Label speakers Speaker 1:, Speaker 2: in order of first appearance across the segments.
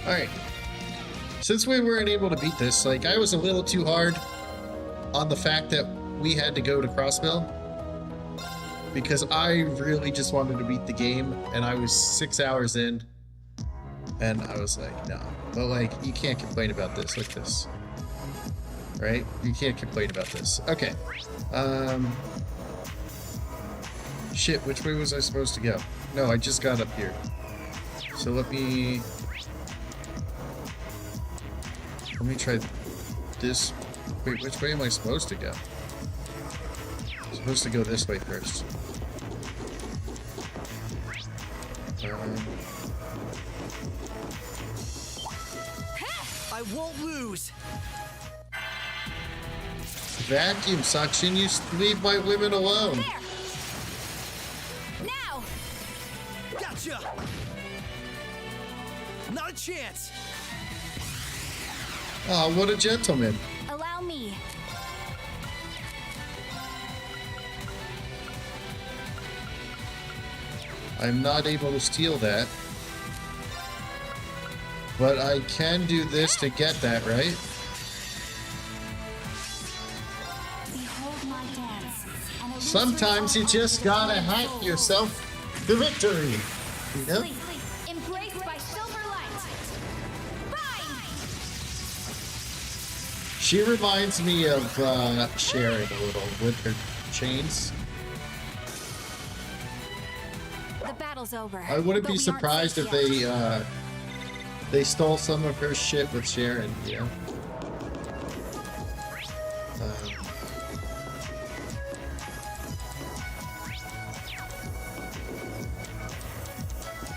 Speaker 1: Alright. Since we weren't able to beat this, like, I was a little too hard on the fact that we had to go to Crossmill. Because I really just wanted to beat the game, and I was 6 hours in. And I was like, no. But, like, you can't complain about this like this. Right? You can't complain about this. Okay. Shit, which way was I supposed to go? No, I just got up here. So let me try this. Wait, which way am I supposed to go? I'm supposed to go this way first.
Speaker 2: I won't lose.
Speaker 1: Vacuum suction, you leave my women alone.
Speaker 3: There. Now.
Speaker 2: Gotcha. Not a chance.
Speaker 1: Oh, what a gentleman.
Speaker 3: Allow me.
Speaker 1: I'm not able to steal that. But I can do this to get that, right?
Speaker 3: Behold my dance. And a
Speaker 1: Sometimes you just gotta hack yourself to victory. You know?
Speaker 3: Embraced by silver light. Bind.
Speaker 1: She reminds me of Sharon a little with her chains.
Speaker 3: The battle's over.
Speaker 1: I wouldn't
Speaker 3: but
Speaker 1: be
Speaker 3: we aren't
Speaker 1: surprised
Speaker 3: safe
Speaker 1: if
Speaker 3: yet.
Speaker 1: they stole some of her shit with Sharon, you know?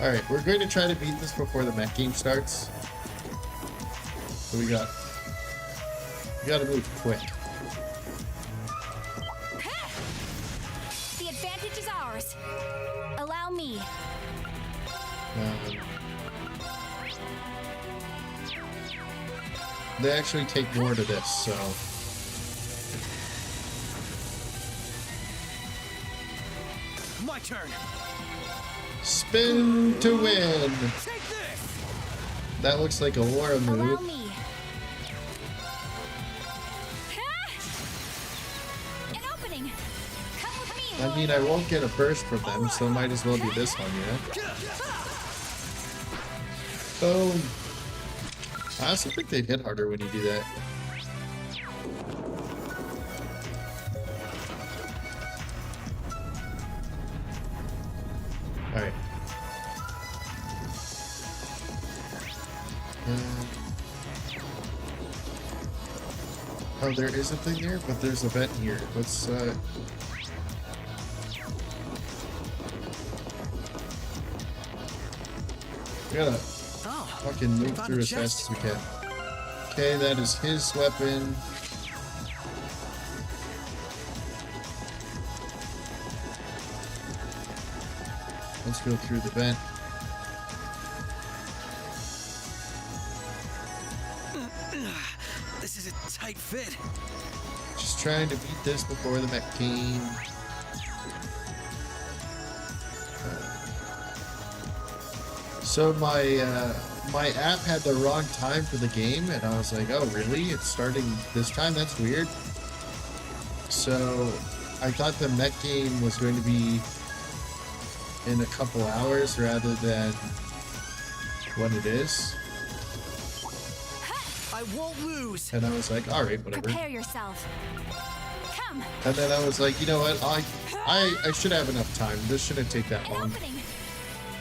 Speaker 1: Alright, we're going to try to beat this before the mech game starts. So we gotta move quick.
Speaker 3: The advantage is ours. Allow me.
Speaker 1: They actually take more to this, so...
Speaker 2: My turn.
Speaker 1: Spin to win!
Speaker 2: Take this.
Speaker 1: That looks like a Laura
Speaker 3: Allow
Speaker 1: move.
Speaker 3: me. An opening. Come with me.
Speaker 1: I mean, I won't get a burst from them, so might as well do this one, you know? Boom! I also think they hit harder when you do that. Alright. Oh, there is a thing there, but there's a vent here. Let's, we gotta fucking move through as fast as we can. Okay, that is his weapon. Let's go through the vent.
Speaker 2: This is a tight fit.
Speaker 1: Just trying to beat this before the mech team. So my app had the wrong time for the game, and I was like, oh really? It's starting this time? That's weird. So I thought the mech game was going to be in a couple hours rather than what it is.
Speaker 2: I won't lose.
Speaker 1: And I was like, all right, whatever.
Speaker 3: Prepare yourself. Come.
Speaker 1: And then I was like, you know what? I should have enough time. This shouldn't take that
Speaker 3: An
Speaker 1: long.
Speaker 3: opening.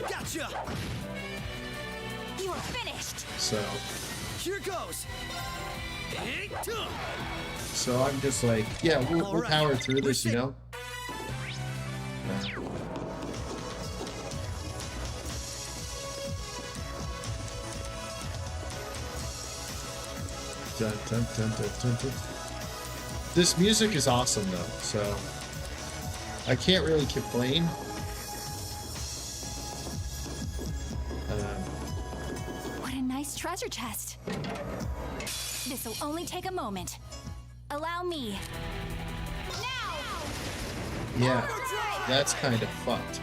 Speaker 2: Gotcha.
Speaker 3: You are finished.
Speaker 1: So
Speaker 2: Here goes.
Speaker 1: I'm just like, yeah, we'll
Speaker 2: Alright,
Speaker 1: power through this, you
Speaker 2: listen.
Speaker 1: know? Dun, dun, dun, dun, dun, dun. This music is awesome though, so I can't really complain.
Speaker 3: What a nice treasure chest. This'll only take a moment. Allow me. Now!
Speaker 1: Yeah, that's kind of fucked.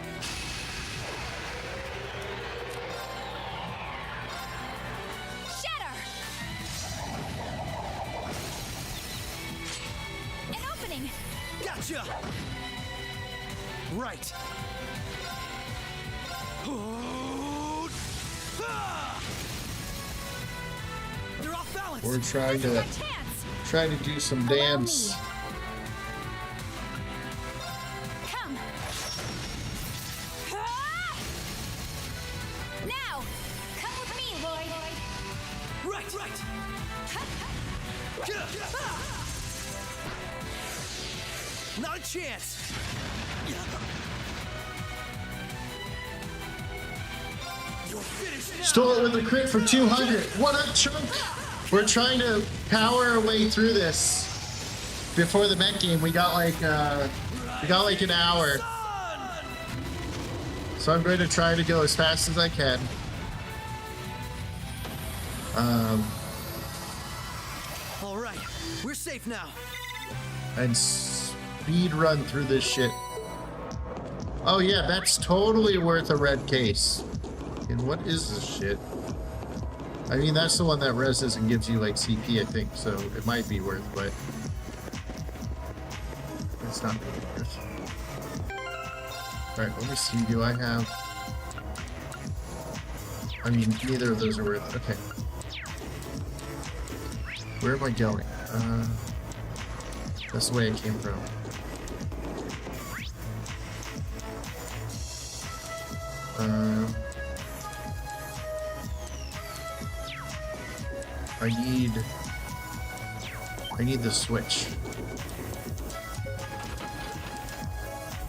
Speaker 2: Gotcha! Right. They're off balance.
Speaker 1: We're trying
Speaker 3: My
Speaker 1: to
Speaker 3: chance.
Speaker 1: do some
Speaker 3: Allow
Speaker 1: dance.
Speaker 3: me. Come. Ah! Now, come with me, Lloyd.
Speaker 2: Right, right. Not a chance. You're finished now.
Speaker 1: Stole it with a crit for 200. What a chunk! We're trying to power our way through this. Before the mech game, we got like an hour. So I'm going to try to go as fast as I can.
Speaker 2: All right, we're safe now.
Speaker 1: And speed run through this shit. Oh yeah, that's totally worth a red case. And what is this shit? I mean, that's the one that reses and gives you like CP, I think, so it might be worth, but it's not really worth. Alright, let me see, do I have... I mean, neither of those are worth it. Okay. Where am I going? That's the way I came from. I need the switch.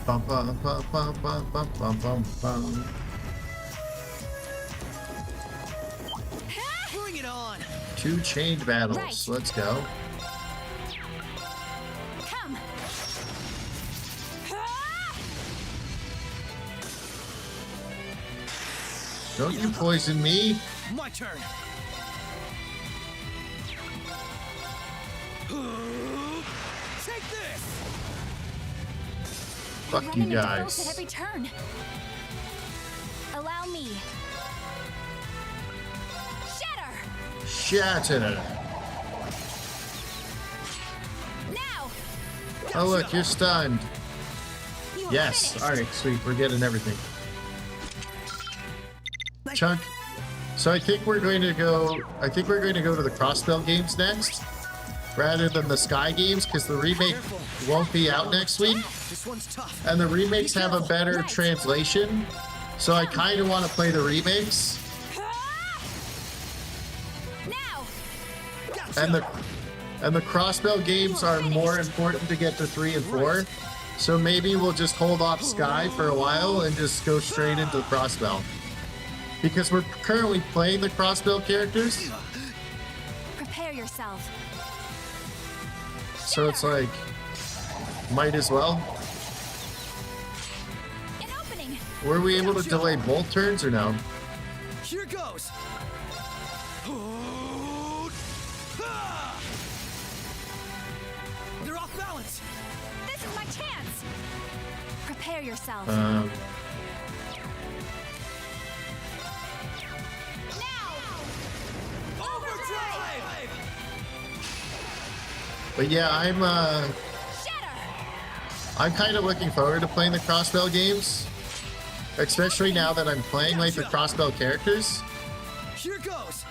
Speaker 1: Bum bum bum bum bum bum bum bum bum.
Speaker 2: Bring it on.
Speaker 1: 2 chained battles.
Speaker 3: Right.
Speaker 1: Let's go.
Speaker 3: Come. Ah!
Speaker 1: Don't you poison me.
Speaker 2: My turn. Take this.
Speaker 1: Fuck
Speaker 3: Running
Speaker 1: you
Speaker 3: into foes at
Speaker 1: guys.
Speaker 3: every turn. Allow me. Shatter.
Speaker 1: Shatter.
Speaker 3: Now.
Speaker 1: Oh look, you're stunned.
Speaker 3: You are
Speaker 1: Yes.
Speaker 3: finished.
Speaker 1: Alright, sweet. We're getting everything. Chunk. So I think we're going to go to the Crossbell games next, rather than the Sky games, because the remake won't be out next week,
Speaker 2: This one's tough.
Speaker 1: and the remakes have a better
Speaker 3: Right.
Speaker 1: translation. So I kind of want to play the remakes,
Speaker 3: Ah! Now.
Speaker 2: Gotcha.
Speaker 1: and the Crossbell games are more important to get to 3 and 4. So maybe we'll just hold off Sky for a while and just go straight into the Crossbell. Because we're currently playing the Crossbell characters,
Speaker 3: Prepare yourself.
Speaker 1: so it's like, might as well.
Speaker 3: An opening.
Speaker 1: Were we able to delay both turns or no?
Speaker 2: Here goes. They're off balance.
Speaker 3: This is my chance. Prepare yourself.
Speaker 1: Um,
Speaker 3: Now.
Speaker 2: Overdrive.
Speaker 1: but yeah,
Speaker 3: Shatter.
Speaker 1: I'm kind of looking forward to playing the Crossbell games, especially now that I'm playing like the Crossbell characters.
Speaker 2: Here goes.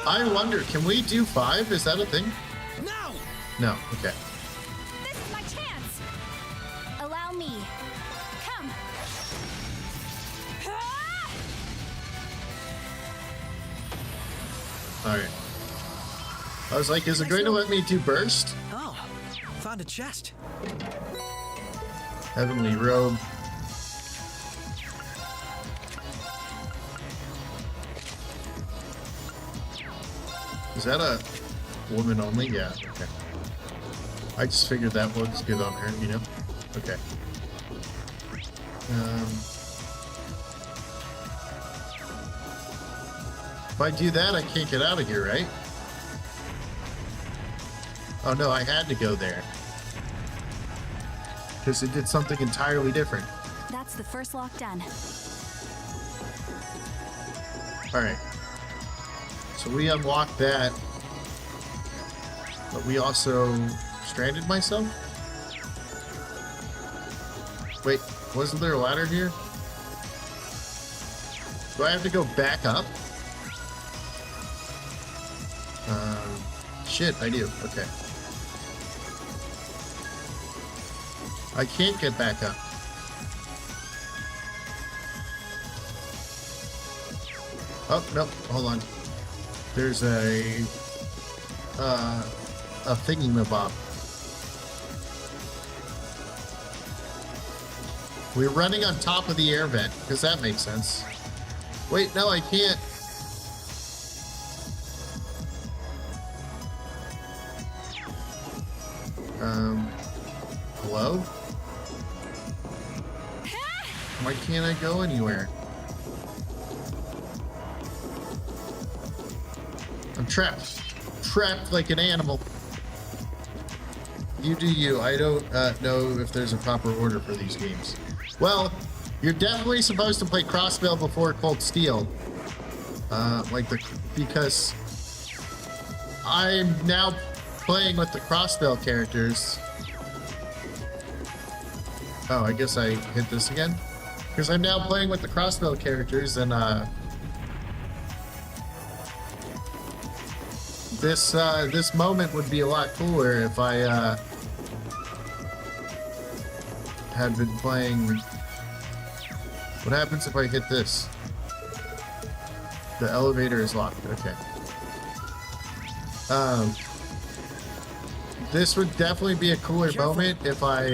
Speaker 1: I wonder, can we do 5? Is that a thing?
Speaker 2: Now.
Speaker 1: No. Okay.
Speaker 3: This is my chance. Allow me. Come. Ah!
Speaker 1: All right. I was like, is it going to let me do burst?
Speaker 2: Oh, found a chest.
Speaker 1: Heavenly robe. Is that a woman only? Yeah, okay. I just figured that looks good on her, you know? Okay. If I do that, I can't get out of here, right? Oh no, I had to go there. Because it did something entirely different.
Speaker 3: That's the first lock done.
Speaker 1: Alright. So we unlocked that. But we also stranded myself? Wait, wasn't there a ladder here? Do I have to go back up? Shit, I do. Okay. I can't get back up. Oh, no, hold on. There's a thingy-mabob. We're running on top of the air vent, because that makes sense. Wait, no, I can't. Hello? Why can't I go anywhere? I'm trapped. Trapped like an animal. You do you. I don't know if there's a proper order for these games. Well, you're definitely supposed to play Crossbell before Cold Steel. Because I'm now playing with the Crossbell characters. Oh, I guess I hit this again? Because I'm now playing with the Crossbell characters, and this moment would be a lot cooler if I had been playing. What happens if I hit this? The elevator is locked. Okay. This would definitely be a cooler moment if I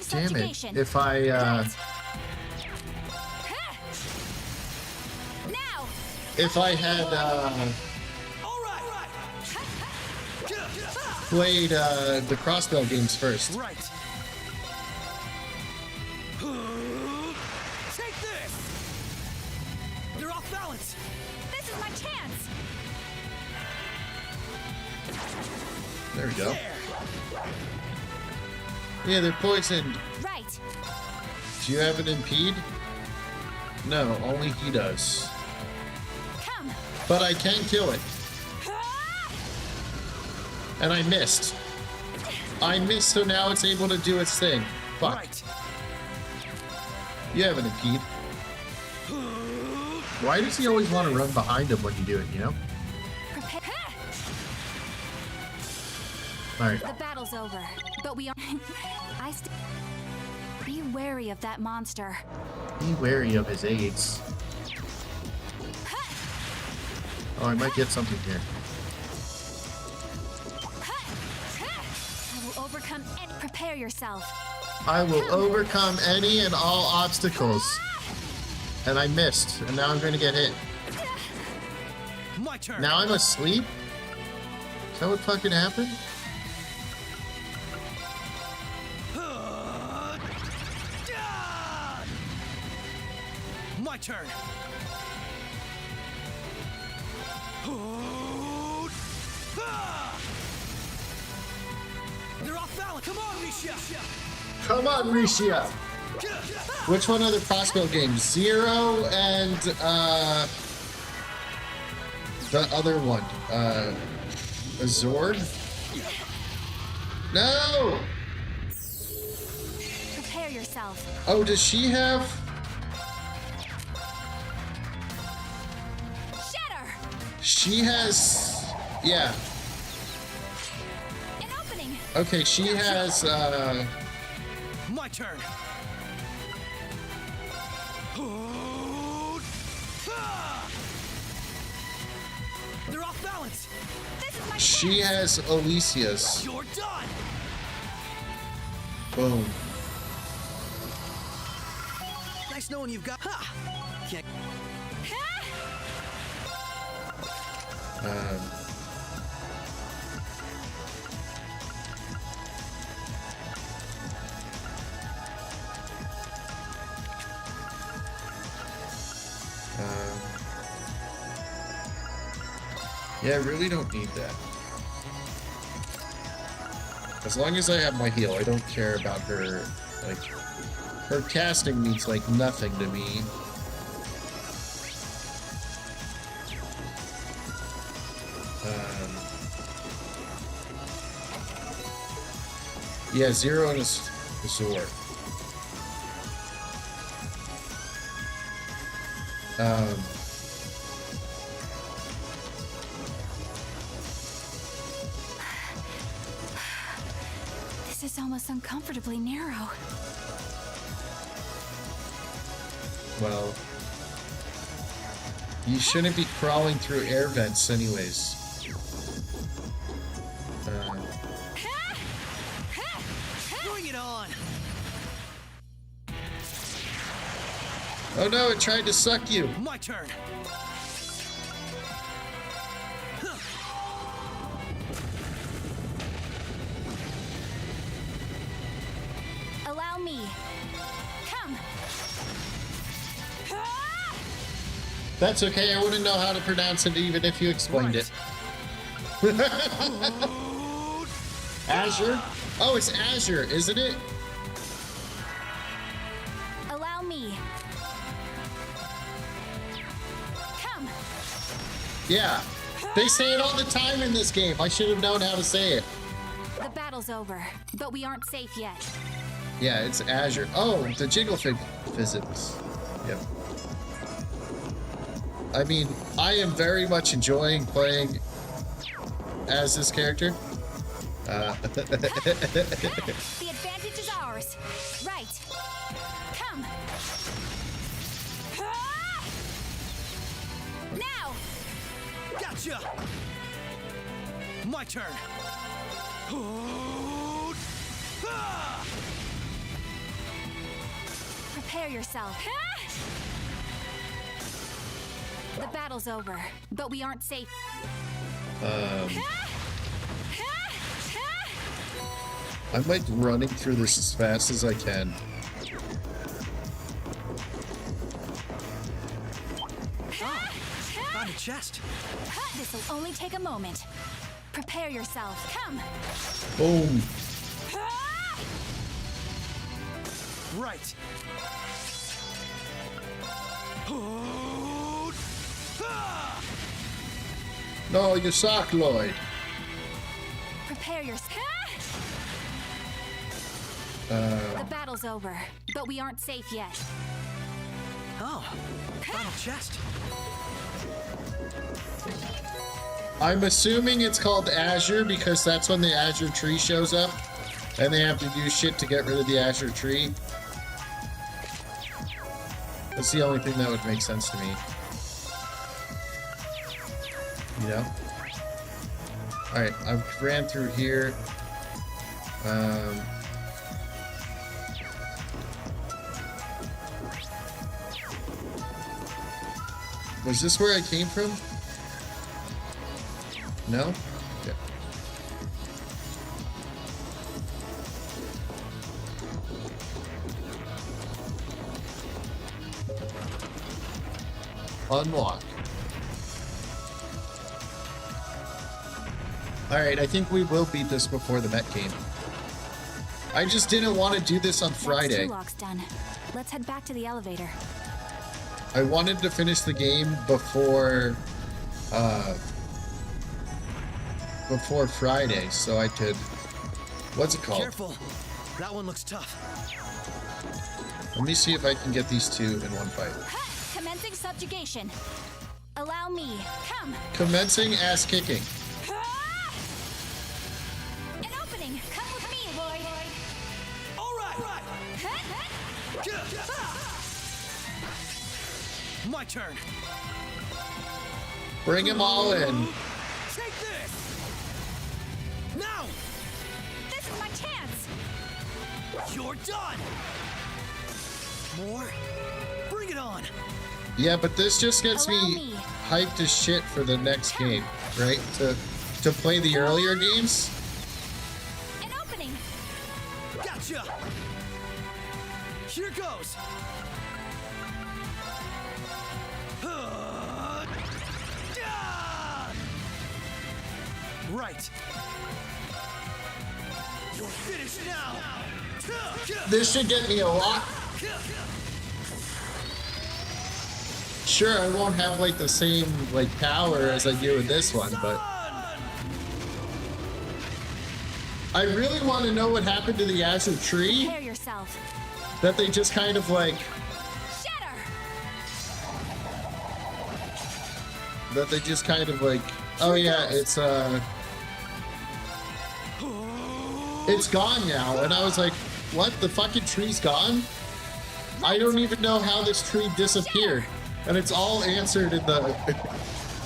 Speaker 1: damn it. If I had played the Crossbell games first.
Speaker 2: Right. Take this. They're off balance.
Speaker 3: This is my chance.
Speaker 1: There we go. Yeah, they're poisoned.
Speaker 3: Right.
Speaker 1: Do you have an impede? No, only he does.
Speaker 3: Come.
Speaker 1: But I can kill it. And I missed. I missed, so now it's able to do its thing. Fuck.
Speaker 2: Right.
Speaker 1: You have an impede. Why does he always want to run behind him when you do it, you know?
Speaker 3: Prepare.
Speaker 1: Alright.
Speaker 3: The battle's over, but we are. Be wary of that monster.
Speaker 1: Be wary of his aids. Oh, I might get something here.
Speaker 3: I will overcome and prepare yourself.
Speaker 1: I will overcome any and all obstacles. And I missed, and now I'm going to get hit.
Speaker 2: My turn.
Speaker 1: Now I'm asleep? Is that what fucking happened?
Speaker 2: My turn. They're off balance. Come on, Misha.
Speaker 1: Come on, Risha! Which one are the Crossbell games? Zero and, the other one. Azord? No!
Speaker 3: Prepare yourself.
Speaker 1: Oh, does she have...
Speaker 3: Shatter!
Speaker 1: She has... Yeah.
Speaker 3: An opening!
Speaker 1: Okay, she has,
Speaker 2: My turn. They're off balance.
Speaker 3: This is my
Speaker 1: She has Alicia's.
Speaker 2: You're done.
Speaker 1: Boom.
Speaker 2: Nice knowing you've got. Ha! Can't.
Speaker 1: Yeah, I really don't need that. As long as I have my heal, I don't care about her, like, her casting means, like, nothing to me. Yeah, Zero and his sword.
Speaker 3: This is almost uncomfortably narrow.
Speaker 1: Well, you shouldn't be crawling through air vents anyways.
Speaker 2: Bring it on!
Speaker 1: Oh no, it tried to suck you.
Speaker 2: My turn!
Speaker 3: Allow me. Come.
Speaker 1: That's okay, I wouldn't know how to pronounce it even if you explained it. Azure? Oh, it's Azure, isn't it?
Speaker 3: Allow me. Come.
Speaker 1: Yeah. They say it all the time in this game. I should have known how to say it.
Speaker 3: The battle's over, but we aren't safe yet.
Speaker 1: Yeah, it's Azure. Oh, the Jigglefig physics. Yep. I mean, I am very much enjoying playing as this character.
Speaker 3: The advantage is ours. Right. Come. Now.
Speaker 2: Gotcha! My turn!
Speaker 3: Prepare yourself. The battle's over, but we aren't safe.
Speaker 1: I'm like running through this as fast as I can.
Speaker 2: Found a chest!
Speaker 3: This'll only take a moment. Prepare yourself. Come.
Speaker 1: Boom.
Speaker 2: Right!
Speaker 1: No, you suck, Lloyd.
Speaker 3: Prepare yourself. The battle's over, but we aren't safe yet.
Speaker 2: Oh, found a chest!
Speaker 1: I'm assuming it's called Azure because that's when the Azure tree shows up. And they have to do shit to get rid of the Azure tree. That's the only thing that would make sense to me. You know? Alright, I've ran through here. Was this where I came from? No? Yeah. Unlock. Alright, I think we will beat this before the Met game. I just didn't want to do this on Friday.
Speaker 3: That's 2 locks done. Let's head back to the elevator.
Speaker 1: I wanted to finish the game before Friday, so I could... What's it called?
Speaker 2: Careful! That one looks tough.
Speaker 1: Let me see if I can get these two in one fight.
Speaker 3: Commencing subjugation. Allow me. Come.
Speaker 1: Commencing ass kicking.
Speaker 3: An opening. Come with me, Lloyd.
Speaker 2: Alright! My turn!
Speaker 1: Bring them all in.
Speaker 2: Take this! Now!
Speaker 3: This is my chance.
Speaker 2: You're done! More? Bring it on!
Speaker 1: Yeah, but this just gets
Speaker 3: Allow
Speaker 1: me
Speaker 3: me.
Speaker 1: hyped as shit for the next game, right? To play the earlier games.
Speaker 3: An opening.
Speaker 2: Gotcha! Here goes! Right! You're finished now!
Speaker 1: This should get me a lot. Sure, I won't have like the same like power as I do with this one, but I really want to know what happened to the Azure tree
Speaker 3: Prepare yourself.
Speaker 1: that they just kind of like,
Speaker 3: Shatter!
Speaker 1: oh yeah, it's gone now. And I was like, what? The fucking tree's gone? I don't even know how this tree disappeared. And it's all answered in the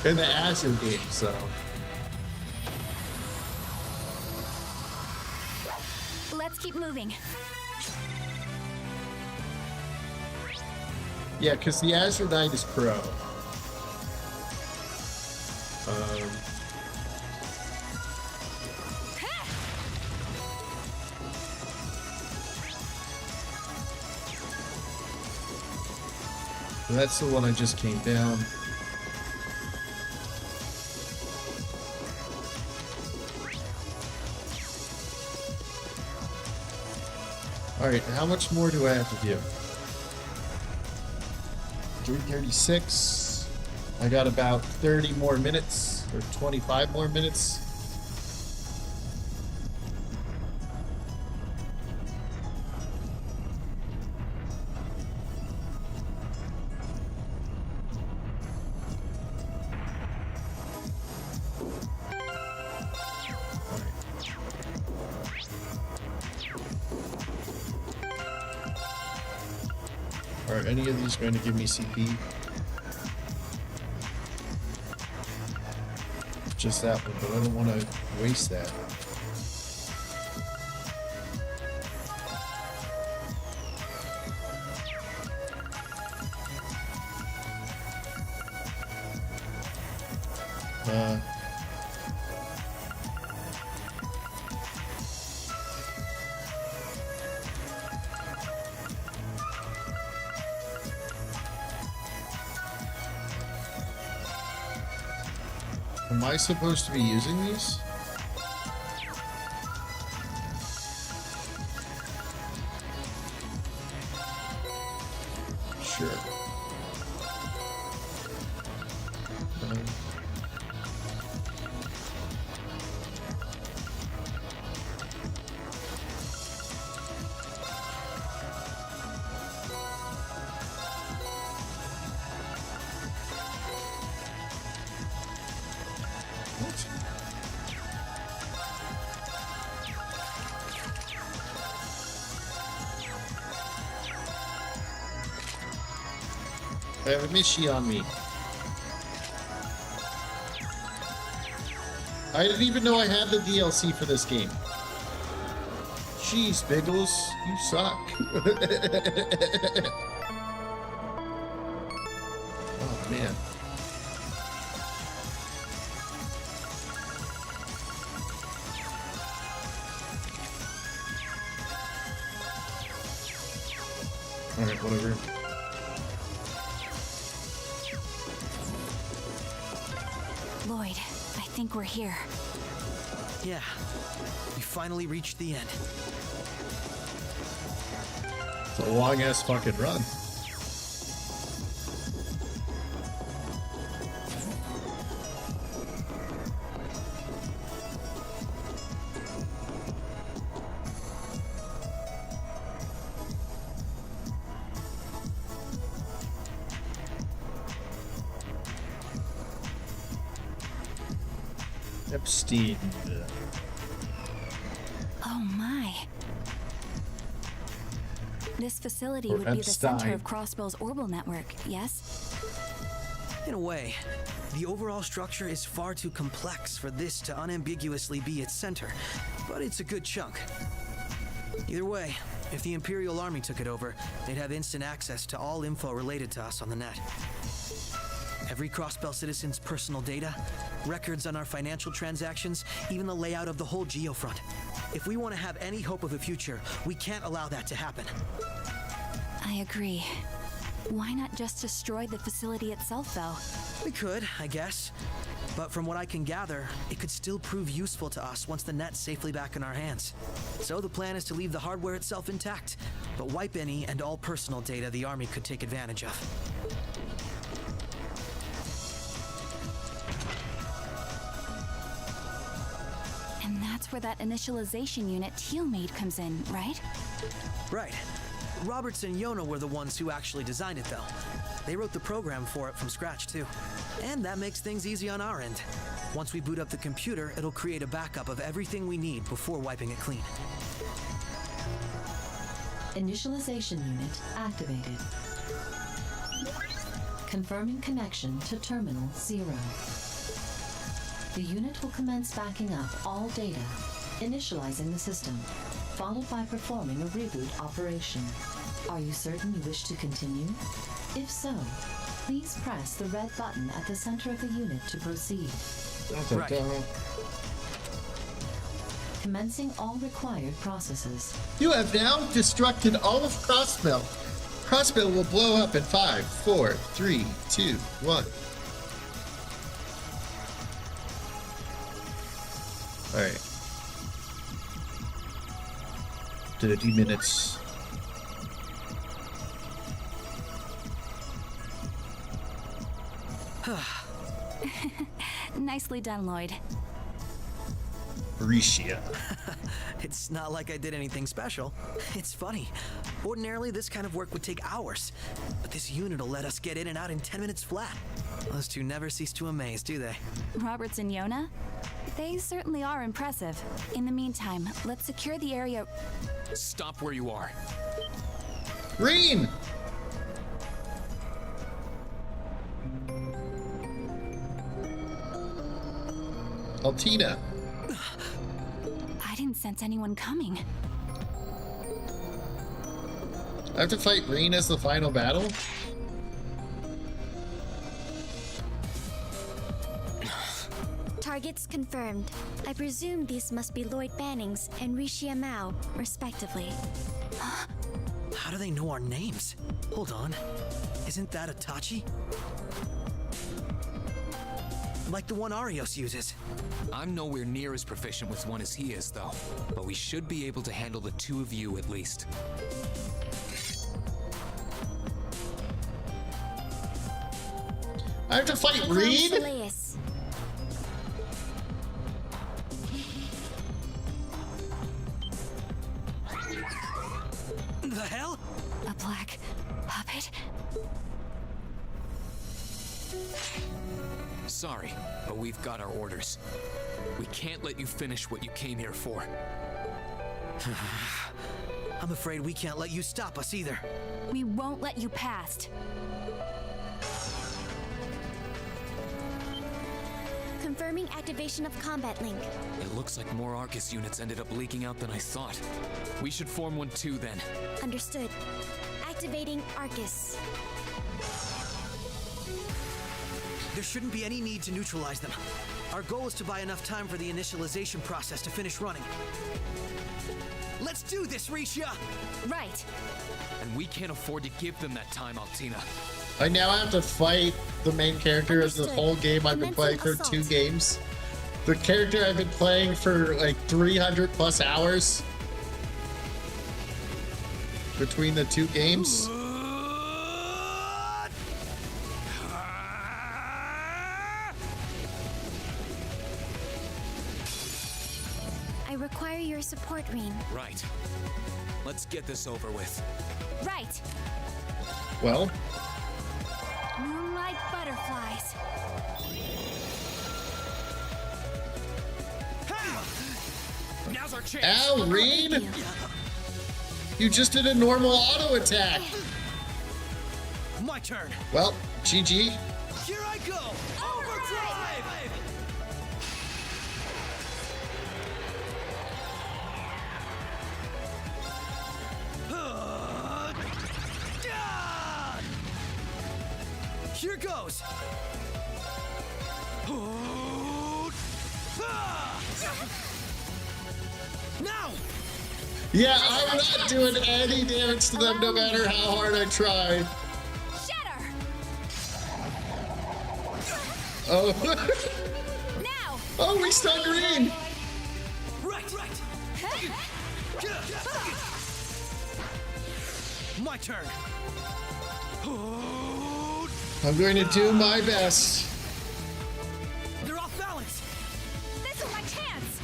Speaker 1: in the Azure game, so.
Speaker 3: Let's keep moving.
Speaker 1: Yeah, because the Azure Knight is pro. That's the one I just came down. Alright, how much more do I have to do? 3:36. I got about 30 more minutes, or 25 more minutes. Are any of these going to give me CP? Just that one, but I don't want to waste that. Am I supposed to be using these? Sure. I have a Mishi on me. I didn't even know I had the DLC for this game. Jeez, Biggles, you suck. Oh, man. Alright, whatever.
Speaker 3: Lloyd, I think we're here.
Speaker 2: Yeah, we finally reached the end.
Speaker 1: It's a long-ass fucking run. Epstein.
Speaker 3: Oh my. This facility
Speaker 1: Or
Speaker 3: would be the center
Speaker 1: Epstein.
Speaker 3: of Crossbell's orbital network, yes?
Speaker 2: In a way, the overall structure is far too complex for this to unambiguously be its center, but it's a good chunk. Either way, if the Imperial Army took it over, they'd have instant access to all info related to us on the net. Every Crossbell citizen's personal data, records on our financial transactions, even the layout of the whole geofront. If we want to have any hope of a future, we can't allow that to happen.
Speaker 3: I agree. Why not just destroy the facility itself, though?
Speaker 2: We could, I guess. But from what I can gather, it could still prove useful to us once the net's safely back in our hands. So the plan is to leave the hardware itself intact, but wipe any and all personal data the Army could take advantage of.
Speaker 3: And That's where that initialization unit Teal made comes in, right?
Speaker 2: Right. Roberts and Yona were the ones who actually designed it, though. They wrote the program for it from scratch, too. And that makes things easy on our end. Once we boot up the computer, it'll create a backup of everything we need before wiping it clean.
Speaker 4: Initialization unit activated. Confirming connection to Terminal 0. The unit will commence backing up all data, initializing the system, followed by performing a reboot operation. Are you certain you wish to continue? If so, please press the red button at the center of the unit to proceed.
Speaker 2: Right.
Speaker 4: Commencing all required processes.
Speaker 1: You have now destructed all of Crossbell. Crossbell will blow up in 5, 4, 3, 2, 1. Alright. 30 minutes.
Speaker 3: Nicely done, Lloyd.
Speaker 1: Risha.
Speaker 2: It's not like I did anything special. It's funny. Ordinarily, this kind of work would take hours. But this unit will let us get in and out in 10 minutes flat. Those two never cease to amaze, do they?
Speaker 3: Roberts and Yona? They certainly are impressive. In the meantime, let's secure the area.
Speaker 5: Stop where you are.
Speaker 1: Green! Altina.
Speaker 3: I didn't sense anyone coming.
Speaker 1: I have to fight Rain as the final battle?
Speaker 6: Targets confirmed. I presume these must be Lloyd Bannings and Rishia Mao, respectively.
Speaker 2: How do they know our names? Hold on. Isn't that Itachi? Like the one Arios uses.
Speaker 5: I'm nowhere near as proficient with one as he is, though. But we should be able to handle the two of you at least.
Speaker 1: I have to fight Reed?
Speaker 6: Soleus.
Speaker 2: The hell?
Speaker 3: A black puppet?
Speaker 5: Sorry, but we've got our orders. We can't let you finish what you came here for.
Speaker 2: I'm afraid we can't let you stop us either.
Speaker 3: We won't let you past.
Speaker 6: Confirming activation of combat link.
Speaker 5: It looks like more Arcus units ended up leaking out than I thought. We should form one too, then.
Speaker 6: Understood. Activating Arcus.
Speaker 2: There shouldn't be any need to neutralize them. Our goal is to buy enough time for the initialization process to finish running. Let's do this, Risha!
Speaker 3: Right.
Speaker 5: And we can't afford to give them that time, Altina.
Speaker 1: I now have to fight the main character of the whole game I've been playing for 2 games. The character I've been playing for like 300 plus hours. Between the 2 games.
Speaker 6: I require your support, Reen.
Speaker 5: Right. Let's get this over with.
Speaker 3: Right.
Speaker 1: Well,
Speaker 3: Moonlight butterflies.
Speaker 5: Now's our chance.
Speaker 1: ow, Reed! You just did a normal auto attack.
Speaker 2: My turn.
Speaker 1: Well, GG.
Speaker 2: Here I go! Overdrive! Here goes! Now!
Speaker 1: Yeah, I'm not doing any damage to them no matter how hard I try.
Speaker 3: Shatter!
Speaker 1: Oh.
Speaker 3: Now!
Speaker 1: Oh, we stunned Green.
Speaker 2: Right! My turn!
Speaker 1: I'm going to do my best.
Speaker 2: They're off balance!
Speaker 3: This is my chance!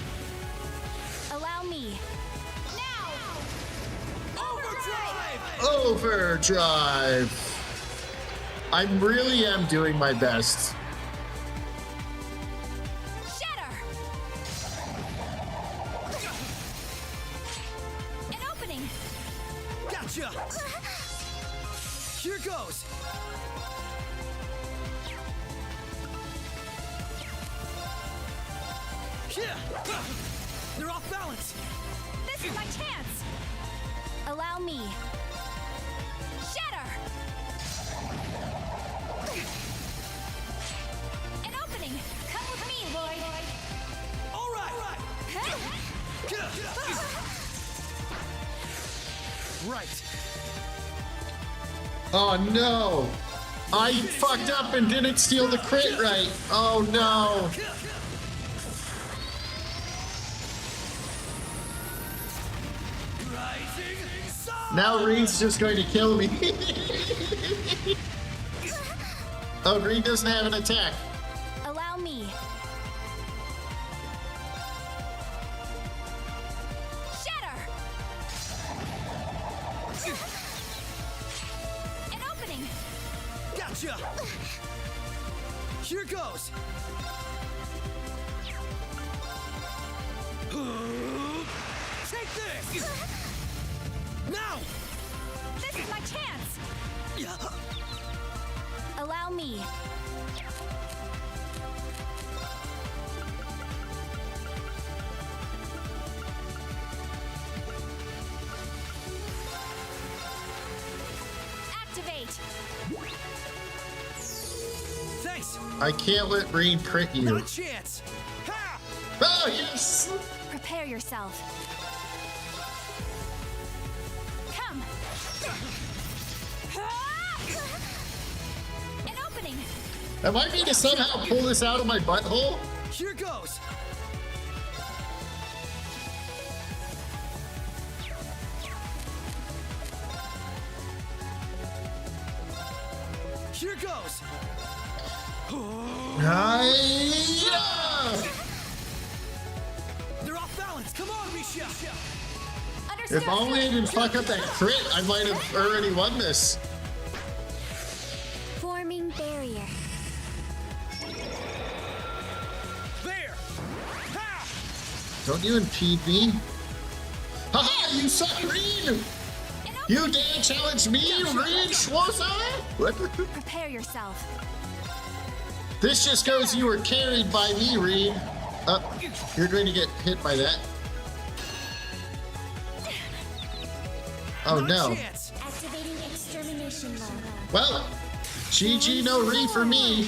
Speaker 1: Overdrive. I really am doing my best.
Speaker 3: Shatter! An opening!
Speaker 2: Gotcha! Here goes! They're off balance!
Speaker 3: This is my chance! Allow me. Shatter! An opening! Come with me, Lloyd!
Speaker 2: All right! Right.
Speaker 1: Oh no! I fucked up and didn't steal the crit right. Oh no! Now Reed's just going to kill me. Oh, Reed doesn't have an attack.
Speaker 3: Allow me. Shatter! An opening!
Speaker 2: Gotcha! Here goes! Take this! Now!
Speaker 3: This is my chance!
Speaker 2: Yeah.
Speaker 3: Allow me. Activate!
Speaker 2: Thanks!
Speaker 1: I can't let Reed crit you.
Speaker 2: Not a chance! Ha!
Speaker 1: Oh, yes!
Speaker 3: Prepare yourself. Come! An opening!
Speaker 1: Am I going to somehow pull this out of my butthole?
Speaker 2: Here goes! Here goes!
Speaker 1: Hiya!
Speaker 2: They're off balance! Come on, Misha!
Speaker 3: Understood.
Speaker 1: If only I didn't fuck up that crit, I might have already won this.
Speaker 6: Forming barrier.
Speaker 2: There! Ha!
Speaker 1: Don't you impede me. Haha, you suck, Reed! You dare challenge me, Reed Schwarzer? What?
Speaker 3: Prepare yourself.
Speaker 1: This just goes, you were carried by me, Reed. You're going to get hit by that. Oh
Speaker 2: Not a
Speaker 1: no.
Speaker 2: chance.
Speaker 6: Activating extermination mode.
Speaker 1: Well, GG no Re for me.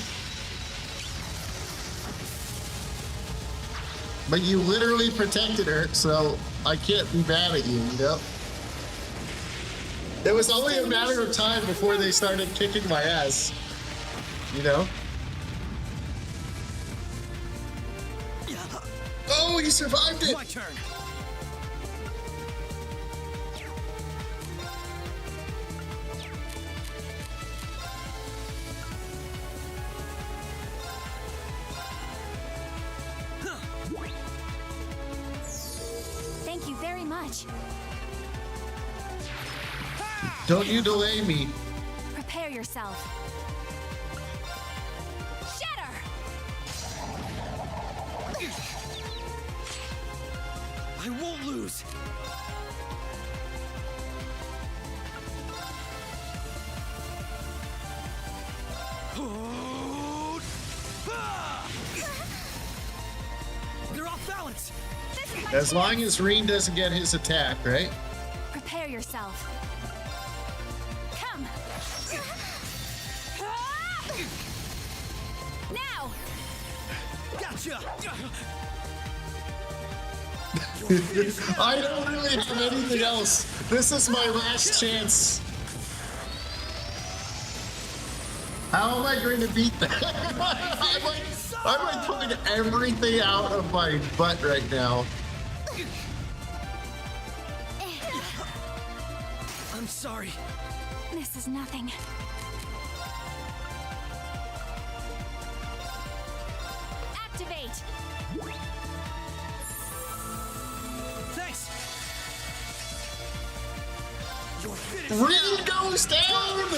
Speaker 1: But you literally protected her, so I can't be mad at you, you know? It was only a matter of time before they started kicking my ass. You know? Oh, he survived it!
Speaker 2: My turn.
Speaker 3: Thank you very much.
Speaker 1: Don't you delay me.
Speaker 3: Prepare yourself. Shatter!
Speaker 2: I won't lose. They're off balance.
Speaker 3: This is my
Speaker 1: As long as Reen doesn't get his attack, right?
Speaker 3: Prepare yourself. Come. Now.
Speaker 2: Gotcha.
Speaker 1: I don't really have anything else. This is my last chance. How am I going to beat that? I'm like pulling everything out of my butt right now.
Speaker 2: I'm sorry.
Speaker 3: This is nothing. Activate.
Speaker 2: Thanks.
Speaker 1: Ring goes down!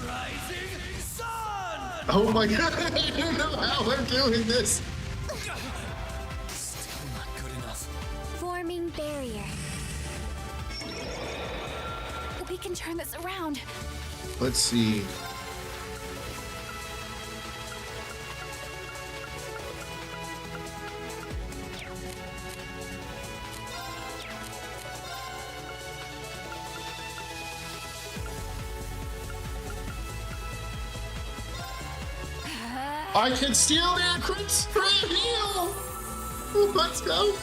Speaker 7: Rising sun!
Speaker 1: Oh my god, I don't know how I'm doing this.
Speaker 5: Still not good enough.
Speaker 3: Forming barrier. We can turn this around.
Speaker 1: Let's see. I can steal their crits for a heal! Let's go!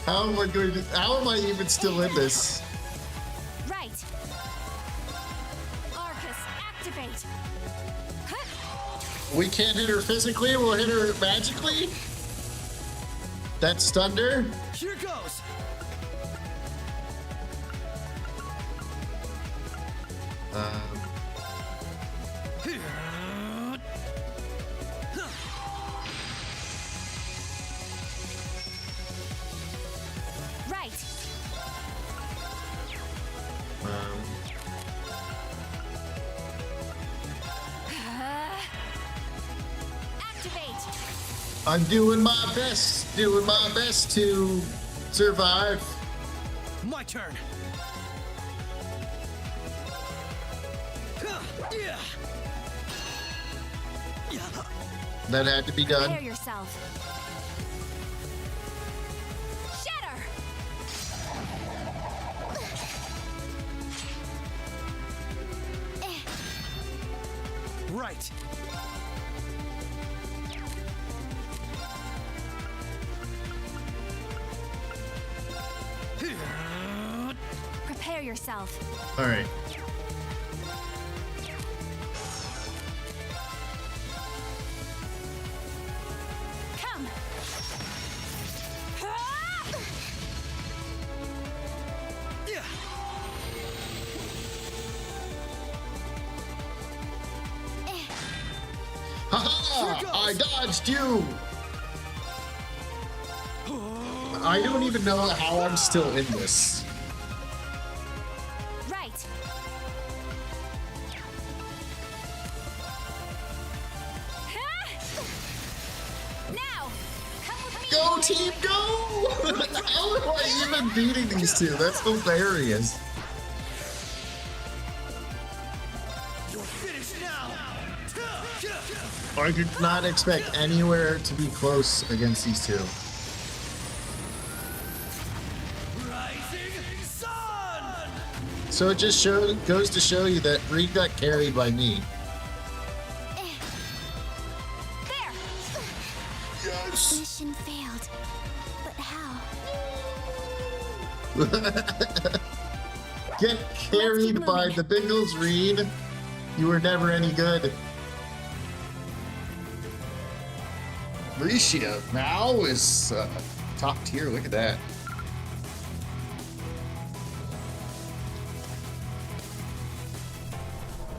Speaker 1: How am I even still in this?
Speaker 3: Right. Arcus, activate.
Speaker 1: We can't hit her physically, we'll hit her magically? That stunned her?
Speaker 2: Here goes.
Speaker 3: Right. Activate.
Speaker 1: I'm doing my best to survive.
Speaker 2: My turn. Yeah.
Speaker 1: That had to be
Speaker 3: Prepare
Speaker 1: done.
Speaker 3: yourself. Shatter.
Speaker 2: Right.
Speaker 3: Prepare yourself.
Speaker 1: All right.
Speaker 3: Come.
Speaker 2: Yeah.
Speaker 1: Haha! I dodged you! I don't even know how I'm still in this.
Speaker 3: Right. Now, come with me.
Speaker 1: Go team, go! How am I even beating these two? That's hilarious.
Speaker 2: You're finished now.
Speaker 1: I did not expect anywhere to be close against these two.
Speaker 7: Rising sun!
Speaker 1: So it just goes to show you that Reed got carried by me.
Speaker 3: There.
Speaker 1: Yes!
Speaker 6: Mission failed. But how?
Speaker 1: Get carried by the Biggles, Reed. You were never any good. Risha now is top tier. Look at that.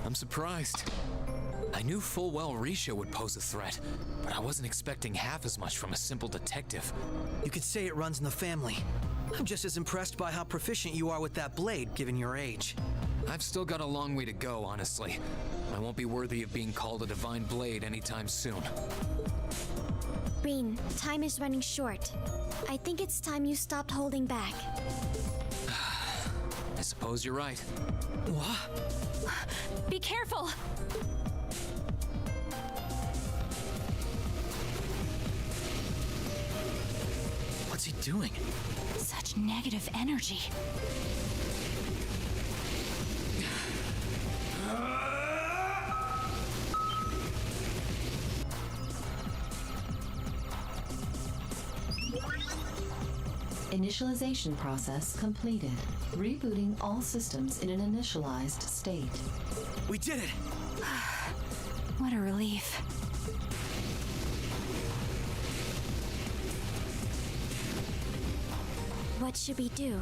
Speaker 5: I'm surprised. I knew full well Risha would pose a threat, but I wasn't expecting half as much from a simple detective.
Speaker 2: You could say it runs in the family. I'm just as impressed by how proficient you are with that blade, given your age.
Speaker 5: I've still got a long way to go, honestly. I won't be worthy of being called a divine blade anytime soon.
Speaker 6: Green, time is running short. I think it's time you stopped holding back.
Speaker 5: I suppose you're right.
Speaker 2: What?
Speaker 3: Be careful.
Speaker 2: What's he doing?
Speaker 3: Such negative energy.
Speaker 4: Initialization process completed. Rebooting all systems in an initialized state.
Speaker 2: We did it!
Speaker 3: What a relief.
Speaker 6: What should we do?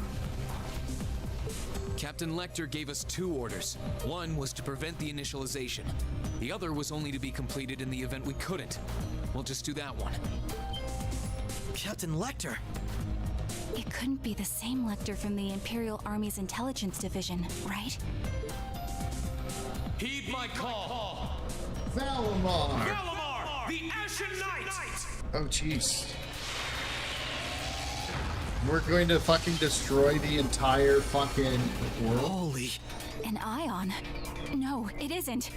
Speaker 5: Captain Lecter gave us 2 orders. One was to prevent the initialization. The other was only to be completed in the event we couldn't. We'll just do that one.
Speaker 2: Captain Lecter.
Speaker 3: It couldn't be the same Lecter from the Imperial Army's intelligence division, right?
Speaker 7: Heed my call.
Speaker 1: Valamar!
Speaker 7: Valamar, the Ashen Knight.
Speaker 1: Oh, jeez. We're going to fucking destroy the entire fucking world.
Speaker 2: Holy.
Speaker 3: An ion? No, it isn't.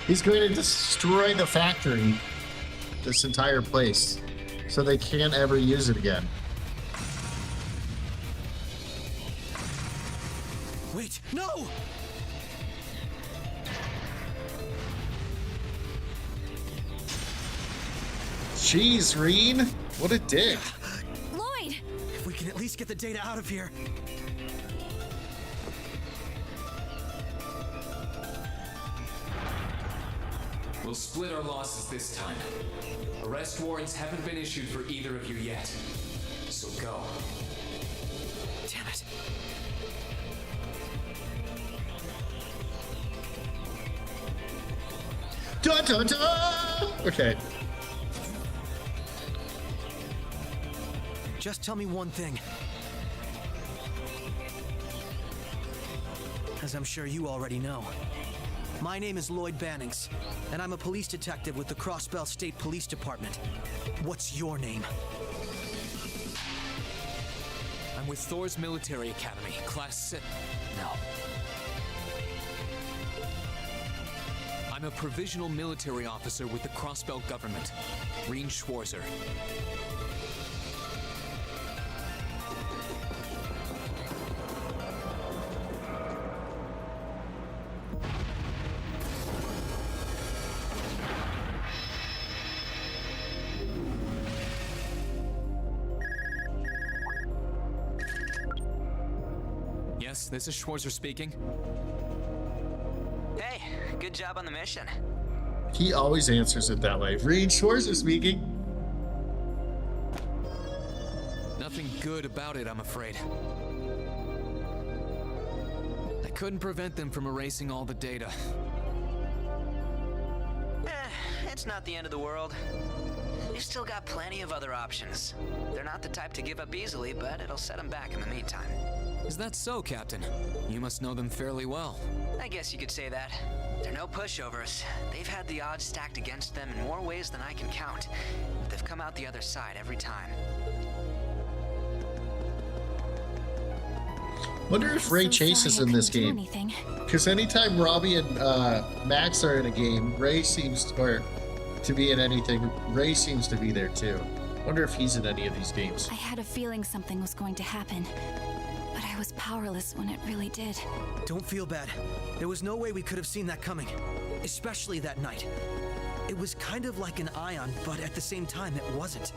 Speaker 1: He's going to destroy the factory, this entire place, so they can't ever use it again.
Speaker 2: Wait, no!
Speaker 1: Jeez, Reen, what a dick.
Speaker 3: Lloyd!
Speaker 2: If we can at least get the data out of here.
Speaker 5: We'll split our losses this time. Arrest warrants haven't been issued for either of you yet. So go.
Speaker 2: Damn it.
Speaker 1: Dun, dun, dun! Okay.
Speaker 2: Just tell me one thing. As I'm sure you already know. My name is Lloyd Bannings, and I'm a police detective with the Crossbell State Police Department. What's your name?
Speaker 5: I'm with Thor's Military Academy, Class 6. No. I'm a provisional military officer with the Crossbell government, Reen Schwarzer. Yes, this is Schwarzer speaking.
Speaker 8: Hey, good job on the mission.
Speaker 1: He always answers it that way. Reen Schwarzer speaking.
Speaker 5: Nothing good about it, I'm afraid. I couldn't prevent them from erasing all the data.
Speaker 8: It's not the end of the world. They've still got plenty of other options. They're not the type to give up easily, but it'll set them back in the meantime.
Speaker 5: Is that so, Captain? You must know them fairly well.
Speaker 8: I guess you could say that. They're no pushovers. They've had the odds stacked against them in more ways than I can count. But they've come out the other side every time.
Speaker 1: Wonder if Ray
Speaker 3: So
Speaker 1: Chase is
Speaker 3: sorry I
Speaker 1: in this
Speaker 3: couldn't do
Speaker 1: game.
Speaker 3: anything.
Speaker 1: Because anytime Robbie and Max are in a game, Ray seems to be in anything. Ray seems to be there too. Wonder if he's in any of these games.
Speaker 3: I had a feeling something was going to happen, but I was powerless when it really did.
Speaker 2: Don't feel bad. There was no way we could have seen that coming, especially that night. It was kind of like an ion, but at the same time, it wasn't.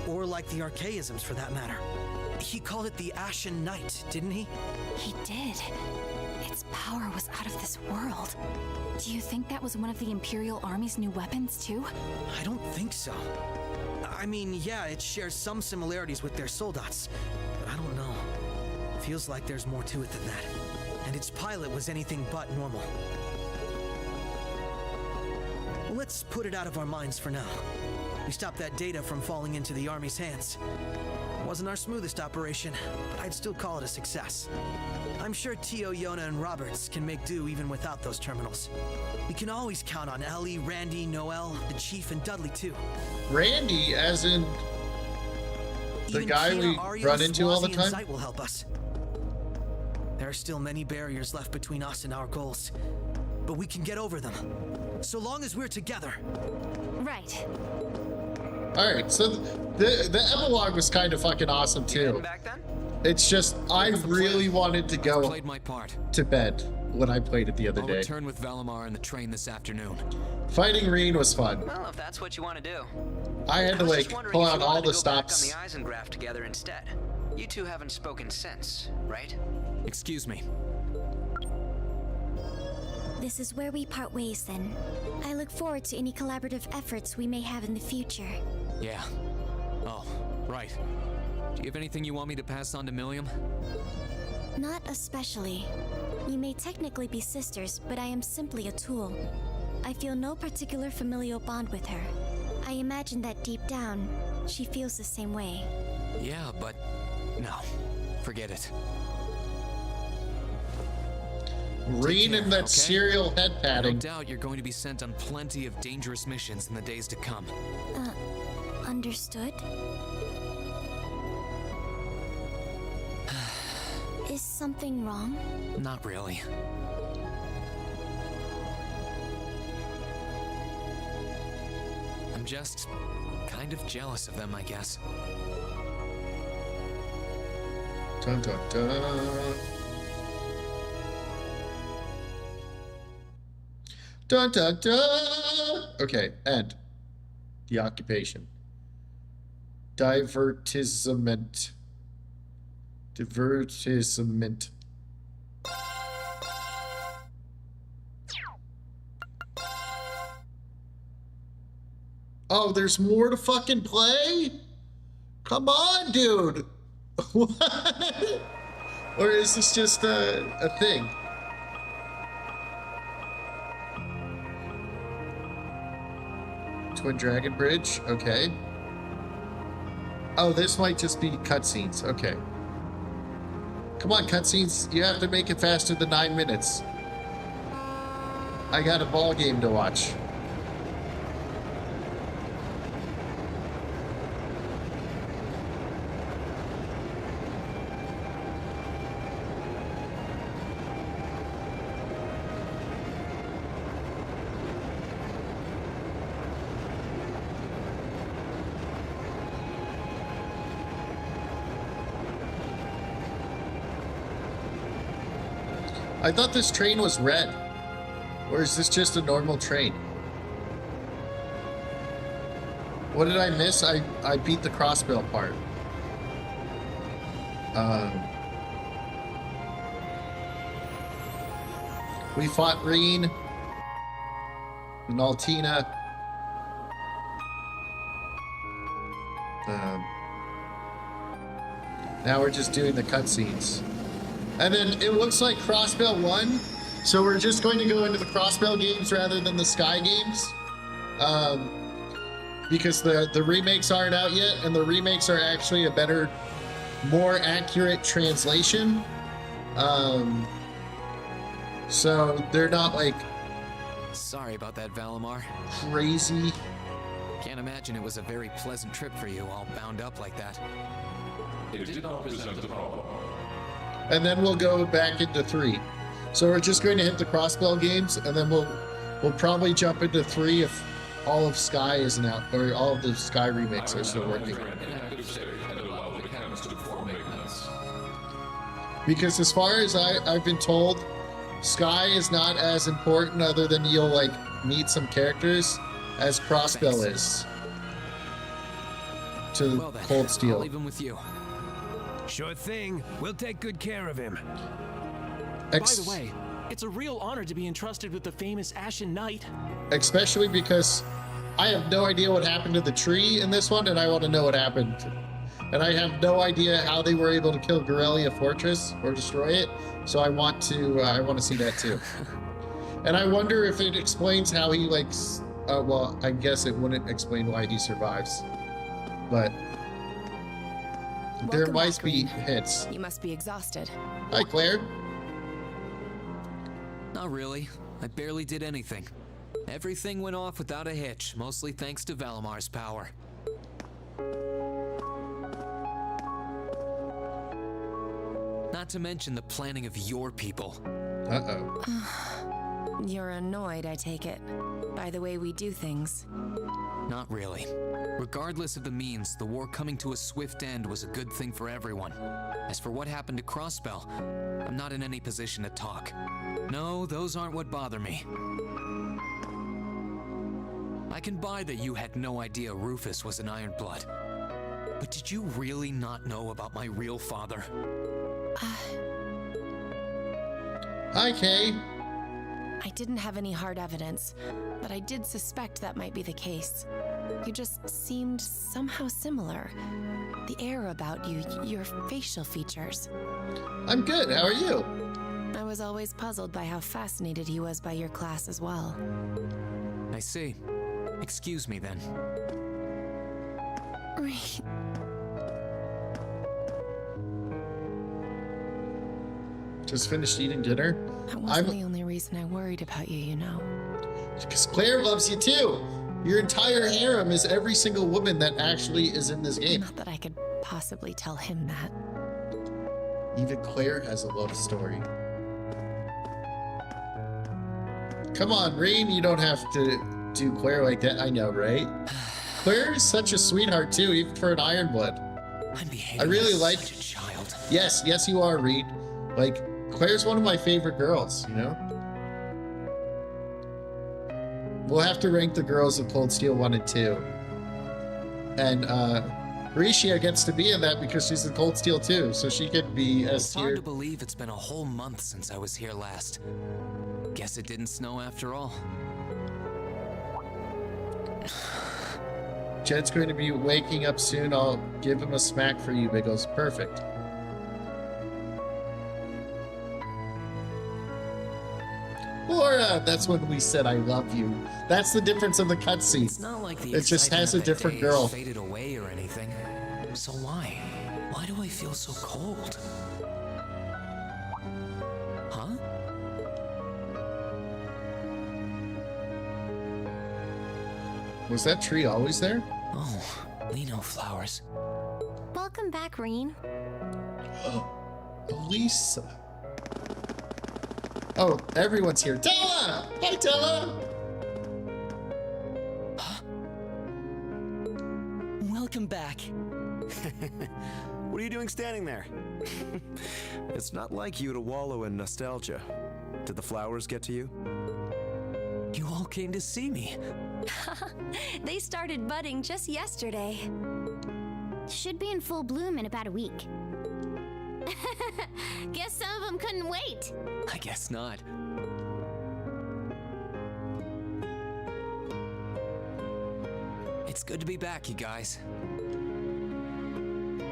Speaker 2: Or like the archaisms, for that matter. He called it the Ashen Knight, didn't he?
Speaker 3: He did. Its power was out of this world. Do you think that was one of the Imperial Army's new weapons, too?
Speaker 2: I don't think so. I mean, yeah, it shares some similarities with their soldats, but I don't know. Feels like there's more to it than that. And its pilot was anything but normal. Let's put it out of our minds for now. We stopped that data from falling into the Army's hands. Wasn't our smoothest operation, but I'd still call it a success. I'm sure Tio, Yona, and Roberts can make do even without those terminals. We can always count on Ellie, Randy, Noel, the Chief, and Dudley too.
Speaker 1: Randy, as in the
Speaker 2: Even
Speaker 1: guy
Speaker 2: Kira,
Speaker 1: we
Speaker 2: Arya,
Speaker 1: run into all the
Speaker 2: Swazi, and
Speaker 1: time?
Speaker 2: Zeit will help us. There are still many barriers left between us and our goals, but we can get over them. So long as we're together.
Speaker 3: Right.
Speaker 1: Alright, so the epilogue was kind of fucking awesome too.
Speaker 8: Back then?
Speaker 1: It's just, I really wanted to
Speaker 5: I
Speaker 1: go
Speaker 5: played my part.
Speaker 1: to bed when I played it the other
Speaker 5: I'll
Speaker 1: day.
Speaker 5: return with Valamar in the train this afternoon.
Speaker 1: Fighting Reen was fun.
Speaker 8: Well, if that's what you want to do.
Speaker 1: I had to
Speaker 8: I was
Speaker 1: like
Speaker 8: just wondering
Speaker 1: pull
Speaker 8: if
Speaker 1: out
Speaker 8: you
Speaker 1: all
Speaker 8: wanted
Speaker 1: the
Speaker 8: to go back
Speaker 1: stops.
Speaker 8: on the Eisengraph together instead. You two haven't spoken since, right?
Speaker 5: Excuse me.
Speaker 6: This is where we part ways then. I look forward to any collaborative efforts we may have in the future.
Speaker 5: Yeah. Oh, right. Do you have anything you want me to pass on to Milliam?
Speaker 6: Not especially. You may technically be sisters, but I am simply a tool. I feel no particular familial bond with her. I imagine that deep down, she feels the same way.
Speaker 5: Yeah, but no. Forget it.
Speaker 1: Reen and that
Speaker 5: okay?
Speaker 1: serial head
Speaker 5: No
Speaker 1: patting.
Speaker 5: doubt you're going to be sent on plenty of dangerous missions in the days to come.
Speaker 6: Understood? Is something wrong?
Speaker 5: Not really. I'm just kind of jealous of them, I guess.
Speaker 1: Dun, dun, dun. Dun, dun, dun. Okay, end. The occupation. Divertisement. Divertisement. Oh, there's more to fucking play? Come on, dude. What? Or is this just a thing? Twin Dragon Bridge, okay. Oh, this might just be cutscenes, okay. Come on, cutscenes, you have to make it faster than 9 minutes. I got a ball game to watch. I thought this train was red. Or is this just a normal train? What did I miss? I beat the crossbill part. We fought Reen and Altina. Now we're just doing the cutscenes. And then it looks like Crossbell won, so we're just going to go into the Crossbell games rather than the Sky games. Because the remakes aren't out yet, and the remakes are actually a better, more accurate translation. So they're not like
Speaker 5: Sorry about that, Valimar.
Speaker 1: crazy.
Speaker 5: Can't imagine it was a very pleasant trip for you, all bound up like that.
Speaker 7: It did not present a problem.
Speaker 1: And then we'll go back into 3. So we're just going to hit the Crossbell games, and then we'll probably jump into 3 if all of Sky isn't out, or all of the Sky remakes are still working. Because as far as I've been told, Sky is not as important other than you'll like meet some characters as Crossbell is to
Speaker 5: Well then,
Speaker 1: Cold
Speaker 5: I'll
Speaker 1: Steel.
Speaker 5: leave him with you.
Speaker 9: Sure thing. We'll take good care of him.
Speaker 10: By the way, it's a real honor to be entrusted with the famous Ashen Knight.
Speaker 1: Especially because I have no idea what happened to the tree in this one, and I want to know what happened. And I have no idea how they were able to kill Gorelia Fortress or destroy it, so I want to see that too. And I wonder if it explains how he likes. Well, I guess it wouldn't explain why he survives, but there
Speaker 11: Welcome
Speaker 1: might
Speaker 11: back,
Speaker 1: be
Speaker 11: Reen.
Speaker 1: hints.
Speaker 11: You must be exhausted.
Speaker 1: Hi, Claire.
Speaker 5: Not really. I barely did anything. Everything went off without a hitch, mostly thanks to Valimar's power. Not to mention the planning of your people.
Speaker 1: Uh-oh.
Speaker 11: You're annoyed, I take it, by the way we do things.
Speaker 5: Not really. Regardless of the means, the war coming to a swift end was a good thing for everyone. As for what happened to Crossbell, I'm not in any position to talk. No, those aren't what bother me. I can buy that you had no idea Rufus was an Ironblood. But did you really not know about my real father?
Speaker 1: Hi, Kay.
Speaker 11: I didn't have any hard evidence, but I did suspect that might be the case. You just seemed somehow similar. The air about you, your facial features.
Speaker 1: I'm good. How are you?
Speaker 11: I was always puzzled by how fascinated he was by your class as well.
Speaker 5: I see. Excuse me then.
Speaker 1: Just finished eating dinner?
Speaker 11: That wasn't the only reason I worried about you, you know.
Speaker 1: Because Claire loves you too. Your entire harem is every single woman that actually is in this game.
Speaker 11: Not that I could possibly tell him that.
Speaker 1: Even Claire has a love story. Come on, Rain, you don't have to do Claire like that. I know, right? Claire is such a sweetheart too, even for an Ironblood. I really like
Speaker 5: such a child.
Speaker 1: Yes, you are, Reed. Like, Claire's one of my favorite girls, you know? We'll have to rank the girls of Cold Steel 1 and 2. And Risha gets to be in that because she's in Cold Steel 2, so she could be S
Speaker 5: It's hard
Speaker 1: tier.
Speaker 5: to believe it's been a whole month since I was here last. Guess it didn't snow after all.
Speaker 1: Jed's going to be waking up soon. I'll give him a smack for you, Biggles. Perfect. Laura, that's when we said I love you. That's the difference of the cutscene.
Speaker 5: It's not like the
Speaker 1: It just has a
Speaker 5: excitement of that
Speaker 1: different
Speaker 5: day has
Speaker 1: girl.
Speaker 5: faded away or anything. So why? Why do I feel so cold? Huh?
Speaker 1: Was that tree always there?
Speaker 5: Oh, Lino flowers.
Speaker 6: Welcome back, Reen.
Speaker 1: Lisa. Oh, everyone's here. Della! Hi, Della!
Speaker 12: Welcome back. What are you doing standing there? It's not like you to wallow in nostalgia. Did the flowers get to you?
Speaker 5: You all came to see me.
Speaker 3: They started budding just yesterday.
Speaker 6: Should be in full bloom in about a week. Guess some of them couldn't wait.
Speaker 5: I guess not. It's good to be back, you guys.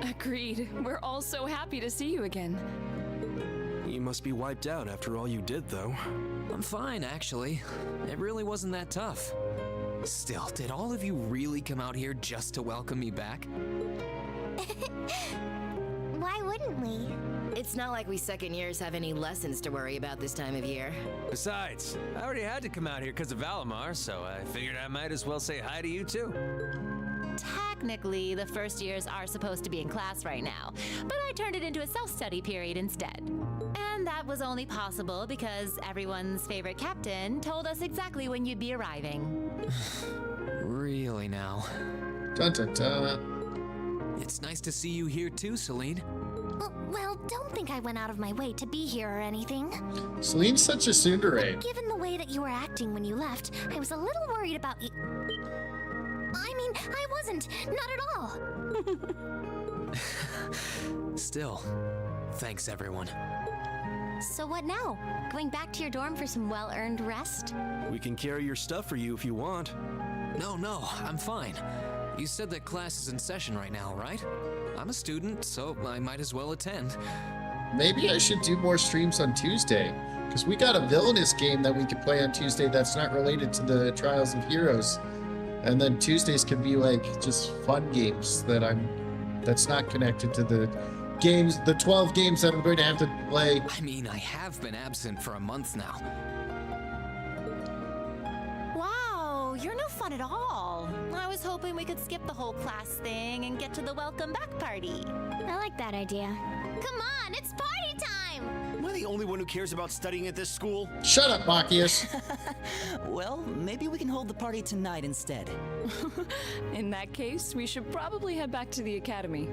Speaker 13: Agreed. We're all so happy to see you again.
Speaker 12: You must be wiped out after all you did, though.
Speaker 5: I'm fine, actually. It really wasn't that tough. Still, did all of you really come out here just to welcome me back?
Speaker 6: Why wouldn't we?
Speaker 14: It's not like we second years have any lessons to worry about this time of year.
Speaker 9: Besides, I already had to come out here because of Valimar, so I figured I might as well say hi to you too.
Speaker 15: Technically, the first years are supposed to be in class right now, but I turned it into a self-study period instead. And that was only possible because everyone's favorite captain told us exactly when you'd be arriving.
Speaker 5: Really now?
Speaker 1: Dun dun dun.
Speaker 5: It's nice to see you here too, Celine.
Speaker 6: Well, don't think I went out of my way to be here or anything.
Speaker 1: Celine's such a tsundere.
Speaker 6: Given the way that you were acting when you left, I was a little worried about you. I mean, I wasn't. Not at all.
Speaker 5: Still, thanks everyone.
Speaker 6: So what now? Going back to your dorm for some well-earned rest?
Speaker 12: We can carry your stuff for you if you want.
Speaker 5: No, I'm fine. You said that class is in session right now, right? I'm a student, so I might as well attend.
Speaker 1: Maybe I should do more streams on Tuesday, because we got a villainous game that we could play on Tuesday that's not related to the Trials of Heroes. And then Tuesdays can be like just fun games that's not connected to the games, the 12 games that I'm going to have to play.
Speaker 5: I mean, I have been absent for a month now.
Speaker 15: Wow, you're no fun at all. I was hoping we could skip the whole class thing and get to the welcome back party.
Speaker 6: I like that idea. Come on, it's party time!
Speaker 12: Am I the only one who cares about studying at this school?
Speaker 1: Shut up, Machias.
Speaker 16: Well, maybe we can hold the party tonight instead.
Speaker 13: In that case, we should probably head back to the academy.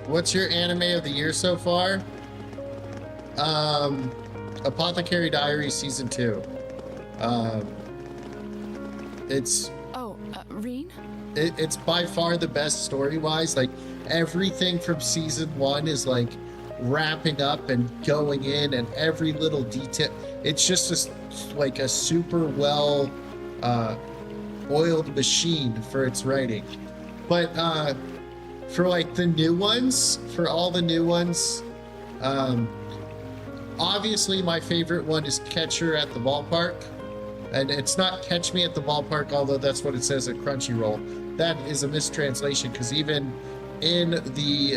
Speaker 1: What's your anime of the year so far? Apothecary Diaries Season 2. It's...
Speaker 13: Reen?
Speaker 1: It's by far the best story-wise. Like, everything from Season 1 is, like, wrapping up and going in, and every little detail. It's just like a super well oiled machine for its writing. But for like the new ones, for all the new ones, obviously my favorite one is Catch Her at the Ballpark. And it's not Catch Me at the Ballpark, although that's what it says at Crunchyroll. That is a mistranslation, because even in the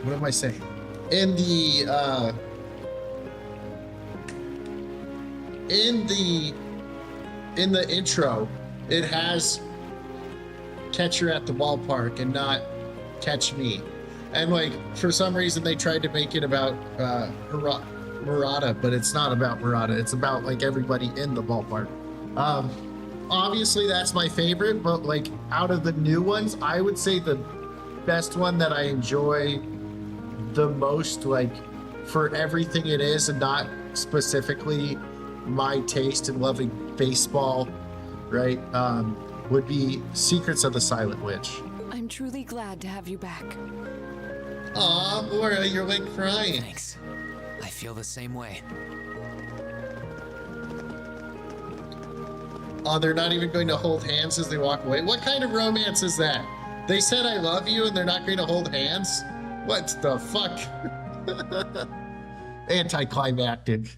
Speaker 1: what am I saying? In the intro, it has Catch Her at the Ballpark and not Catch Me. And like, for some reason they tried to make it about Murata, but it's not about Murata. It's about like everybody in the ballpark. Obviously that's my favorite, but like out of the new ones, I would say the best one that I enjoy the most, like for everything it is and not specifically my taste in loving baseball, right, would be Secrets of the Silent Witch.
Speaker 13: I'm truly glad to have you back.
Speaker 1: Aw, Laura, you're like crying.
Speaker 5: Thanks. I feel the same way.
Speaker 1: Oh, they're not even going to hold hands as they walk away? What kind of romance is that? They said I love you and they're not going to hold hands? What the fuck? Anticlimactic.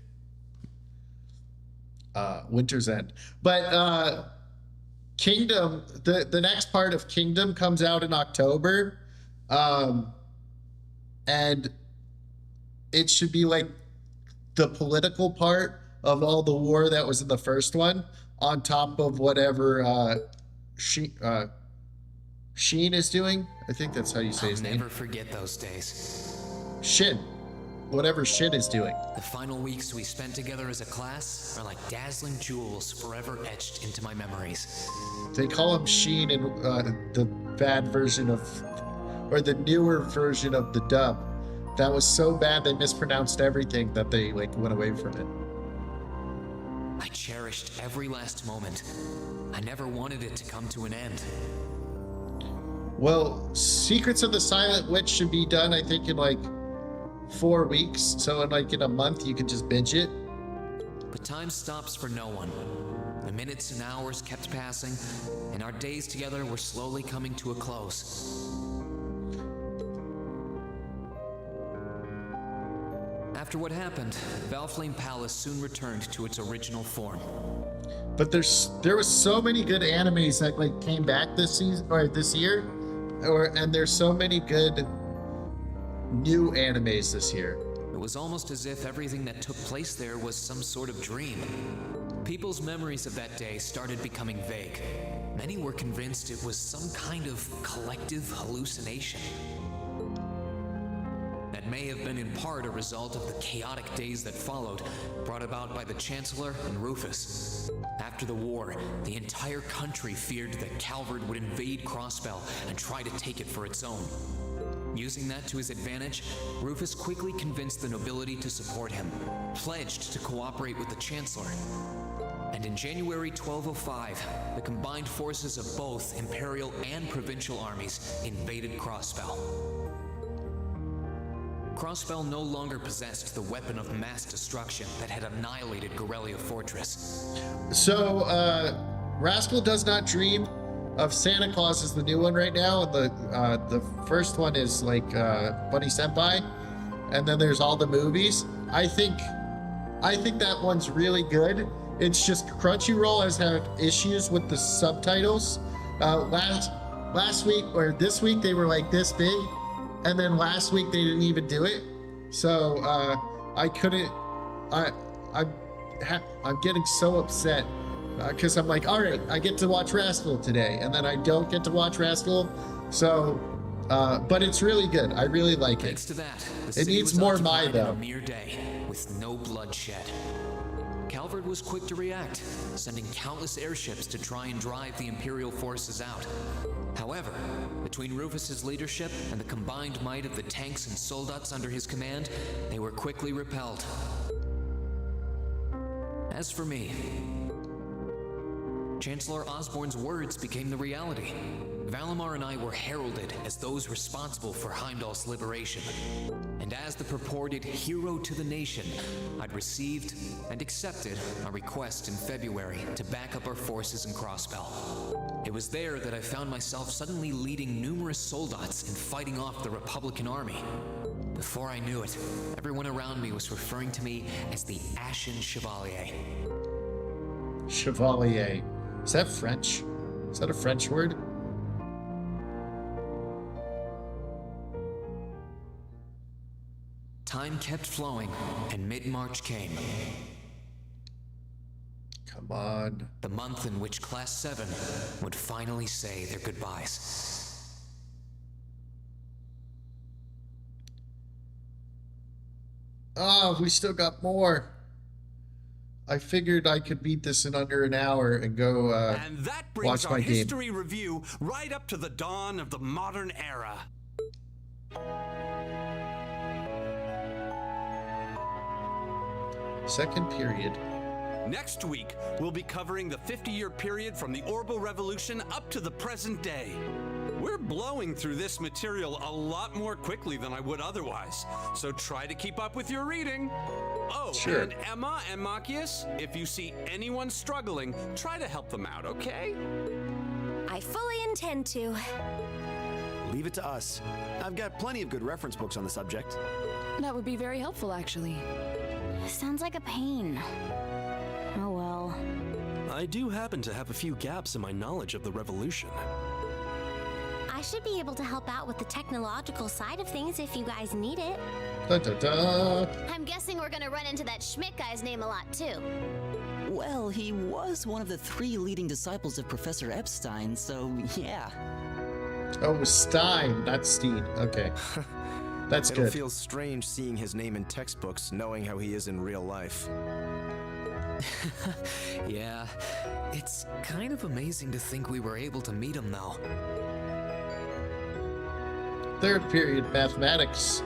Speaker 1: Winter's End. But Kingdom, the next part of Kingdom comes out in October. And it should be like the political part of all the war that was in the first one, on top of whatever Sheen is doing. I think that's how you say his name.
Speaker 5: I'll never forget those days.
Speaker 1: Shin. Whatever Shin is doing.
Speaker 5: The final weeks we spent together as a class are like dazzling jewels forever etched into my memories.
Speaker 1: They call him Sheen in the bad version of, or the newer version of the dub. That was so bad they mispronounced everything that they like went away from it.
Speaker 5: I cherished every last moment. I never wanted it to come to an end.
Speaker 1: Well, Secrets of the Silent Witch should be done, I think, in like 4 weeks. So in a month you can just binge it.
Speaker 5: But time stops for no one. The minutes and hours kept passing, and our days together were slowly coming to a close. After what happened, Valflame Palace soon returned to its original form.
Speaker 1: But there was so many good animes that like came back this season or this year, and there's so many good new animes this year.
Speaker 5: It was almost as if everything that took place there was some sort of dream. People's memories of that day started becoming vague. Many were convinced it was some kind of collective hallucination. That may have been in part a result of the chaotic days that followed, brought about by the Chancellor and Rufus. After the war, the entire country feared that Calvard would invade Crossbell and try to take it for its own. Using that to his advantage, Rufus quickly convinced the nobility to support him, pledged to cooperate with the Chancellor. And in January 1205, the combined forces of both Imperial and Provincial armies invaded Crossbell. Crossbell no longer possessed the weapon of mass destruction that had annihilated Gorelia Fortress.
Speaker 1: So, Rascal Does Not Dream of Santa Claus is the new one right now, and the first one is like Bunny Senpai, and then there's all the movies. I think that one's really good. It's just Crunchyroll has had issues with the subtitles. Last week or this week they were like this big, and then last week they didn't even do it. So I'm getting so upset because I'm like, all right, I get to watch Rascal today, and then I don't get to watch Rascal. So, but it's really good. I really like it.
Speaker 5: Thanks to that,
Speaker 1: it needs more Mai though.
Speaker 5: A mere day with no bloodshed. Calvard was quick to react, sending countless airships to try and drive the Imperial forces out. However, between Rufus's leadership and the combined might of the tanks and soldats under his command, they were quickly repelled. As for me, Chancellor Osborne's words became the reality. Valimar and I were heralded as those responsible for Heimdall's liberation. And as the purported hero to the nation, I'd received and accepted a request in February to back up our forces in Crossbell. It was there that I found myself suddenly leading numerous soldats and fighting off the Republican army. Before I knew it, everyone around me was referring to me as the Ashen Chevalier.
Speaker 1: Chevalier. Is that French? Is that a French word?
Speaker 5: Time kept flowing, and mid-March came.
Speaker 1: Come on.
Speaker 5: The month in which Class 7 would finally say their goodbyes.
Speaker 1: Ah, we still got more. I figured I could beat this in under an hour and go
Speaker 17: and that brings
Speaker 1: watch
Speaker 17: our
Speaker 1: my game.
Speaker 17: history review right up to the dawn of the modern era.
Speaker 1: Second period.
Speaker 17: Next week, we'll be covering the 50-year period from the Orbital Revolution up to the present day. We're blowing through this material a lot more quickly than I would otherwise, so try to keep up with your reading. Oh,
Speaker 1: sure.
Speaker 17: And Emma and Machias, if you see anyone struggling, try to help them out, okay?
Speaker 6: I fully intend to.
Speaker 12: Leave it to us. I've got plenty of good reference books on the subject.
Speaker 13: That would be very helpful, actually.
Speaker 3: Sounds like a pain. Oh well.
Speaker 18: I do happen to have a few gaps in my knowledge of the Revolution.
Speaker 6: I should be able to help out with the technological side of things if you guys need it.
Speaker 1: Da, da, da.
Speaker 6: I'm guessing we're gonna run into that Schmidt guy's name a lot too.
Speaker 16: Well, he was one of the 3 leading disciples of Professor Epstein, so yeah.
Speaker 1: Oh, Stein, not Steen. Okay. That's
Speaker 12: It'll
Speaker 1: good.
Speaker 12: feel strange seeing his name in textbooks, knowing how he is in real life.
Speaker 5: Yeah, it's kind of amazing to think we were able to meet him, though.
Speaker 1: Third period, mathematics.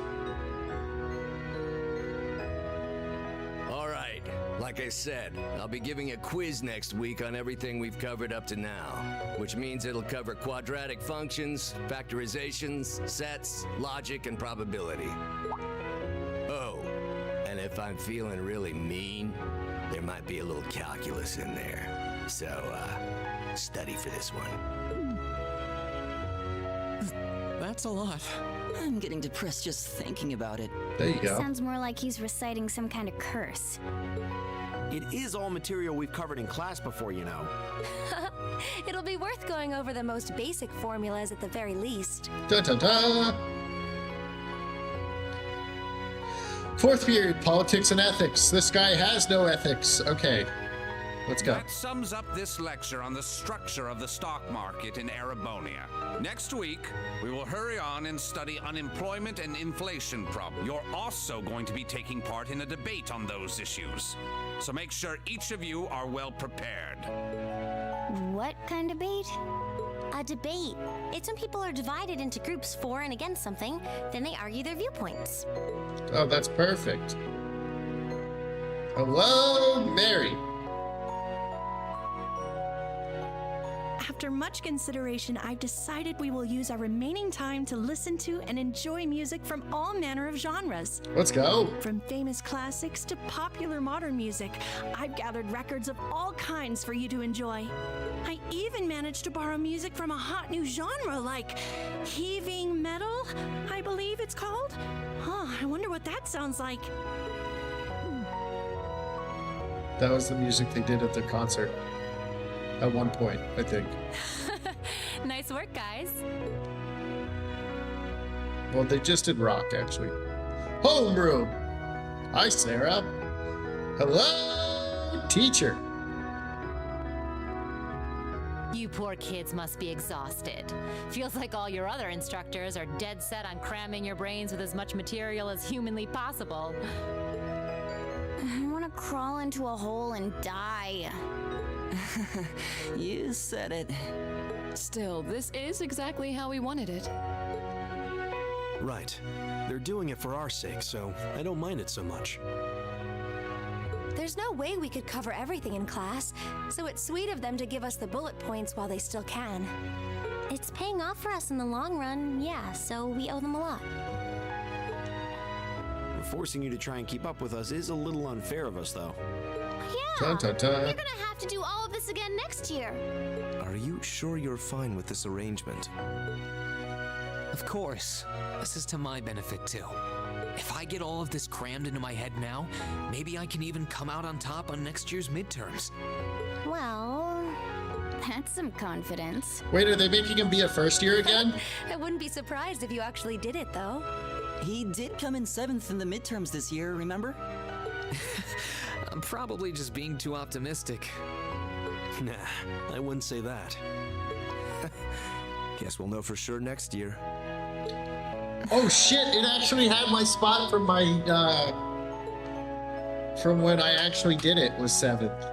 Speaker 19: All right, like I said, I'll be giving a quiz next week on everything we've covered up to now, which means it'll cover quadratic functions, factorizations, sets, logic, and probability. Oh, and if I'm feeling really mean, there might be a little calculus in there. So, study for this one.
Speaker 11: That's a lot.
Speaker 16: I'm getting depressed just thinking about it.
Speaker 1: There you go.
Speaker 3: Sounds more like he's reciting some kind of curse.
Speaker 12: It is all material we've covered in class before, you know.
Speaker 3: It'll be worth going over the most basic formulas at the very least.
Speaker 1: Da, da, da. Fourth period, politics and ethics. This guy has no ethics. Okay, let's go.
Speaker 17: That sums up this lecture on the structure of the stock market in Erebonia. Next week, we will hurry on and study unemployment and inflation problems. You're also going to be taking part in a debate on those issues. So make sure each of you are well prepared.
Speaker 3: What kind of debate? A debate. It's when people are divided into groups for and against something, then they argue their viewpoints.
Speaker 1: Oh, that's perfect. Hello, Mary.
Speaker 20: After much consideration, I've decided we will use our remaining time to listen to and enjoy music from all manner of genres.
Speaker 1: Let's go.
Speaker 20: From famous classics to popular modern music, I've gathered records of all kinds for you to enjoy. I even managed to borrow music from a hot new genre like heaving metal, I believe it's called. Huh, I wonder what that sounds like.
Speaker 1: That was the music they did at their concert. At one point, I think.
Speaker 15: Nice work, guys.
Speaker 1: Well, they just did rock, actually. Homeroom! Hi, Sarah. Hello, teacher.
Speaker 15: You poor kids must be exhausted. Feels like all your other instructors are dead set on cramming your brains with as much material as humanly possible.
Speaker 3: I want to crawl into a hole and die.
Speaker 16: You said it.
Speaker 13: Still, this is exactly how we wanted it.
Speaker 18: Right. They're doing it for our sake, so I don't mind it so much.
Speaker 21: There's no way we could cover everything in class, so it's sweet of them to give us the bullet points while they still can.
Speaker 6: It's paying off for us in the long run, yeah, so we owe them a lot.
Speaker 18: Forcing you to try and keep up with us is a little unfair of us, though.
Speaker 6: Yeah,
Speaker 1: Dun, dun, dun.
Speaker 6: we're gonna have to do all of this again next year.
Speaker 12: Are you sure you're fine with this arrangement?
Speaker 5: Of course. This is to my benefit, too. If I get all of this crammed into my head now, maybe I can even come out on top on next year's midterms.
Speaker 6: Well, that's some confidence.
Speaker 1: Wait, are they making him be a first year again?
Speaker 21: I wouldn't be surprised if you actually did it, though.
Speaker 16: He did come in 7th in the midterms this year, remember?
Speaker 5: I'm probably just being too optimistic.
Speaker 18: Nah, I wouldn't say that.
Speaker 12: Guess we'll know for sure next year.
Speaker 1: Oh shit, it actually had my spot from my, from when I actually did it was 7th.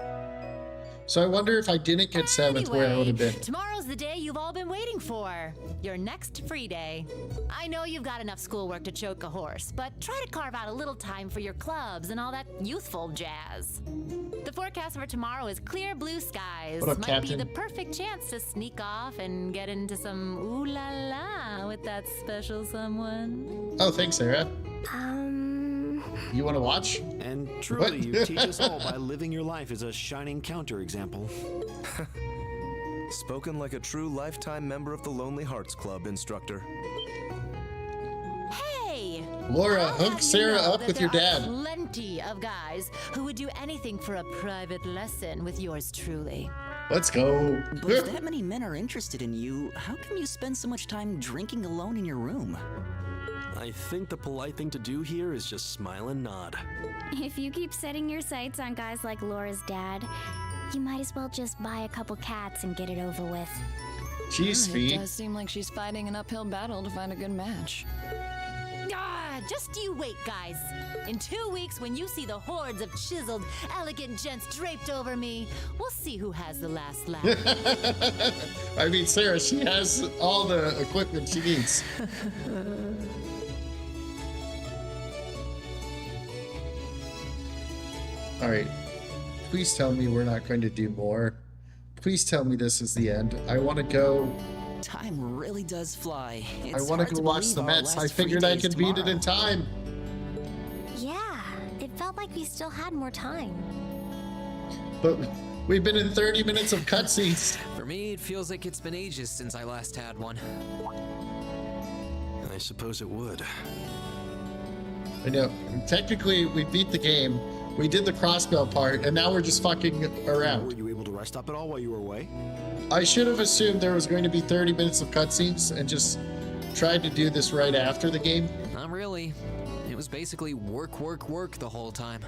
Speaker 1: So I wonder if I didn't get 7th, where I would have been.
Speaker 15: Tomorrow's the day you've all been waiting for. Your next free day. I know you've got enough schoolwork to choke a horse, but try to carve out a little time for your clubs and all that youthful jazz. The forecast for tomorrow is clear blue skies.
Speaker 1: What up,
Speaker 15: Might
Speaker 1: Captain?
Speaker 15: be the perfect chance to sneak off and get into some ooh la la with that special someone.
Speaker 1: Oh, thanks, Sarah. You want to watch?
Speaker 18: And truly, you teach us all by living your life as a shining counterexample.
Speaker 12: Spoken like a true lifetime member of the Lonely Hearts Club, instructor.
Speaker 15: Hey!
Speaker 1: Laura,
Speaker 15: I'll
Speaker 1: hook
Speaker 15: have
Speaker 1: Sarah
Speaker 15: you know
Speaker 1: up
Speaker 15: that
Speaker 1: with your
Speaker 15: there are
Speaker 1: dad.
Speaker 15: Plenty of guys who would do anything for a private lesson with yours truly.
Speaker 1: Let's go.
Speaker 16: But if that many men are interested in you, how can you spend so much time drinking alone in your room?
Speaker 18: I think the polite thing to do here is just smile and nod.
Speaker 6: If you keep setting your sights on guys like Laura's dad, you might as well just buy a couple cats and get it over with.
Speaker 1: Jeez,
Speaker 13: It
Speaker 1: Fee.
Speaker 13: does seem like she's fighting an uphill battle to find a good match.
Speaker 15: Just you wait, guys. In 2 weeks, when you see the hordes of chiseled, elegant gents draped over me, we'll see who has the last laugh.
Speaker 1: I mean, Sarah, she has all the equipment she needs. All right. Please tell me we're not going to do more. Please tell me this is the end. I want to go.
Speaker 16: Time really does fly.
Speaker 1: I want to go watch the Mets. I figured I could beat it in time.
Speaker 6: Yeah, it felt like we still had more time.
Speaker 1: But we've been in 30 minutes of cutscenes.
Speaker 5: For me, it feels like it's been ages since I last had one.
Speaker 18: I suppose it would.
Speaker 1: I know. Technically, we beat the game. We did the crossbell part, and now we're just fucking around.
Speaker 18: Were you able to rest up at all while you were away?
Speaker 1: I should have assumed there was going to be 30 minutes of cutscenes and just tried to do this right after the game.
Speaker 5: Not really. It was basically work, work, work the whole time.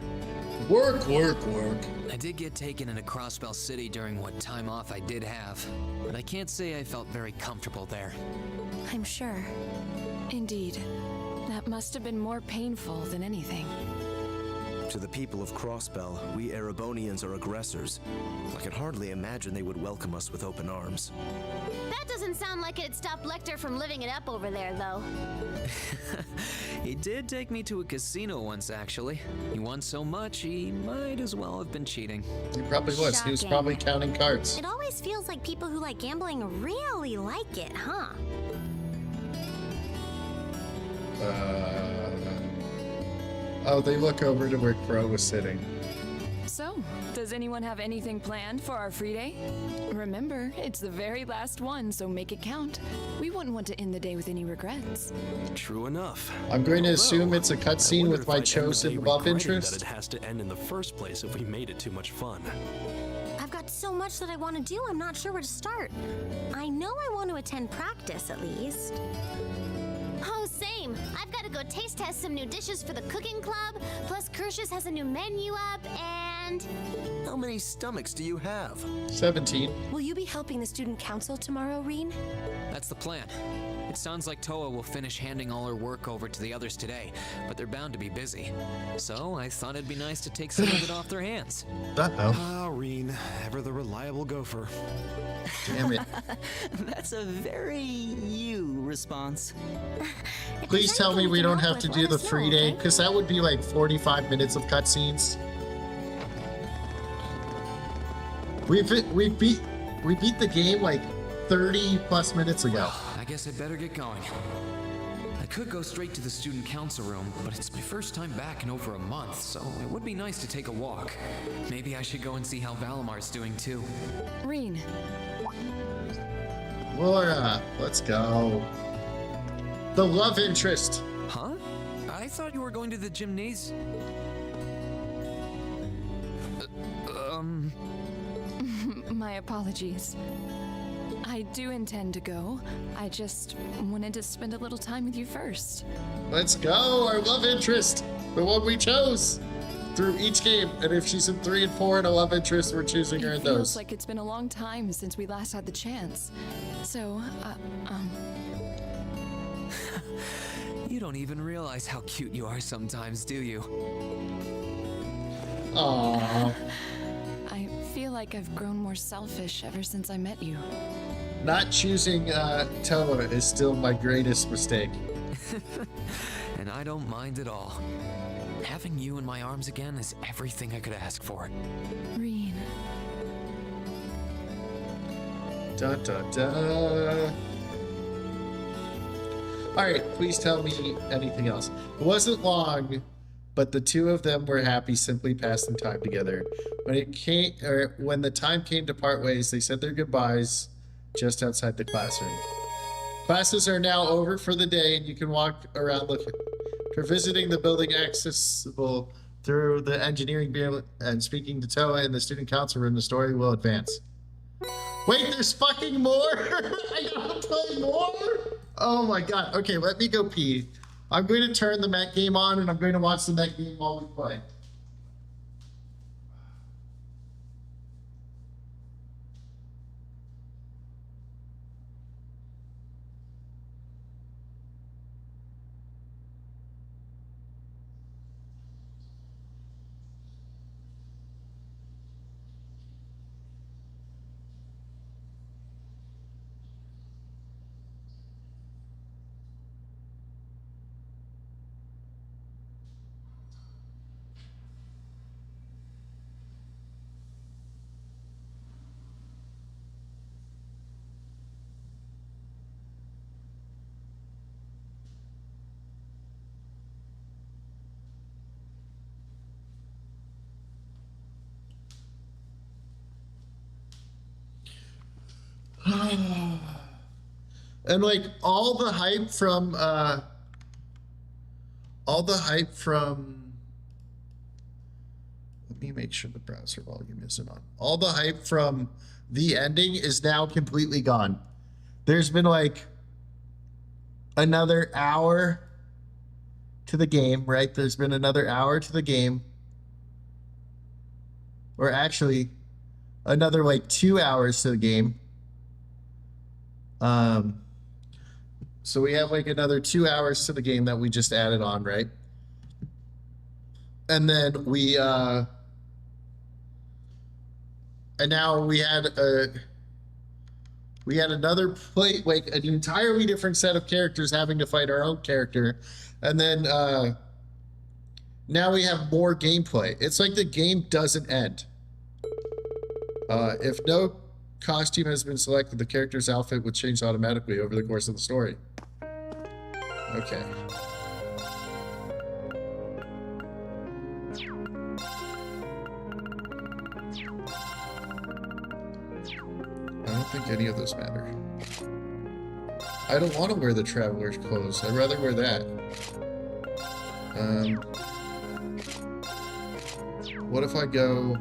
Speaker 1: Work, work, work.
Speaker 5: I did get taken into Crossbell City during what time off I did have, but I can't say I felt very comfortable there.
Speaker 21: I'm sure.
Speaker 13: Indeed. That must have been more painful than anything.
Speaker 12: To the people of Crossbell, we Erebonians are aggressors. I can hardly imagine they would welcome us with open arms.
Speaker 6: That doesn't sound like it'd stop Lecter from living it up over there, though.
Speaker 5: He did take me to a casino once, actually. He won so much, he might as well have been cheating.
Speaker 1: He probably was. He was
Speaker 6: Shocking.
Speaker 1: probably counting cards.
Speaker 6: It always feels like people who like gambling really like it, huh?
Speaker 1: Oh, they look over to where Crow was sitting.
Speaker 13: So, does anyone have anything planned for our free day? Remember, it's the very last one, so make it count. We wouldn't want to end the day with any regrets.
Speaker 18: True enough.
Speaker 1: I'm going to assume it's a
Speaker 18: I
Speaker 1: cutscene
Speaker 18: wonder
Speaker 1: with
Speaker 18: if
Speaker 1: my
Speaker 18: I'd end the
Speaker 1: chosen
Speaker 18: day
Speaker 1: love
Speaker 18: regretting
Speaker 1: interest.
Speaker 18: That it has to end in the first place if we made it too much fun.
Speaker 21: I've got so much that I want to do, I'm not sure where to start.
Speaker 6: I know I want to attend practice, at least. Oh, same. I've got to go taste test some new dishes for the cooking club, plus Kirsch's has a new menu up, and...
Speaker 12: How many stomachs do you have?
Speaker 1: 17.
Speaker 21: Will you be helping the student council tomorrow, Reen?
Speaker 5: That's the plan. It sounds like Toa will finish handing all her work over to the others today, but they're bound to be busy. So I thought it'd be nice to take some of it off their hands.
Speaker 1: Uh-oh.
Speaker 18: Ah, Reen, ever the reliable gopher.
Speaker 1: Damn it.
Speaker 16: That's a very you response.
Speaker 1: Please tell me we don't have to do the free day, because that would be like 45 minutes of cutscenes. We beat the game like 30 plus minutes ago.
Speaker 5: I guess I'd better get going. I could go straight to the student council room, but it's my first time back in over a month, so it would be nice to take a walk. Maybe I should go and see how Valamar's doing too.
Speaker 13: Reen.
Speaker 1: Laura, let's go. The love interest.
Speaker 5: Huh? I thought you were going to the gymnasium.
Speaker 13: My apologies. I do intend to go. I just wanted to spend a little time with you first.
Speaker 1: Let's go, our love interest. The one we chose through each game. And if she's in 3 and 4 and a love interest, we're choosing her in
Speaker 13: It
Speaker 1: those.
Speaker 13: feels like it's been a long time since we last had the chance. So,
Speaker 5: You don't even realize how cute you are sometimes, do you?
Speaker 1: Aww.
Speaker 13: I feel like I've grown more selfish ever since I met you.
Speaker 1: Not choosing Toa is still my greatest mistake.
Speaker 5: And I don't mind at all. Having you in my arms again is everything I could ask for.
Speaker 13: Reen.
Speaker 1: Da da da. Alright, please tell me anything else. It wasn't long, but the two of them were happy simply passing time together. When the time came to part ways, they said their goodbyes just outside the classroom. Classes are now over for the day, and you can walk around for visiting the building accessible through the engineering building and speaking to Toa in the student council room. The story will advance. Wait, there's fucking more? I gotta play more? Oh my god. Okay, let me go pee. I'm going to turn the Met game on, and I'm going to watch the Met game while we play. And like all the hype from let me make sure the browser volume isn't on. All the hype from the ending is now completely gone. There's been like another hour to the game, right? There's been another hour to the game. Or actually another like 2 hours to the game. So we have like another 2 hours to the game that we just added on, right? And then we and now we had another play, like an entirely different set of characters having to fight our own character. And then now we have more gameplay. It's like the game doesn't end. If no costume has been selected, the character's outfit would change automatically over the course of the story. Okay. I don't think any of those matter. I don't want to wear the traveler's clothes. I'd rather wear that. What if I go...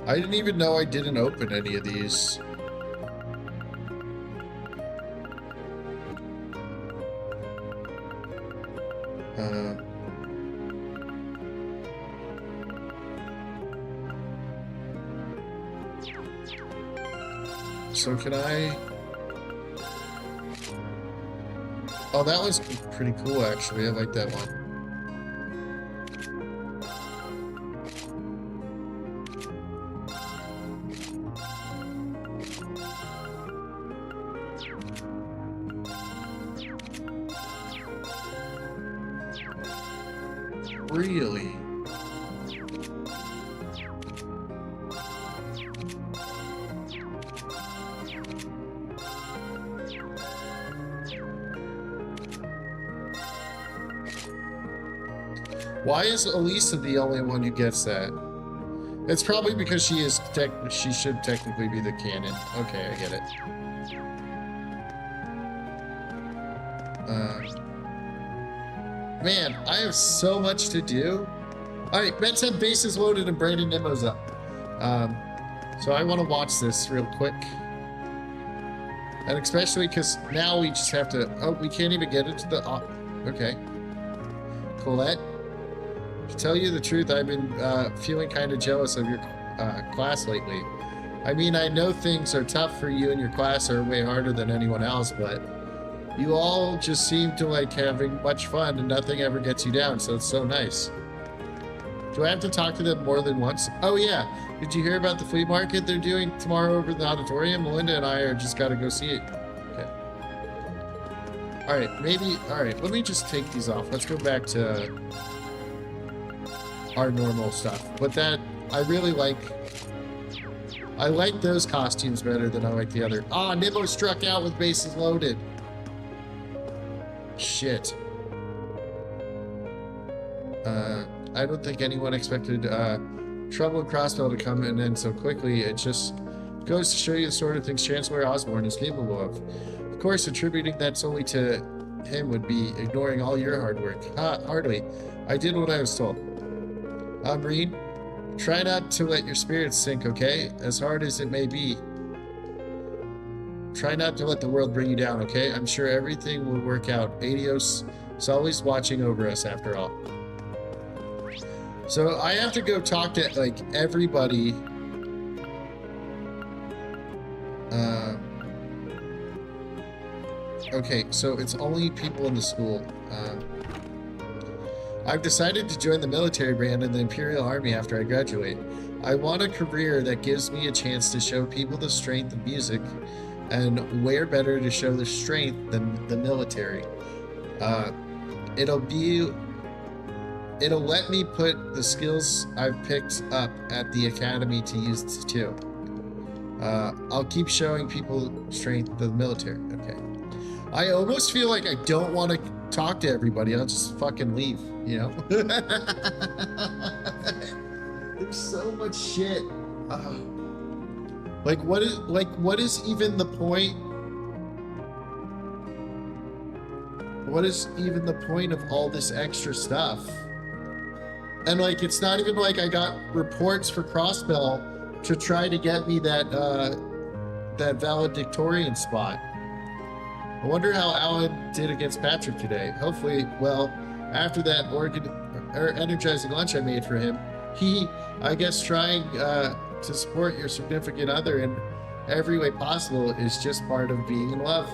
Speaker 1: I didn't even know I didn't open any of these. So can I... Oh, that was pretty cool, actually. I like that one. Really? Why is Elisa the only one who gets that? It's probably because she should technically be the canon. Okay, I get it. Man, I have so much to do. Alright, Mets have bases loaded and Brandon Nemo's up. So I want to watch this real quick. And especially because now we just have to... Oh, we can't even get into the... okay. Colette? To tell you the truth, I've been feeling kind of jealous of your class lately. I mean, I know things are tough for you and your class are way harder than anyone else, but you all just seem to like having much fun and nothing ever gets you down, so it's so nice. Do I have to talk to them more than once? Oh yeah, did you hear about the flea market they're doing tomorrow over in the auditorium? Melinda and I are just gotta go see it. Okay. Alright, maybe, alright, let me just take these off. Let's go back to our normal stuff. But that, I really like, I like those costumes better than I like the other. Ah, Nemo struck out with bases loaded. Shit. I don't think anyone expected Trouble in Crossbell to come and end so quickly. It just goes to show you the sort of things Chancellor Osborne is capable of. Of course, attributing that solely to him would be ignoring all your hard work. Hardly. I did what I was told. Reed, try not to let your spirits sink, okay? As hard as it may be. Try not to let the world bring you down, okay? I'm sure everything will work out. Adios is always watching over us, after all. So I have to go talk to, like, everybody. Okay, so it's only people in the school. I've decided to join the military band in the Imperial Army after I graduate. I want a career that gives me a chance to show people the strength of music, and where better to show the strength than the military. It'll let me put the skills I've picked up at the academy to use too. I'll keep showing people strength of the military. Okay. I almost feel like I don't want to talk to everybody. I'll just fucking leave, you know? There's so much shit. Like what is even the point? What is even the point of all this extra stuff? And like, it's not even like I got reports for Crossbell to try to get me that that valedictorian spot. I wonder how Alan did against Patrick today. Hopefully, well, after that energizing lunch I made for him, he, I guess, trying to support your significant other in every way possible is just part of being in love.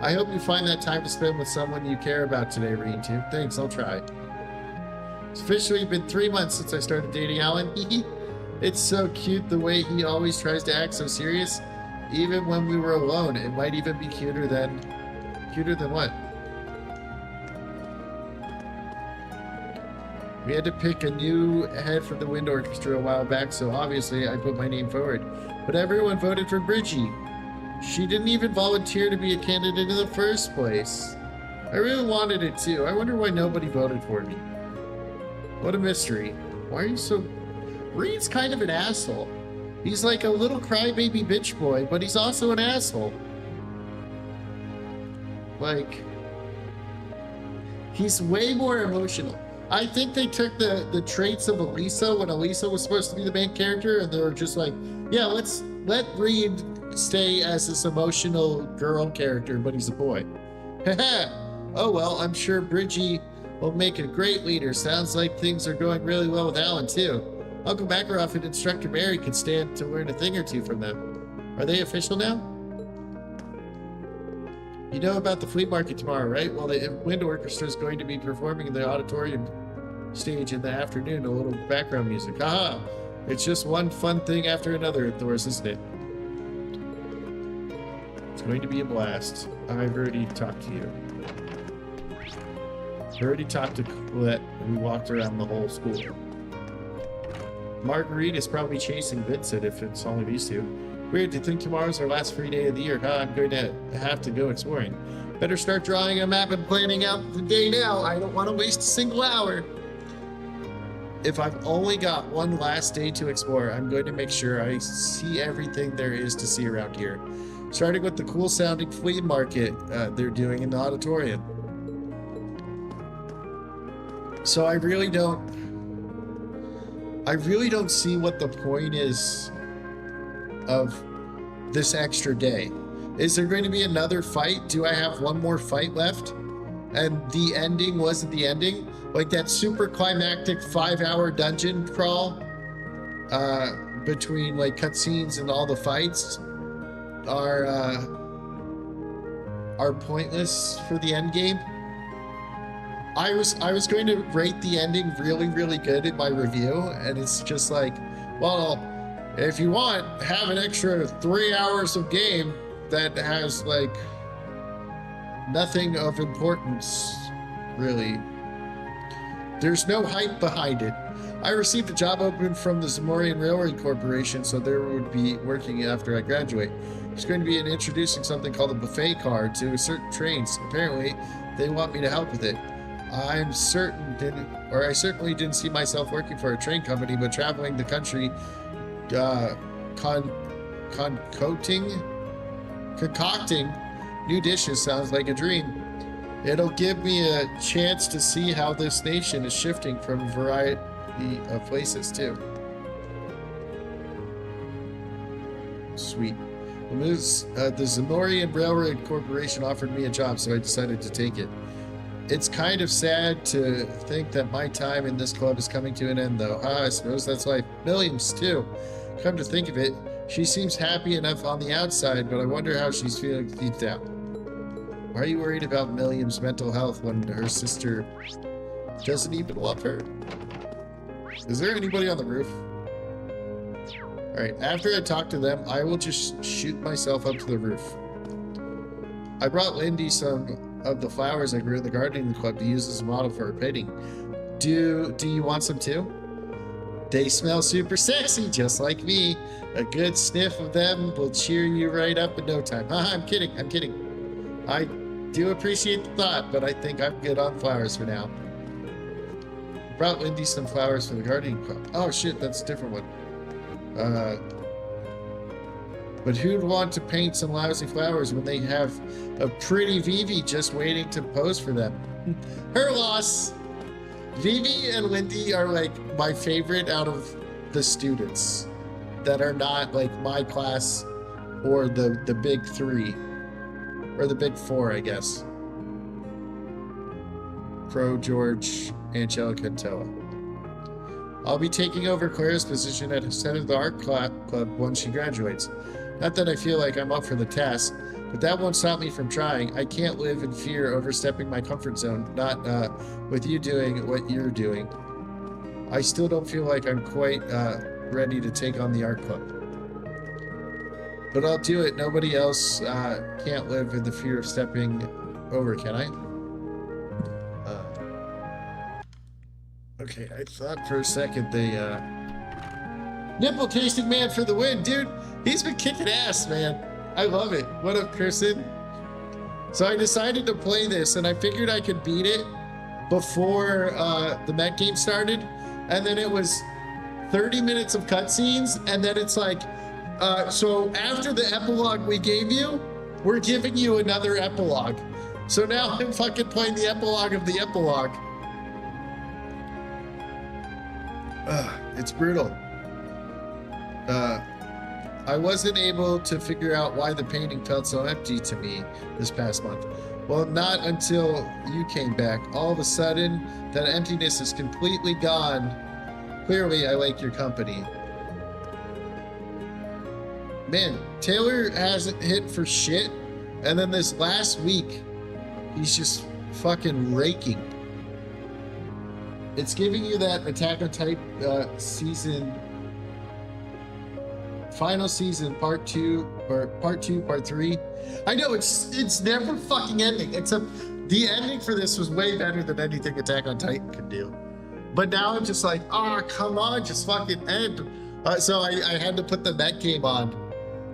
Speaker 1: I hope you find that time to spend with someone you care about today, Reen, too. Thanks, I'll try. It's officially been 3 months since I started dating Alan. It's so cute the way he always tries to act so serious. Even when we were alone, it might even be cuter than what? We had to pick a new head for the wind orchestra a while back, so obviously I put my name forward. But everyone voted for Bridgie. She didn't even volunteer to be a candidate in the first place. I really wanted it too. I wonder why nobody voted for me. What a mystery. Why are you so... Reed's kind of an asshole. He's like a little crybaby bitch boy, but he's also an asshole. Like, he's way more emotional. I think they took the traits of Elisa when Elisa was supposed to be the main character, and they were just like, yeah, let Reed stay as this emotional girl character, but he's a boy. Oh well, I'm sure Bridgie will make a great leader. Sounds like things are going really well with Alan too. Uncle Makarov and Instructor Mary could stand to learn a thing or two from them. Are they official now? You know about the flea market tomorrow, right? Well, the wind orchestra is going to be performing in the auditorium stage in the afternoon, a little background music. Haha! It's just one fun thing after another at Thor's, isn't it? It's going to be a blast. I've already talked to you. I already talked to Colette, and we walked around the whole school. Marguerite is probably chasing Vincent if it's only these two. Weird to think tomorrow's our last free day of the year. I'm going to have to go exploring. Better start drawing a map and planning out the day now. I don't want to waste a single hour. If I've only got one last day to explore, I'm going to make sure I see everything there is to see around here. Starting with the cool sounding flea market they're doing in the auditorium. So I really don't see what the point is of this extra day. Is there going to be another fight? Do I have one more fight left? And the ending wasn't the ending? Like that super climactic 5-hour dungeon crawl between like cutscenes and all the fights are pointless for the end game. I was going to rate the ending really, really good in my review, and it's just like, well, if you want, have an extra 3 hours of game that has like nothing of importance, really. There's no hype behind it. I received a job open from the Zamorian Railroad Corporation, so there would be working after I graduate. There's going to be introducing something called a buffet card to certain trains. Apparently, they want me to help with it. I certainly didn't see myself working for a train company, but traveling the country, concocting new dishes sounds like a dream. It'll give me a chance to see how this nation is shifting from a variety of places too. Sweet. The Zamorian Railroad Corporation offered me a job, so I decided to take it. It's kind of sad to think that my time in this club is coming to an end, though. I suppose that's life. Milliams, too. Come to think of it, she seems happy enough on the outside, but I wonder how she's feeling deep down. Why are you worried about Milliam's mental health when her sister doesn't even love her? Is there anybody on the roof? Alright, after I talk to them, I will just shoot myself up to the roof. I brought Lindy some of the flowers I grew in the gardening club to use as a model for her painting. Do you want some too? They smell super sexy, just like me. A good sniff of them will cheer you right up in no time. I'm kidding. I do appreciate the thought, but I think I'm good on flowers for now. I brought Lindy some flowers for the gardening club. Oh shit, that's a different one. But who'd want to paint some lousy flowers when they have a pretty Vivi just waiting to pose for them? Her loss! Vivi and Lindy are like my favorite out of the students that are not like my class or the big three. Or the big four, I guess. Crow, George, Angelica, and Toa. I'll be taking over Claire's position at head of the art club once she graduates. Not that I feel like I'm up for the task, but that won't stop me from trying. I can't live in fear overstepping my comfort zone, not with you doing what you're doing. I still don't feel like I'm quite ready to take on the art club. But I'll do it. Nobody else can't live in the fear of stepping over, can I? Okay, I thought for a second they... Nipple tasting man for the win, dude! He's been kicking ass, man. I love it. What up, Kirsten? So I decided to play this, and I figured I could beat it before the Met game started. And then it was 30 minutes of cutscenes, and then it's like, so after the epilogue we gave you, we're giving you another epilogue. So now I'm fucking playing the epilogue of the epilogue. It's brutal. I wasn't able to figure out why the painting felt so empty to me this past month. Well, not until you came back. All of a sudden, that emptiness is completely gone. Clearly, I like your company. Man, Taylor hasn't hit for shit, and then this last week, he's just fucking raking. It's giving you that Attack on Titan season, final season, part 2, part 3. I know it's never fucking ending, except The ending for this was way better than anything Attack on Titan could do. But now I'm just like, oh, come on, just fucking end. So I had to put the Met game on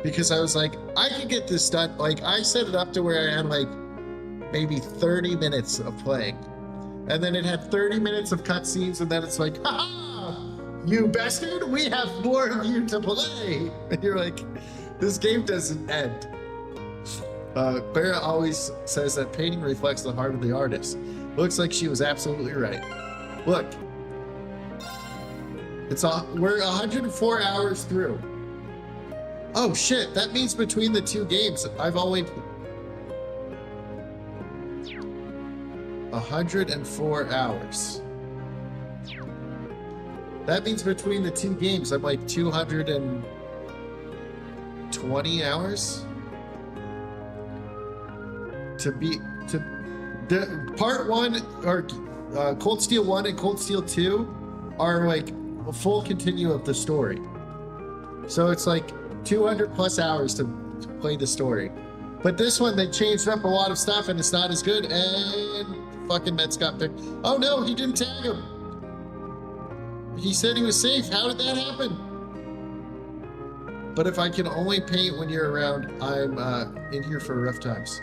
Speaker 1: because I was like, I can get this done. Like, I set it up to where I had like maybe 30 minutes of playing. And then it had 30 minutes of cutscenes, and then it's like, ha! You bastard, we have more of you to play. And you're like, this game doesn't end. Clara always says that painting reflects the heart of the artist. Looks like she was absolutely right. Look, we're 104 hours through. Oh shit, that means between the two games, I've only 104 hours. That means between the two games, I'm like 220 hours to the part 1 or Cold Steel 1 and Cold Steel 2 are like a full continuum of the story. So it's like 200 plus hours to play the story. But this one, they changed up a lot of stuff and it's not as good, and fucking Mets got picked. Oh no, he didn't tag him. He said he was safe. How did that happen? But if I can only paint when you're around, I'm in here for rough times.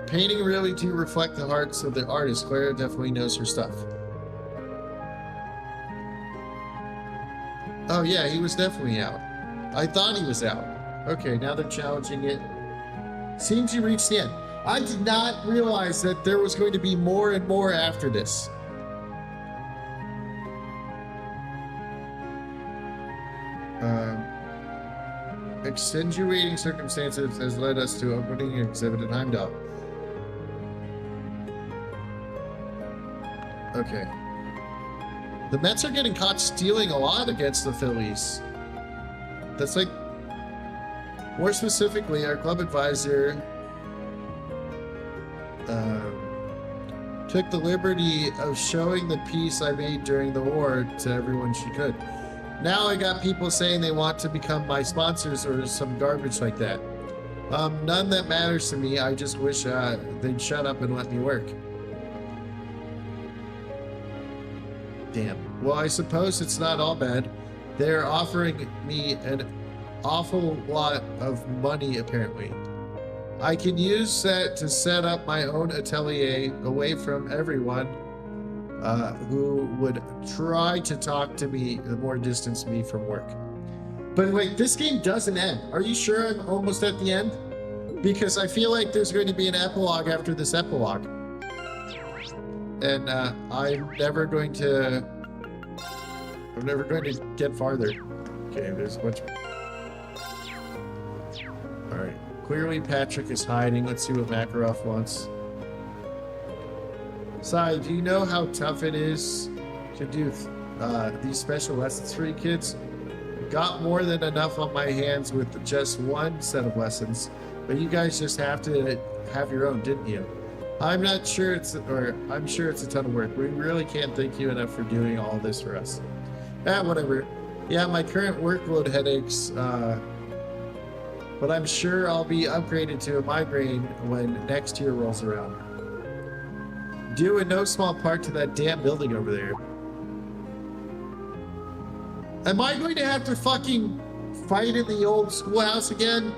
Speaker 1: Painting really do reflect the hearts of the artist. Clara definitely knows her stuff. Oh yeah, he was definitely out. I thought he was out. Okay, now they're challenging it. Seems you reached the end. I did not realize that there was going to be more and more after this. Extenuating circumstances has led us to opening an exhibit in Heimdall. Okay. The Mets are getting caught stealing a lot against the Phillies. That's like, more specifically, our club advisor took the liberty of showing the piece I made during the war to everyone she could. Now I got people saying they want to become my sponsors or some garbage like that. None that matters to me. I just wish they'd shut up and let me work. Damn. Well, I suppose it's not all bad. They're offering me an awful lot of money, apparently. I can use that to set up my own atelier away from everyone who would try to talk to me or distance me from work. But like, this game doesn't end. Are you sure I'm almost at the end? Because I feel like there's going to be an epilogue after this epilogue. And I'm never going to get farther. Okay, there's a bunch. All right. Clearly Patrick is hiding. Let's see what Makarov wants. Sai, do you know how tough it is to do these special lessons for you kids? Got more than enough on my hands with just one set of lessons, but you guys just have to have your own, didn't you? I'm sure it's a ton of work. We really can't thank you enough for doing all this for us. Whatever. Yeah, my current workload headaches, but I'm sure I'll be upgraded to a migraine when next year rolls around. Due in no small part to that damn building over there. Am I going to have to fucking fight in the old schoolhouse again?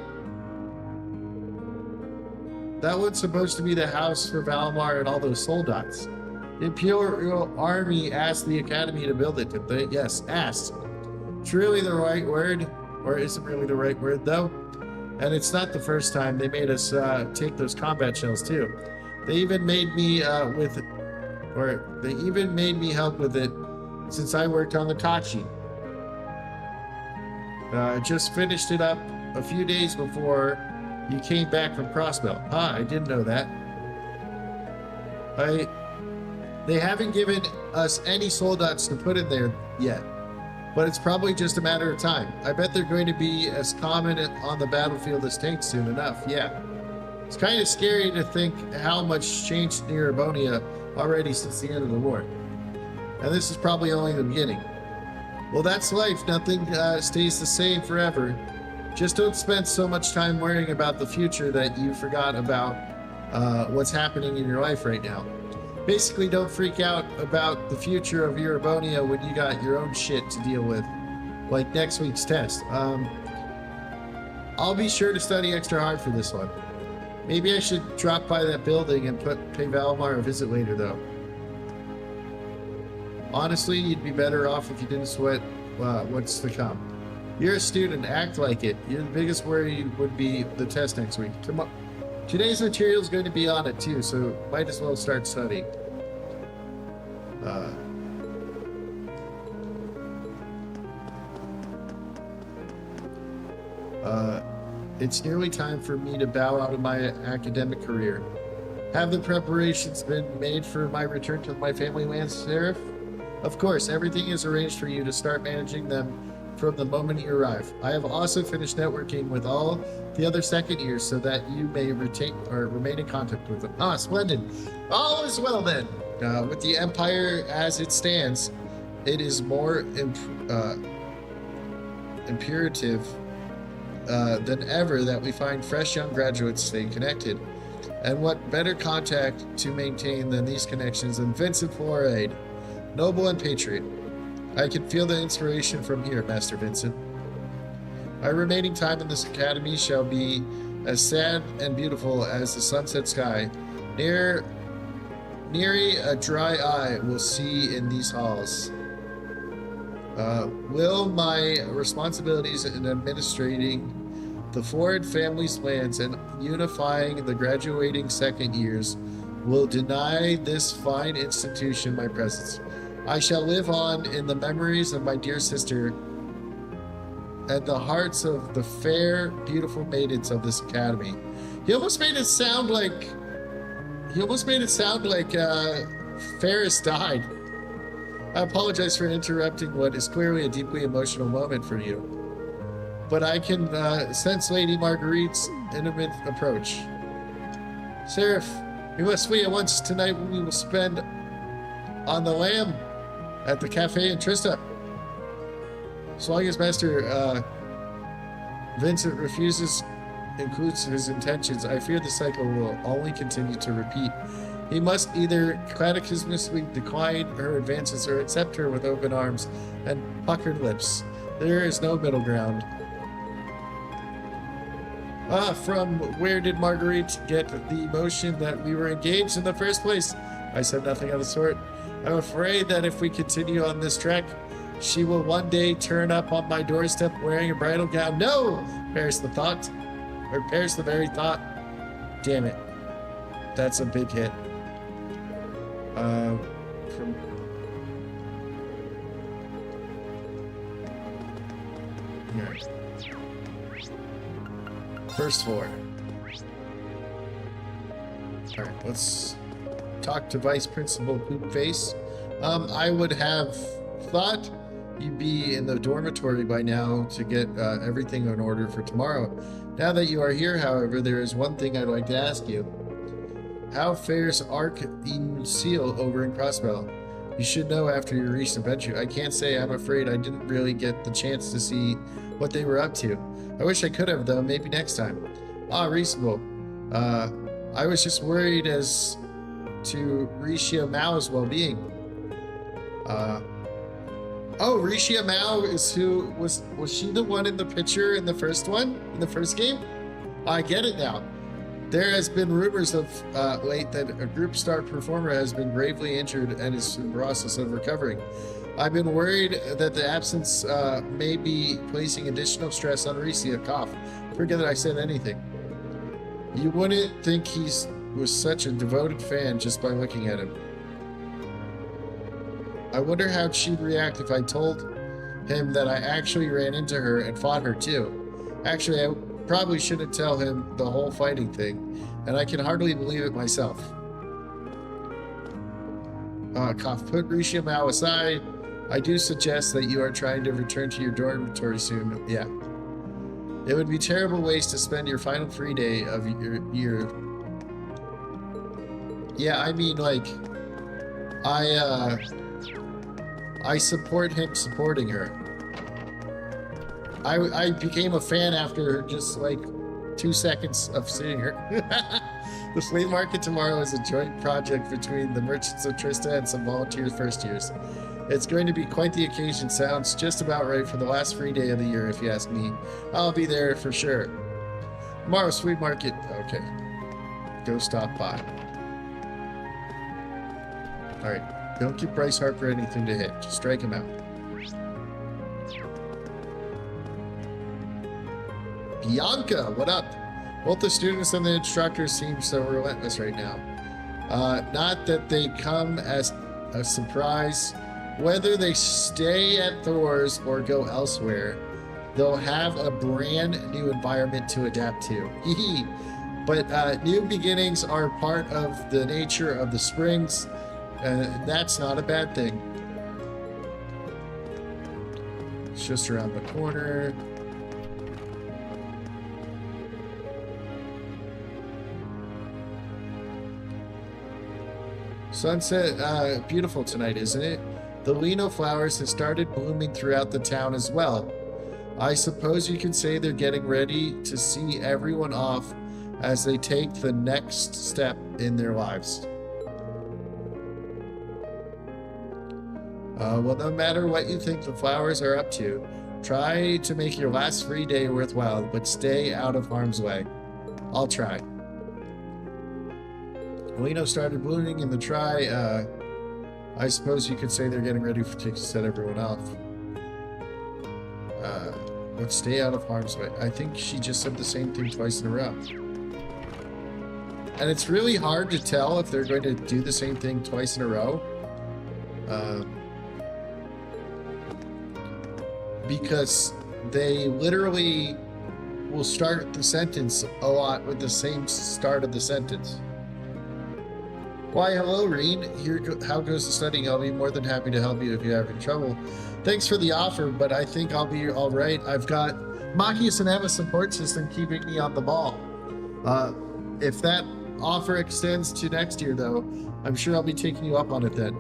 Speaker 1: That was supposed to be the house for Valimar and all those soldats. The Imperial Army asked the Academy to build it, didn't they? Yes, asked. It's really the right word, or isn't really the right word though. And it's not the first time they made us take those combat shells too. They even made me help with it since I worked on the Tachi. Just finished it up a few days before you came back from Crossbell. I didn't know that. They haven't given us any soldats to put in there yet, but it's probably just a matter of time. I bet they're going to be as common on the battlefield as tanks soon enough, yeah. It's kind of scary to think how much changed near Erebonia already since the end of the war. And this is probably only the beginning. Well, that's life. Nothing stays the same forever. Just don't spend so much time worrying about the future that you forgot about what's happening in your life right now. Basically, don't freak out about the future of Erebonia when you got your own shit to deal with, like next week's test. I'll be sure to study extra hard for this one. Maybe I should drop by that building and pay Valimar a visit later, though. Honestly, you'd be better off if you didn't sweat what's to come. You're a student, act like it. Your biggest worry would be the test next week. Today's material is going to be on it too, so might as well start studying. It's nearly time for me to bow out of my academic career. Have the preparations been made for my return to my family lands, Seraph? Of course, everything is arranged for you to start managing them from the moment you arrive. I have also finished networking with all the other second years so that you may remain in contact with them. Ah, splendid. All is well then. With the Empire as it stands, it is more imperative than ever that we find fresh young graduates staying connected. And what better contact to maintain than these connections than Vincent Florade, noble and patriot. I can feel the inspiration from here, Master Vincent. My remaining time in this academy shall be as sad and beautiful as the sunset sky. Nary a dry eye will see in these halls. Will my responsibilities in administrating the Ford family's lands and unifying the graduating second years will deny this fine institution my presence. I shall live on in the memories of my dear sister and the hearts of the fair, beautiful maidens of this academy. He almost made it sound like Ferris died. I apologize for interrupting what is clearly a deeply emotional moment for you, but I can sense Lady Marguerite's intimate approach. Seraph, we must flee at once. Tonight we will spend on the lamb at the cafe in Trista. So long as Master Vincent includes his intentions, I fear the cycle will only continue to repeat. He must either cataclysmically decline her advances or accept her with open arms and puckered lips. There is no middle ground. From where did Marguerite get the notion that we were engaged in the first place? I said nothing of the sort. I'm afraid that if we continue on this track, she will one day turn up on my doorstep wearing a bridal gown. No! Perish the very thought. Damn it. That's a big hit. First floor. Alright, let's talk to Vice Principal Poopface. I would have thought you'd be in the dormitory by now to get everything in order for tomorrow. Now that you are here, however, there is one thing I'd like to ask you. How fares Arc in Seal over in Crossbell? You should know after your recent adventure. I can't say. I'm afraid I didn't really get the chance to see what they were up to. I wish I could have, though. Maybe next time. Ah, reasonable. I was just worried as to Rishia Mao's well-being. Oh, Rishia Mao is who was she the one in the picture in the first one? In the first game? I get it now. There has been rumors of late that a group star performer has been gravely injured and is in the process of recovering. I've been worried that the absence may be placing additional stress on Rishia. Cough. Forget that I said anything. You wouldn't think he was such a devoted fan just by looking at him. I wonder how she'd react if I told him that I actually ran into her and fought her too. Actually, I probably shouldn't tell him the whole fighting thing, and I can hardly believe it myself. Cough. Put Rishia Mao aside. I do suggest that you are trying to return to your dormitory soon. Yeah. It would be a terrible waste to spend your final free day of your year. Yeah, I mean, like, I support him supporting her. I became a fan after just like 2 seconds of seeing her. The flea market tomorrow is a joint project between the Merchants of Trista and some volunteer first years. It's going to be quite the occasion. Sounds just about right for the last free day of the year, if you ask me. I'll be there for sure. Tomorrow's flea market. Okay. Go stop by. Alright. Don't give Bryce Harper anything to hit. Just strike him out. Bianca, what up? Both the students and the instructors seem so relentless right now. Not that they come as a surprise. Whether they stay at Thor's or go elsewhere, they'll have a brand new environment to adapt to. But new beginnings are part of the nature of the springs. That's not a bad thing. It's just around the corner. Sunset, beautiful tonight, isn't it? The Lino flowers have started blooming throughout the town as well. I suppose you can say they're getting ready to see everyone off as they take the next step in their lives. Well, no matter what you think the flowers are up to, try to make your last free day worthwhile, but stay out of harm's way. I'll try. Lino started blooming in the try. I suppose you could say they're getting ready to set everyone off. But stay out of harm's way. I think she just said the same thing twice in a row. And it's really hard to tell if they're going to do the same thing twice in a row. Because they literally will start the sentence a lot with the same start of the sentence. Why, hello, Reen. How goes the studying? I'll be more than happy to help you if you're having trouble. Thanks for the offer, but I think I'll be all right. I've got Machias and Emma's support system keeping me on the ball. If that offer extends to next year, though, I'm sure I'll be taking you up on it then.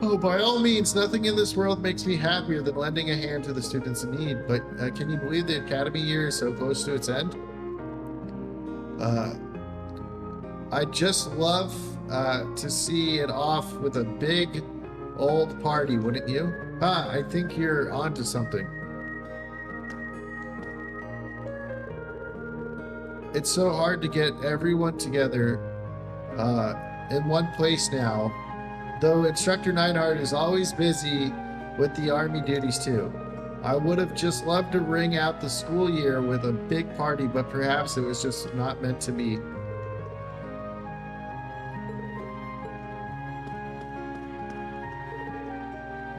Speaker 1: Oh, by all means, nothing in this world makes me happier than lending a hand to the students in need, but can you believe the academy year is so close to its end? I'd just love to see it off with a big old party, wouldn't you? I think you're onto something. It's so hard to get everyone together in one place now, though Instructor Neidhart is always busy with the Army duties too. I would have just loved to ring out the school year with a big party, but perhaps it was just not meant to be.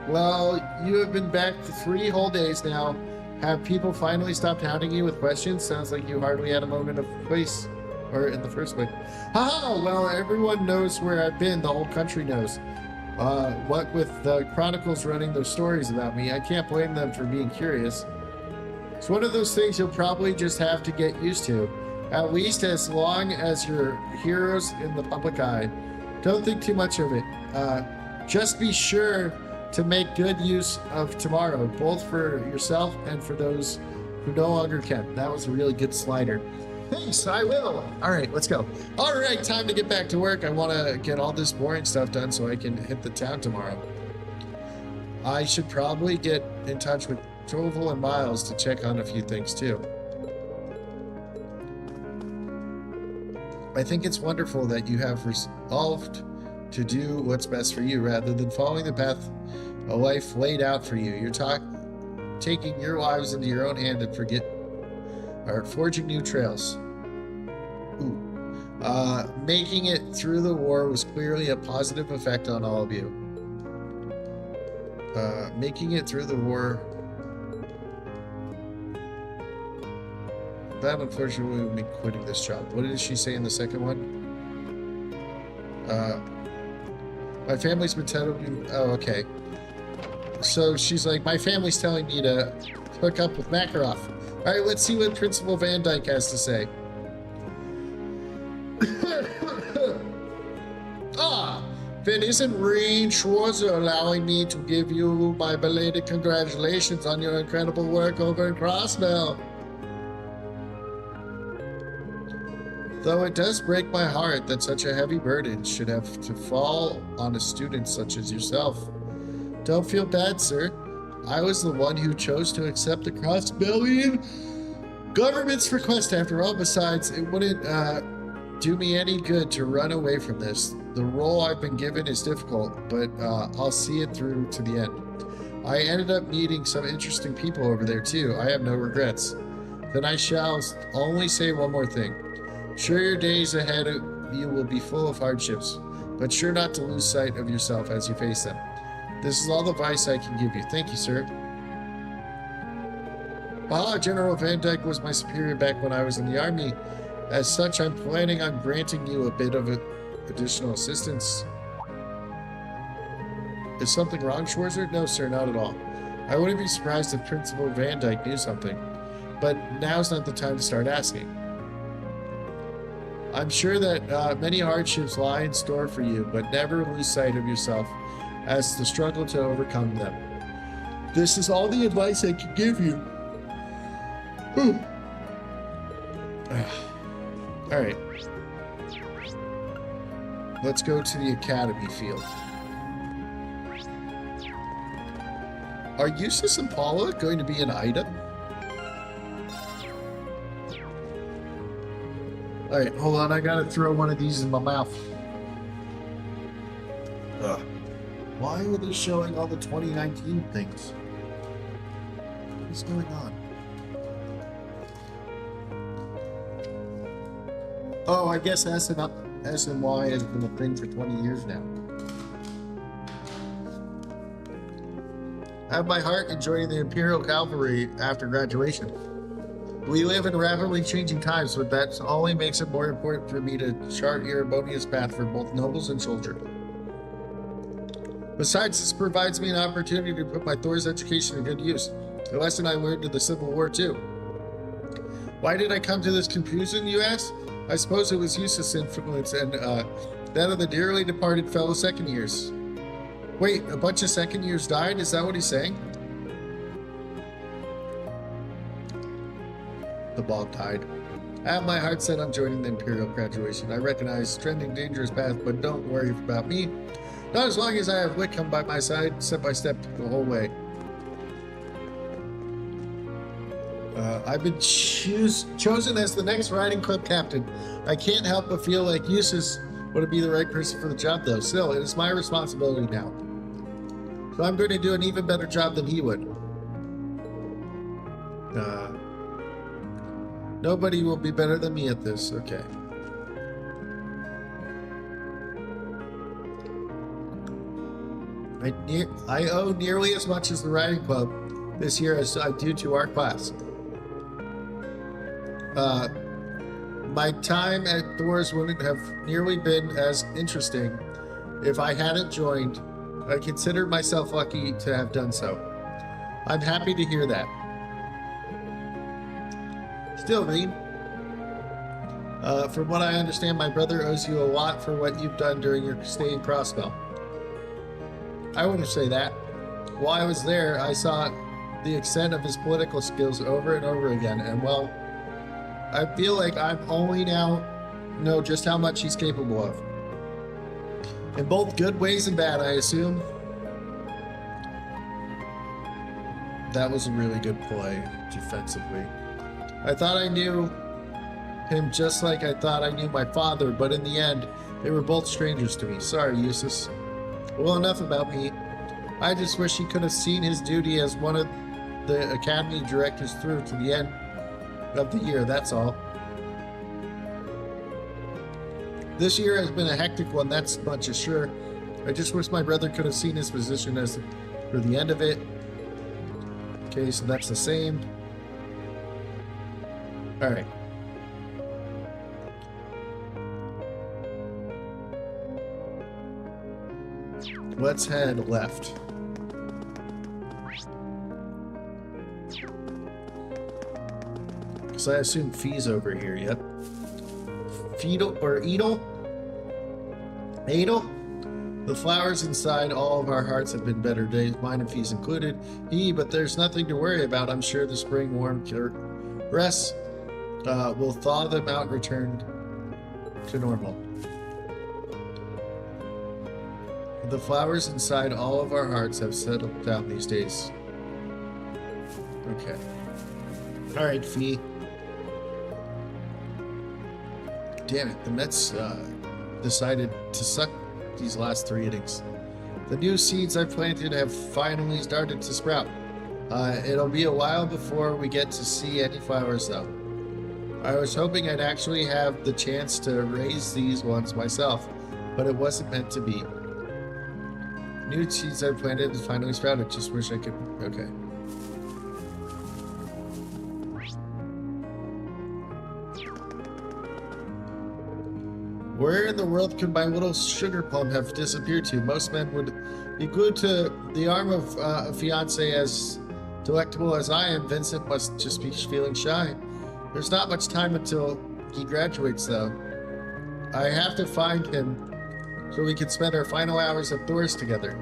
Speaker 1: Well, you have been back for 3 whole days now. Have people finally stopped hounding you with questions? Sounds like you hardly had a moment of place, or in the first place. Haha, well, everyone knows where I've been. The whole country knows. What with the Chronicles running those stories about me, I can't blame them for being curious. It's one of those things you'll probably just have to get used to, at least as long as you're heroes in the public eye. Don't think too much of it. Just be sure to make good use of tomorrow, both for yourself and for those who no longer can. That was a really good slider. Thanks, I will. All right, let's go. All right, time to get back to work. I want to get all this boring stuff done so I can hit the town tomorrow. I should probably get in touch with Trovel and Miles to check on a few things too. I think it's wonderful that you have resolved to do what's best for you rather than following the path a life laid out for you. You're taking your lives into your own hand and forging new trails. Ooh. Making it through the war was clearly a positive effect on all of you. Making it through the war. That unfortunately would mean quitting this job. What did she say in the second one? My family's been telling me. Oh, okay. So she's like, my family's telling me to hook up with Makarov. All right, let's see what Principal Van Dyke has to say. Then isn't Reen Schwarzer allowing me to give you my belated congratulations on your incredible work over in Crossbell? Though it does break my heart that such a heavy burden should have to fall on a student such as yourself. Don't feel bad, sir. I was the one who chose to accept the Crossbellian government's request after all. Besides, it wouldn't do me any good to run away from this. The role I've been given is difficult, but I'll see it through to the end. I ended up meeting some interesting people over there too. I have no regrets. Then I shall only say one more thing. Sure, your days ahead of you will be full of hardships, but sure not to lose sight of yourself as you face them. This is all the advice I can give you. Thank you, sir. General Van Dyke was my superior back when I was in the army. As such, I'm planning on granting you a bit of additional assistance. Is something wrong, Schwarzer? No, sir, not at all. I wouldn't be surprised if Principal Van Dyke knew something, but now's not the time to start asking. I'm sure that many hardships lie in store for you, but never lose sight of yourself as the struggle to overcome them. This is all the advice I can give you. Alright. Let's go to the academy field. Are Eustace and Paula going to be an item? Alright, hold on. I gotta throw one of these in my mouth. Ugh. Why are they showing all the 2019 things? What is going on? Oh, I guess SNY has been a thing for 20 years now. I have my heart in joining the Imperial Cavalry after graduation. We live in rapidly changing times, but that only makes it more important for me to chart Erebonia's path for both nobles and soldiers. Besides, this provides me an opportunity to put my Thor's education to good use. A lesson I learned in the Civil War, too. Why did I come to this conclusion, you ask? I suppose it was Eustace's influence and that of the dearly departed fellow second years. Wait, a bunch of second years died? Is that what he's saying? The ball died. I have my heart set on joining the Imperial graduation. I recognize trending dangerous path, but don't worry about me. Not as long as I have Wickham by my side, step by step, the whole way. I've been chosen as the next riding club captain. I can't help but feel like Eustace would be the right person for the job, though. Still, it is my responsibility now. So I'm going to do an even better job than he would. Nobody will be better than me at this. Okay. I owe nearly as much as the riding club this year as I do to our class. My time at Thor's wouldn't have nearly been as interesting if I hadn't joined. I consider myself lucky to have done so. I'm happy to hear that. Still, Reed, from what I understand, my brother owes you a lot for what you've done during your stay in Crossbell. I wouldn't say that. While I was there, I saw the extent of his political skills over and over again, and well, I feel like I only now know just how much he's capable of. In both good ways and bad, I assume. That was a really good play defensively. I thought I knew him just like I thought I knew my father, but in the end, they were both strangers to me. Sorry, Eustace. Well, enough about me. I just wish he could have seen his duty as one of the academy directors through to the end of the year, that's all. This year has been a hectic one, that's much as sure. I just wish my brother could have seen his position as for the end of it. Okay, so that's the same. Alright. Let's head left. Because I assume Fee's over here, yep. Feedle, or Edel? Adel? The flowers inside all of our hearts have been better days, mine and Fee's included. But there's nothing to worry about. I'm sure the spring warm rest will thaw them out and return to normal. The flowers inside all of our hearts have settled down these days. Okay. Alright, Fee. Damn it, the Mets decided to suck these last 3 innings. The new seeds I planted have finally started to sprout. It'll be a while before we get to see any flowers though. I was hoping I'd actually have the chance to raise these ones myself, but it wasn't meant to be. New seeds I planted have finally sprouted. Just wish I could. Okay. Where in the world could my little sugar plum have disappeared to? Most men would be glued to the arm of a fiance. As delectable as I am, Vincent must just be feeling shy. There's not much time until he graduates, though. I have to find him so we can spend our final hours at Thor's together.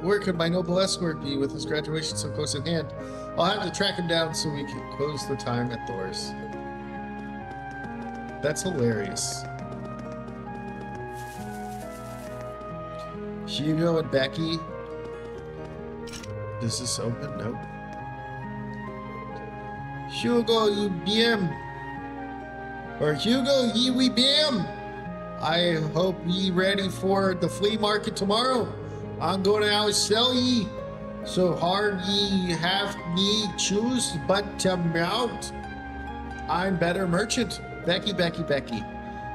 Speaker 1: Where could my noble escort be with his graduation so close at hand? I'll have to track him down so we can close the time at Thor's. That's hilarious. Hugo and Becky. Does this open? Nope. Hugo, you bien. Or Hugo, ye we bien. I hope ye ready for the flea market tomorrow. I'm going to outsell ye. So hard ye have me choose but to mount. I'm better merchant. Becky, Becky, Becky.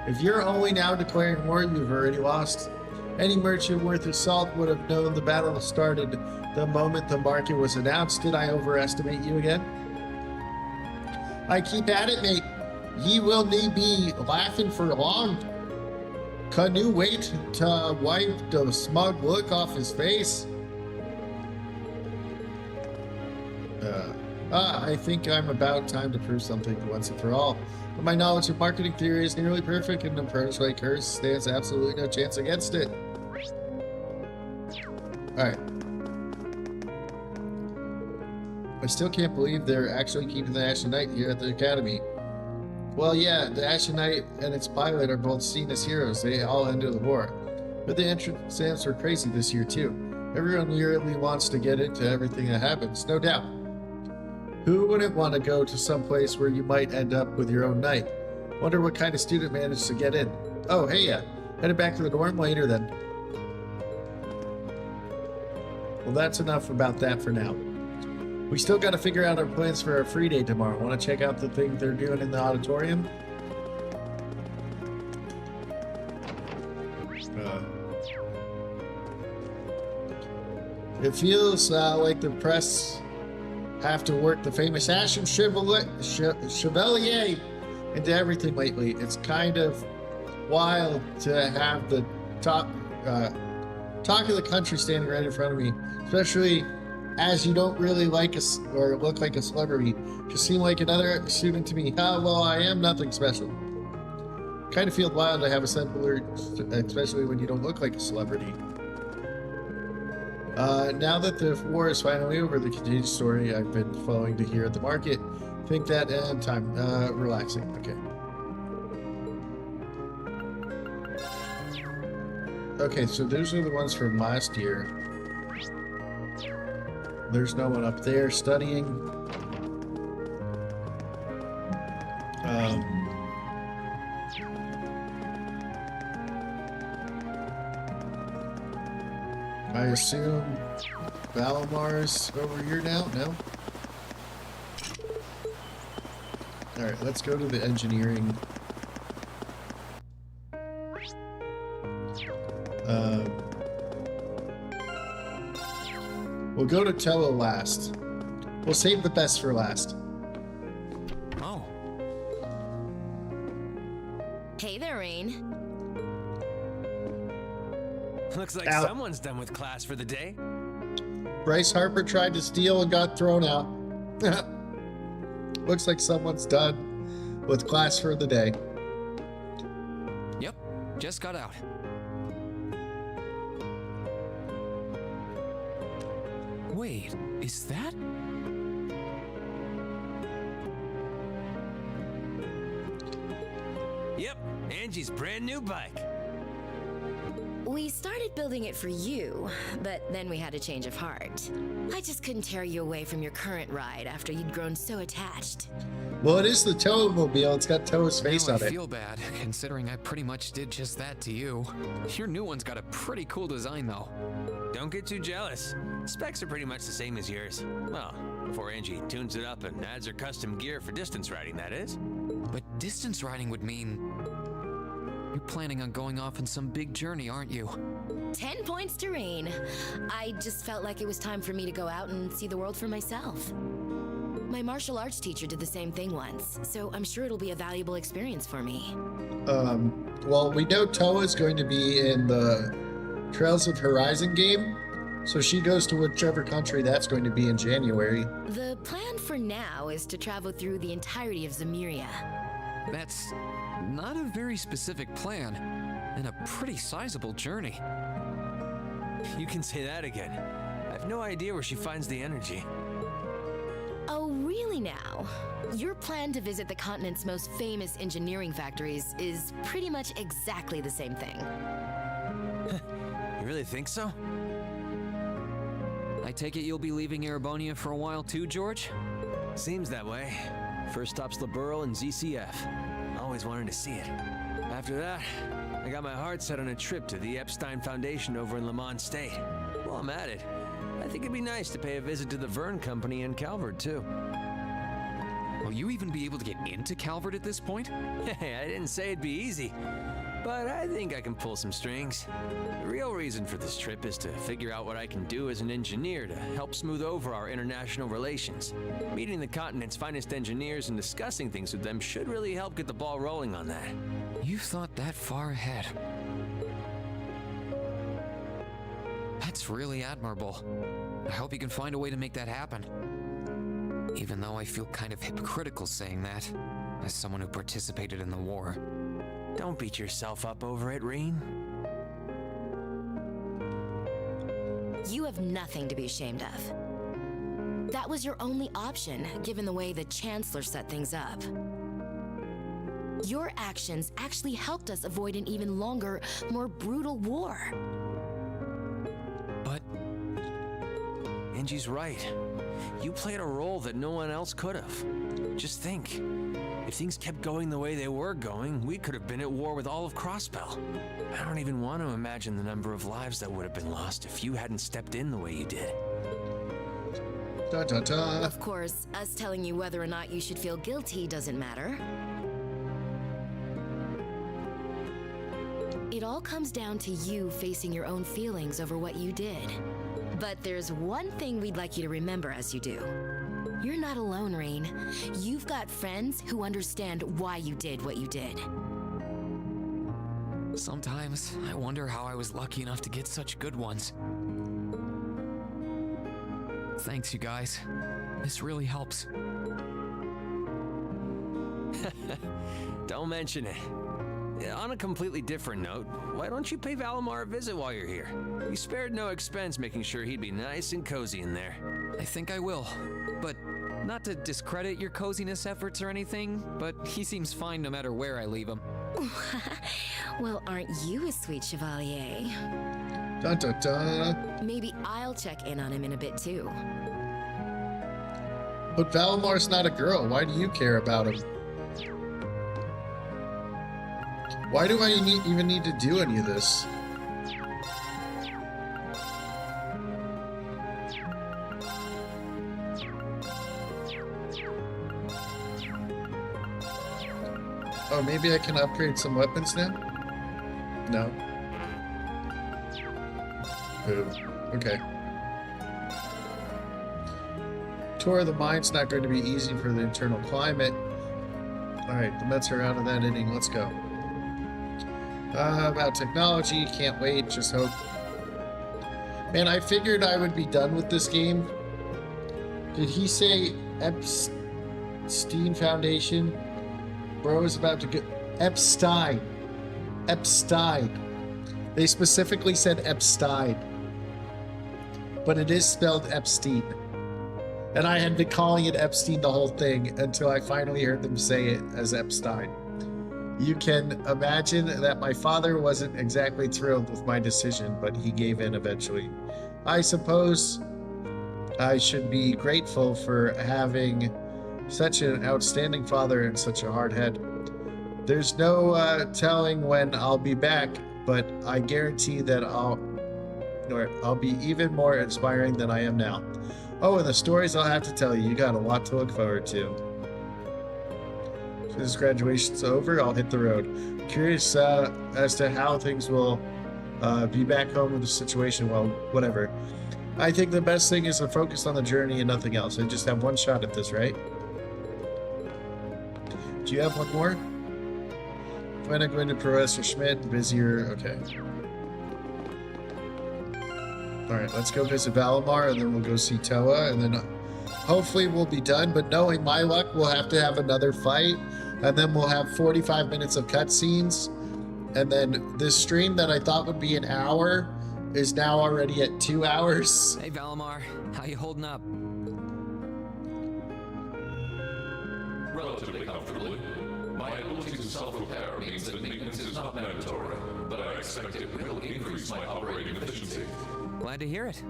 Speaker 1: If you're only now declaring war, you've already lost. Any merchant worth his salt would have known the battle started the moment the market was announced. Did I overestimate you again? I keep at it, mate. Ye will need be laughing for long. Can you wait to wipe the smug look off his face? I think I'm about time to prove something once and for all. But my knowledge of marketing theory is nearly perfect, and an approach like hers stands absolutely no chance against it. Alright. I still can't believe they're actually keeping the Ashen Knight here at the Academy. Well, yeah, the Ashen Knight and its pilot are both seen as heroes. They all ended the war. But the entrance exams were crazy this year, too. Everyone really wants to get into everything that happens, no doubt. Who wouldn't want to go to some place where you might end up with your own knight? Wonder what kind of student managed to get in. Oh, hey, headed back to the dorm later then. Well, that's enough about that for now. We still got to figure out our plans for our free day tomorrow. Want to check out the thing they're doing in the auditorium? It feels like the press have to work the famous Ashen Chevalier into everything lately. It's kind of wild to have the talk of the country standing right in front of me, especially as you don't really like us or look like a celebrity. Just seem like another student to me. Well, I am nothing special. Kind of feel wild to have a similar, especially when you don't look like a celebrity. Now that the war is finally over, the continued story I've been following to here at the market, think that time relaxing. Okay. Okay, so those are the ones from last year. There's no one up there studying. I assume Valamar's over here now? No? Alright, let's go to the engineering. We'll go to Tello last. We'll save the best for last.
Speaker 5: Oh.
Speaker 14: Hey there, Rain.
Speaker 9: Looks like someone's done with class for the day.
Speaker 1: Bryce Harper tried to steal and got thrown out. Looks like someone's done with class for the day.
Speaker 5: Yep, just got out. Wait, is that?
Speaker 9: Angie's brand new bike.
Speaker 14: We started building it for you, but then we had a change of heart. I just couldn't tear you away from your current ride after you'd grown so attached.
Speaker 1: Well, it is the Toa-mobile. It's got Toa's face
Speaker 5: Now
Speaker 1: on
Speaker 5: I
Speaker 1: it.
Speaker 5: feel bad, considering I pretty much did just that to you. Your new one's got a pretty cool design, though.
Speaker 9: Don't get too jealous. Specs are pretty much the same as yours. Well, before Angie tunes it up and adds her custom gear for distance riding, that is.
Speaker 5: But distance riding would mean... You're planning on going off on some big journey, aren't you?
Speaker 14: 10 points to Rain. I just felt like it was time for me to go out and see the world for myself. My martial arts teacher did the same thing once, so I'm sure it'll be a valuable experience for me.
Speaker 1: Well, we know Toa's going to be in the Trails of Horizon game, so she goes to whichever country that's going to be in January.
Speaker 14: The plan for now is to travel through the entirety of Zemuria.
Speaker 5: That's not a very specific plan, and a pretty sizable journey.
Speaker 9: You can say that again. I have no idea where she finds the energy.
Speaker 14: Oh, really now? Your plan to visit the continent's most famous engineering factories is pretty much exactly the same thing.
Speaker 9: You really think so?
Speaker 5: I take it you'll be leaving Erebonia for a while too, George?
Speaker 9: Seems that way. First stop's Liberl and ZCF. Always wanted to see it. After that, I got my heart set on a trip to the Epstein Foundation over in Lemont State. While I'm at it, I think it'd be nice to pay a visit to the Verne Company in Calvert, too.
Speaker 5: Will you even be able to get into Calvert at this point?
Speaker 9: Hey, I didn't say it'd be easy, but I think I can pull some strings. The real reason for this trip is to figure out what I can do as an engineer to help smooth over our international relations. Meeting the continent's finest engineers and discussing things with them should really help get the ball rolling on that.
Speaker 5: You've thought that far ahead. That's really admirable. I hope you can find a way to make that happen. Even though I feel kind of hypocritical saying that, as someone who participated in the war.
Speaker 9: Don't beat yourself up over it, Reen.
Speaker 14: You have nothing to be ashamed of. That was your only option, given the way the Chancellor set things up. Your actions actually helped us avoid an even longer, more brutal war.
Speaker 5: But...
Speaker 9: Angie's right. You played a role that no one else could have. Just think. If things kept going the way they were going, we could have been at war with all of Crossbell. I don't even want to imagine the number of lives that would have been lost if you hadn't stepped in the way you did.
Speaker 1: Da, da, da.
Speaker 14: Of course, us telling you whether or not you should feel guilty doesn't matter. It all comes down to you facing your own feelings over what you did. But there's one thing we'd like you to remember as you do. You're not alone, Rain. You've got friends who understand why you did what you did.
Speaker 5: Sometimes I wonder how I was lucky enough to get such good ones. Thanks, you guys. This really helps.
Speaker 9: Don't mention it. On a completely different note, why don't you pay Valimar a visit while you're here? You spared no expense making sure he'd be nice and cozy in there.
Speaker 5: I think I will, but not to discredit your coziness efforts or anything, but he seems fine no matter where I leave him.
Speaker 14: Well, aren't you a sweet chevalier?
Speaker 1: Dun, dun, dun.
Speaker 14: Maybe I'll check in on him in a bit too.
Speaker 1: But Valimar's not a girl. Why do you care about him? Why do I even need to do any of this? Oh, maybe I can upgrade some weapons now? No. Ooh, okay. Tour of the Mind's not going to be easy for the internal climate. Alright, the Mets are out of that inning. Let's go. About technology, can't wait, just hope. Man, I figured I would be done with this game. Did he say Epstein Foundation? Bro is about to go... Epstein. Epstein. They specifically said Epstein. But it is spelled Epstein. And I had been calling it Epstein the whole thing until I finally heard them say it as Epstein. You can imagine that my father wasn't exactly thrilled with my decision, but he gave in eventually. I suppose I should be grateful for having such an outstanding father and such a hard head. There's no telling when I'll be back, but I guarantee that I'll be even more inspiring than I am now. Oh, and the stories I'll have to tell you, you got a lot to look forward to. As soon as graduation's over, I'll hit the road. Curious as to how things will be back home with the situation. Well, whatever. I think the best thing is to focus on the journey and nothing else. I just have one shot at this, right? Do you have one more? When I'm going to Professor Schmidt, busier. Okay. Alright, let's go visit Valimar, and then we'll go see Toa, and then hopefully we'll be done. But knowing my luck, we'll have to have another fight, and then we'll have 45 minutes of cutscenes. And then this stream that I thought would be an hour is now already at 2 hours.
Speaker 5: Hey, Valimar. How you holding up?
Speaker 7: Relatively comfortably. My ability to self-repair means that maintenance is not mandatory, but I expect it will increase my operating efficiency.
Speaker 5: Glad to hear it.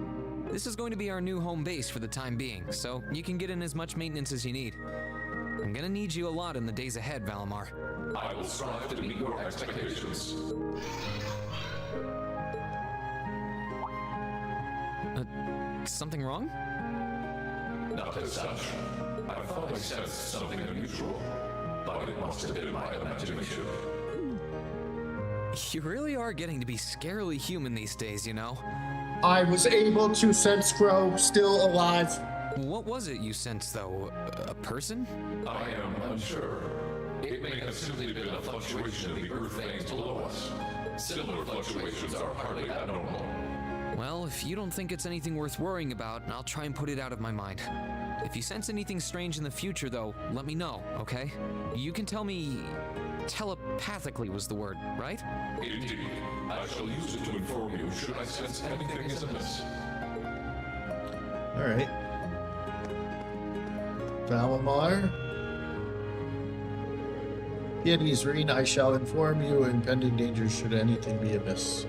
Speaker 5: This is going to be our new home base for the time being, so you can get in as much maintenance as you need. I'm gonna need you a lot in the days ahead, Valimar.
Speaker 7: I will strive to meet your expectations.
Speaker 5: Something wrong?
Speaker 7: Not as such. I thought I sensed something unusual, but it must have been my imagination.
Speaker 5: You really are getting to be scarily human these days, you know?
Speaker 1: I was able to sense Crow still alive.
Speaker 5: What was it you sensed, though? A person?
Speaker 7: I am unsure. It may have simply been a fluctuation in the earth veins below us. Similar fluctuations are hardly abnormal.
Speaker 5: Well, if you don't think it's anything worth worrying about, I'll try and put it out of my mind. If you sense anything strange in the future, though, let me know, okay? You can tell me... telepathically was the word, right?
Speaker 7: Indeed. I shall use it to inform you should I sense anything is amiss.
Speaker 1: Alright. Valimar. Yetis, Reen, I shall inform you impending danger should anything be amiss.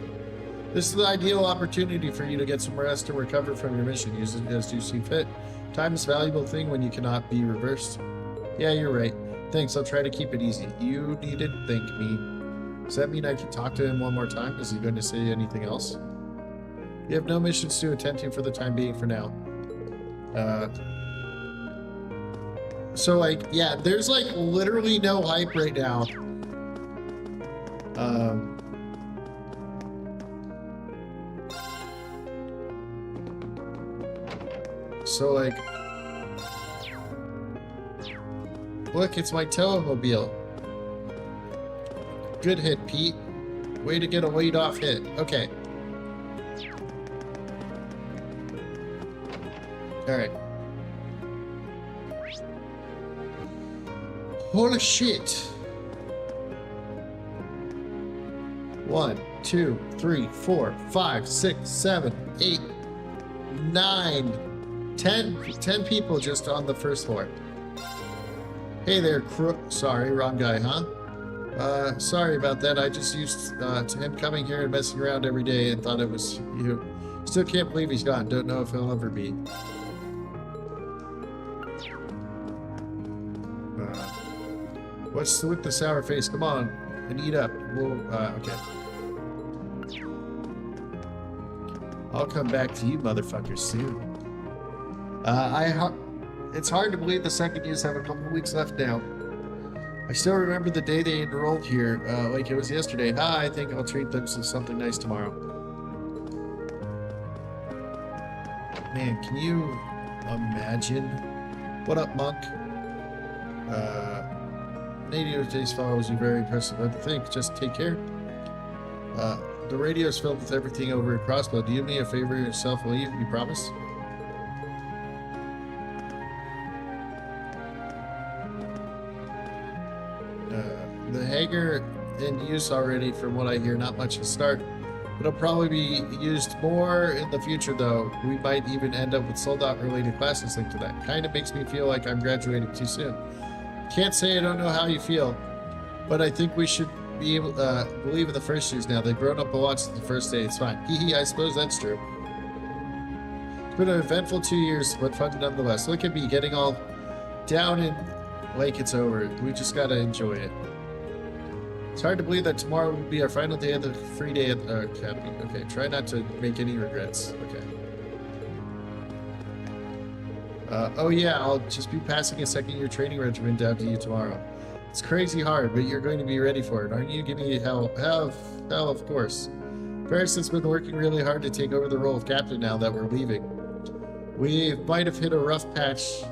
Speaker 1: This is the ideal opportunity for you to get some rest and recover from your mission. Use it as you see fit. Time is a valuable thing when you cannot be reversed. Yeah, you're right. Thanks, I'll try to keep it easy. You needn't thank me. Does that mean I can talk to him one more time? Is he going to say anything else? You have no missions to attend to for the time being for now. So, like, yeah, there's, like, literally no hype right now. So, like... Look, it's my Toa-mobile. Good hit, Pete. Way to get a lead-off hit. Okay. Alright. Holy shit! 1, 2, 3, 4, 5, 6, 7, 8, 9, 10 people just on the first floor. Hey there, crook. Sorry, wrong guy, huh? Sorry about that. I just used to him coming here and messing around every day and thought it was you. Still can't believe he's gone. Don't know if he'll ever be. What's with the sour face? Come on and eat up. We'll, okay. I'll come back to you, motherfuckers, soon. It's hard to believe the second years have a couple of weeks left now. I still remember the day they enrolled here, like it was yesterday. I think I'll treat them to something nice tomorrow. Man, can you imagine? What up, Monk? Radio Days follows you, very impressive. I think, just take care. The radio is filled with everything over at Crossbow. Do you me a favor yourself, will you? You promise? The hangar in use already, from what I hear. Not much to start. It'll probably be used more in the future, though. We might even end up with sold-out-related classes linked to that. Kind of makes me feel like I'm graduating too soon. Can't say I don't know how you feel. But I think we should be able believe in the first years now. They've grown up a lot since the first day. It's fine. Hee, I suppose that's true. It's been an eventful 2 years, but fun nonetheless. Look at me getting all down and like it's over. We just gotta enjoy it. It's hard to believe that tomorrow will be our final day of the free day at our academy. Okay, try not to make any regrets. Okay. Oh yeah, I'll just be passing a second-year training regimen down to you tomorrow. It's crazy hard, but you're going to be ready for it, aren't you? Give me hell, of course. Paris has been working really hard to take over the role of captain now that we're leaving. We might have hit a rough patch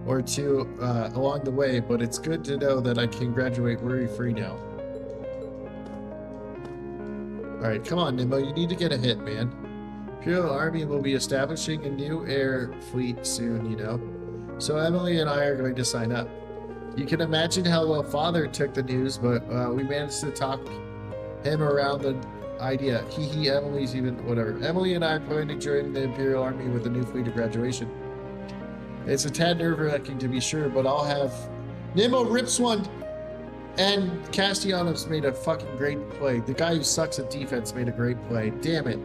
Speaker 1: or two along the way, but it's good to know that I can graduate worry-free now. Alright, come on, Nimbo, you need to get a hit, man. Imperial Army will be establishing a new air fleet soon, you know. So Emily and I are going to sign up. You can imagine how well Father took the news, but we managed to talk him around the idea. Hee, Emily's even, whatever. Emily and I are going to join the Imperial Army with a new fleet of graduation. It's a tad nerve-wracking to be sure, but I'll have... Nimbo rips one! And Castellanos made a fucking great play. The guy who sucks at defense made a great play. Damn it.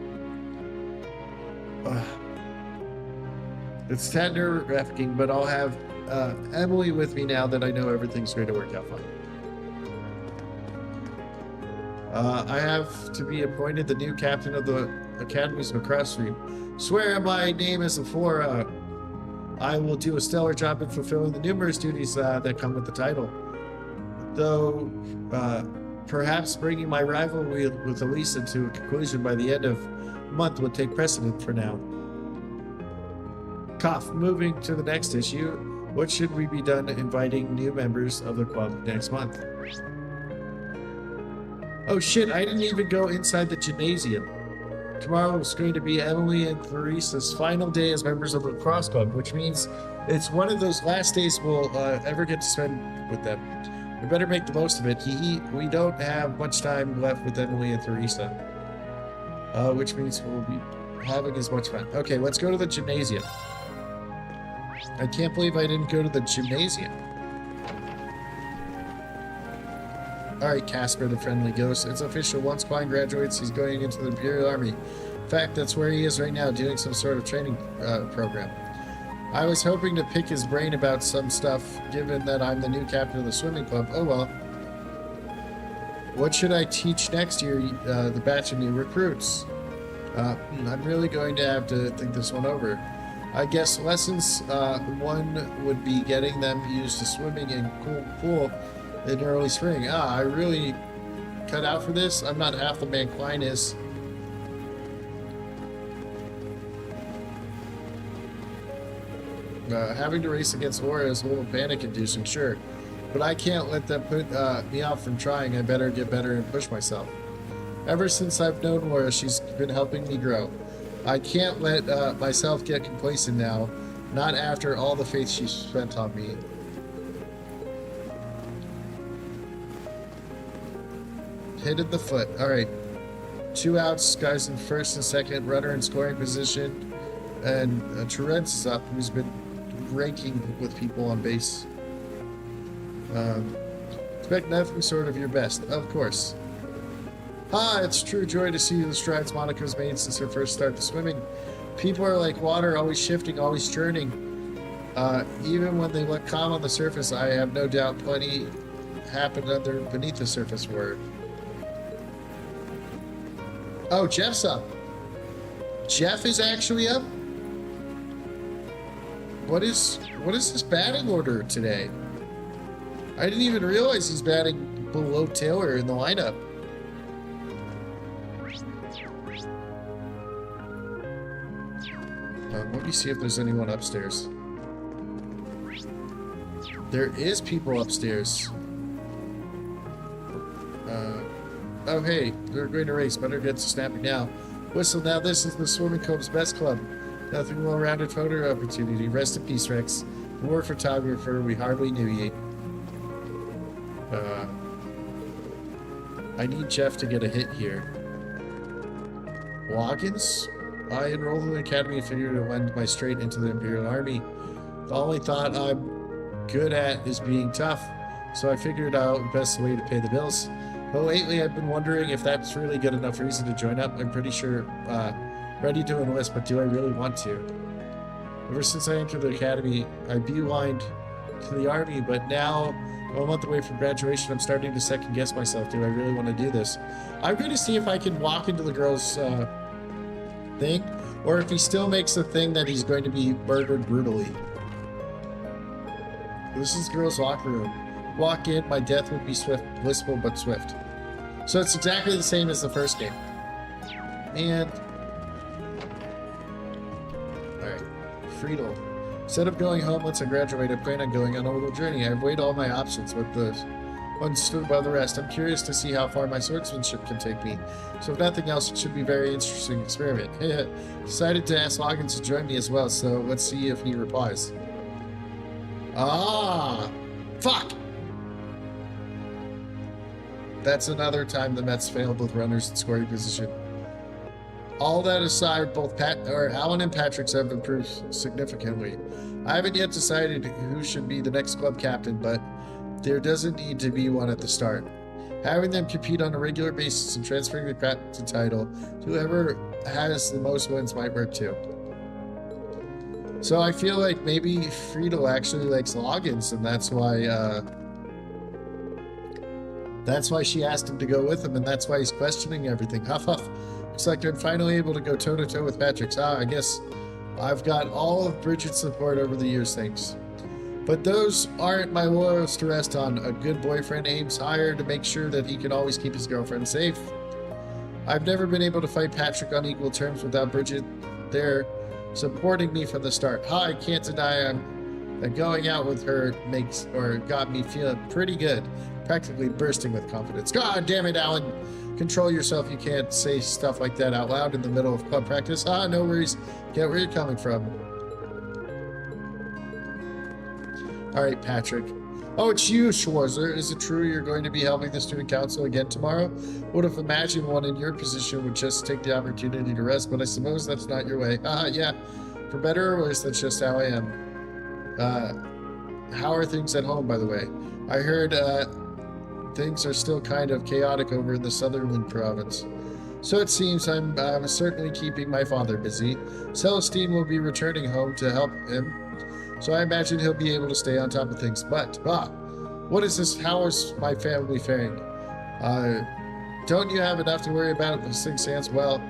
Speaker 1: It's tad nerve-wracking, but I'll have Emily with me now that I know everything's going to work out fine. I have to be appointed the new captain of the Academy's lacrosse team. Swear my name is before I will do a stellar job in fulfilling the numerous duties that come with the title. Though, perhaps bringing my rivalry with Elisa to a conclusion by the end of the month would take precedent for now. Cough. Moving to the next issue, what should we be done inviting new members of the club next month? Oh shit, I didn't even go inside the gymnasium. Tomorrow is going to be Emily and Clarissa's final day as members of the lacrosse club, which means it's one of those last days we'll ever get to spend with them. We better make the most of it. We don't have much time left with Emily and Theresa. Which means we'll be having as much fun. Okay, let's go to the gymnasium. I can't believe I didn't go to the gymnasium. Alright, Casper the Friendly Ghost. It's official. Once Klein graduates, he's going into the Imperial Army. In fact, that's where he is right now, doing some sort of training program. I was hoping to pick his brain about some stuff, given that I'm the new captain of the swimming club. Oh well. What should I teach next year, the batch of new recruits? I'm really going to have to think this one over. I guess lessons one would be getting them used to swimming in cool pool in early spring. I really cut out for this? I'm not half the man Klein is. Having to race against Aura is a little panic-inducing, sure. But I can't let them put me off from trying. I better get better and push myself. Ever since I've known Aura, she's been helping me grow. I can't let myself get complacent now. Not after all the faith she's spent on me. Hit in the foot. Alright. 2 outs, guys in first and second, runner in scoring position. And Terence is up, who's been ranking with people on base. Expect nothing short of your best, of course. It's true joy to see the strides Monica's made since her first start to swimming. People are like water, always shifting, always churning. Even when they look calm on the surface, I have no doubt plenty happened beneath the surface word. Oh, Jeff's up. Jeff is actually up? What is his batting order today? I didn't even realize he's batting below Taylor in the lineup. Let me see if there's anyone upstairs. There is people upstairs. Oh hey, they're going to race. Better get to snapping now. Whistle, now this is the swimming club's best club. Nothing well-rounded photo opportunity. Rest in peace, Rex. War photographer, we hardly knew ye. I need Jeff to get a hit here. Loggins? I enrolled in the academy and figured to lend my straight into the Imperial Army. The only thought I'm good at is being tough. so I figured out the best way to pay the bills. But lately, I've been wondering if that's really good enough reason to join up. I'm pretty sure ready to enlist, but do I really want to? Ever since I entered the academy, I beelined to the army, but now, a month away from graduation, I'm starting to second guess myself. Do I really want to do this? I'm going to see if I can walk into the girl's thing, or if he still makes the thing that he's going to be murdered brutally. This is the girl's locker room. Walk in, my death would be swift, blissful but swift. So it's exactly the same as the first game. And alright, Friedel. Instead of going home once I graduate, I plan on going on a little journey. I've weighed all my options, but the one stood above the rest. I'm curious to see how far my swordsmanship can take me. So if nothing else, it should be a very interesting experiment. Decided to ask Loggins to join me as well, so let's see if he replies. Ah! Fuck! That's another time the Mets failed with runners in scoring position. All that aside, both Alan and Patrick's have improved significantly. I haven't yet decided who should be the next club captain, but there doesn't need to be one at the start. Having them compete on a regular basis and transferring the captain title to whoever has the most wins might work too. So I feel like maybe Friedel actually likes Loggins, and that's why she asked him to go with him, and that's why he's questioning everything. Huff huff. Looks like I'm finally able to go toe-to-toe with Patrick's. I guess I've got all of Bridget's support over the years, thanks. But those aren't my laurels to rest on. A good boyfriend aims higher to make sure that he can always keep his girlfriend safe. I've never been able to fight Patrick on equal terms without Bridget there supporting me from the start. I can't deny that going out with her got me feeling pretty good, practically bursting with confidence. God damn it, Alan. Control yourself. You can't say stuff like that out loud in the middle of club practice. No worries. Get where you're coming from. All right, Patrick. Oh, it's you, Schwarzer. Is it true you're going to be helping the student council again tomorrow? Would have imagined one in your position would just take the opportunity to rest, but I suppose that's not your way. Yeah. For better or worse, that's just how I am. How are things at home, by the way? I heard, things are still kind of chaotic over in the Sutherland province. So it seems I'm certainly keeping my father busy. Celestine will be returning home to help him, so I imagine he'll be able to stay on top of things. But, what is this? How is my family faring? Don't you have enough to worry about as things stands? Well,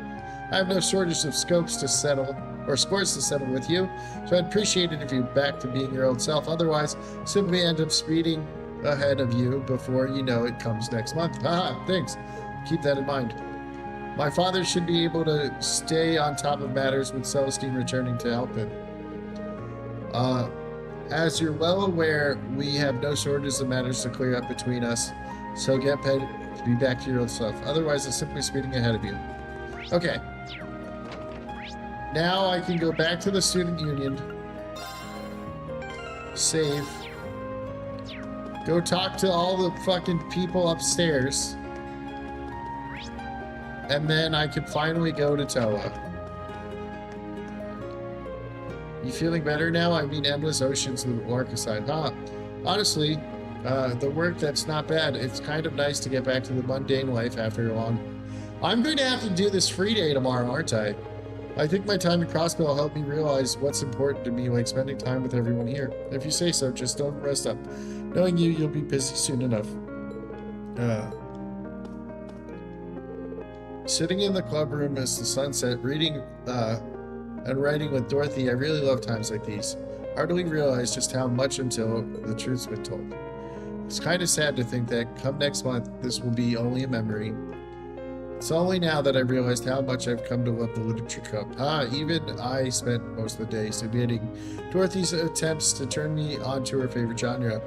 Speaker 1: I have no shortage of scores to settle with you, so I'd appreciate it if you're back to being your old self. Otherwise, simply end up speeding ahead of you before you know it comes next month. Thanks. Keep that in mind. My father should be able to stay on top of matters with Celestine returning to help him. As you're well aware, we have no shortage of matters to clear up between us, so get paid to be back to your old self. Otherwise, I'm simply speeding ahead of you. Okay. Now I can go back to the student union, save, go talk to all the fucking people upstairs, and then I can finally go to Toa. You feeling better now? I mean, endless oceans with work aside. Honestly, the work, that's not bad. It's kind of nice to get back to the mundane life after a long... I'm going to have to do this free day tomorrow, aren't I? I think my time in Crossbill will help me realize what's important to me, like spending time with everyone here. If you say so, just don't rest up. Knowing you, you'll be busy soon enough. Sitting in the club room as the sun set, reading and writing with Dorothy, I really love times like these. Hardly realize just how much until the truth's been told. It's kind of sad to think that come next month, this will be only a memory. It's only now that I realized how much I've come to love the literature club. Even I spent most of the day debating Dorothy's attempts to turn me onto her favorite genre.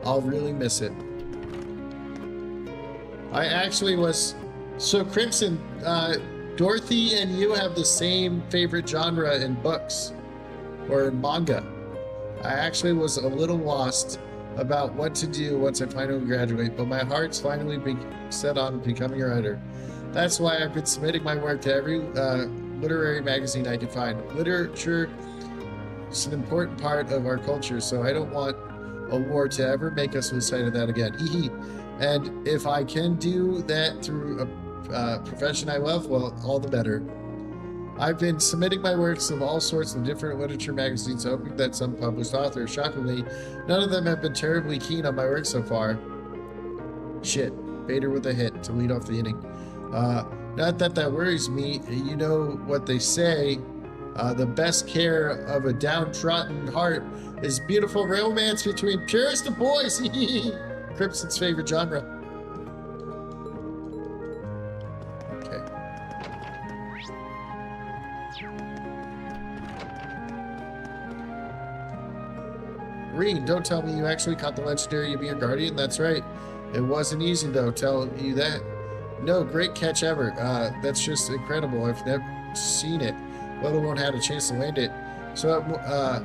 Speaker 1: I'll really miss it. I actually was... So, Crimson, Dorothy and you have the same favorite genre in books, or in manga. I actually was a little lost about what to do once I finally graduate, but my heart's finally been set on becoming a writer. That's why I've been submitting my work to every literary magazine I can find. Literature is an important part of our culture, so I don't want a war to ever make us lose sight of that again. Hee hee. And if I can do that through a profession I love, well, all the better. I've been submitting my works of all sorts of different literature magazines, hoping that some published authors, shockingly, none of them have been terribly keen on my work so far. Shit. Bader with a hit to lead off the inning. Not that that worries me. You know what they say. The best care of a downtrodden heart is beautiful romance between purest of boys. Crimson's favorite genre. Okay. Reed, don't tell me you actually caught the legendary Ymir Guardian. That's right. It wasn't easy, though, tell you that. No, great catch ever. That's just incredible. I've never seen it, let alone had a chance to land it. So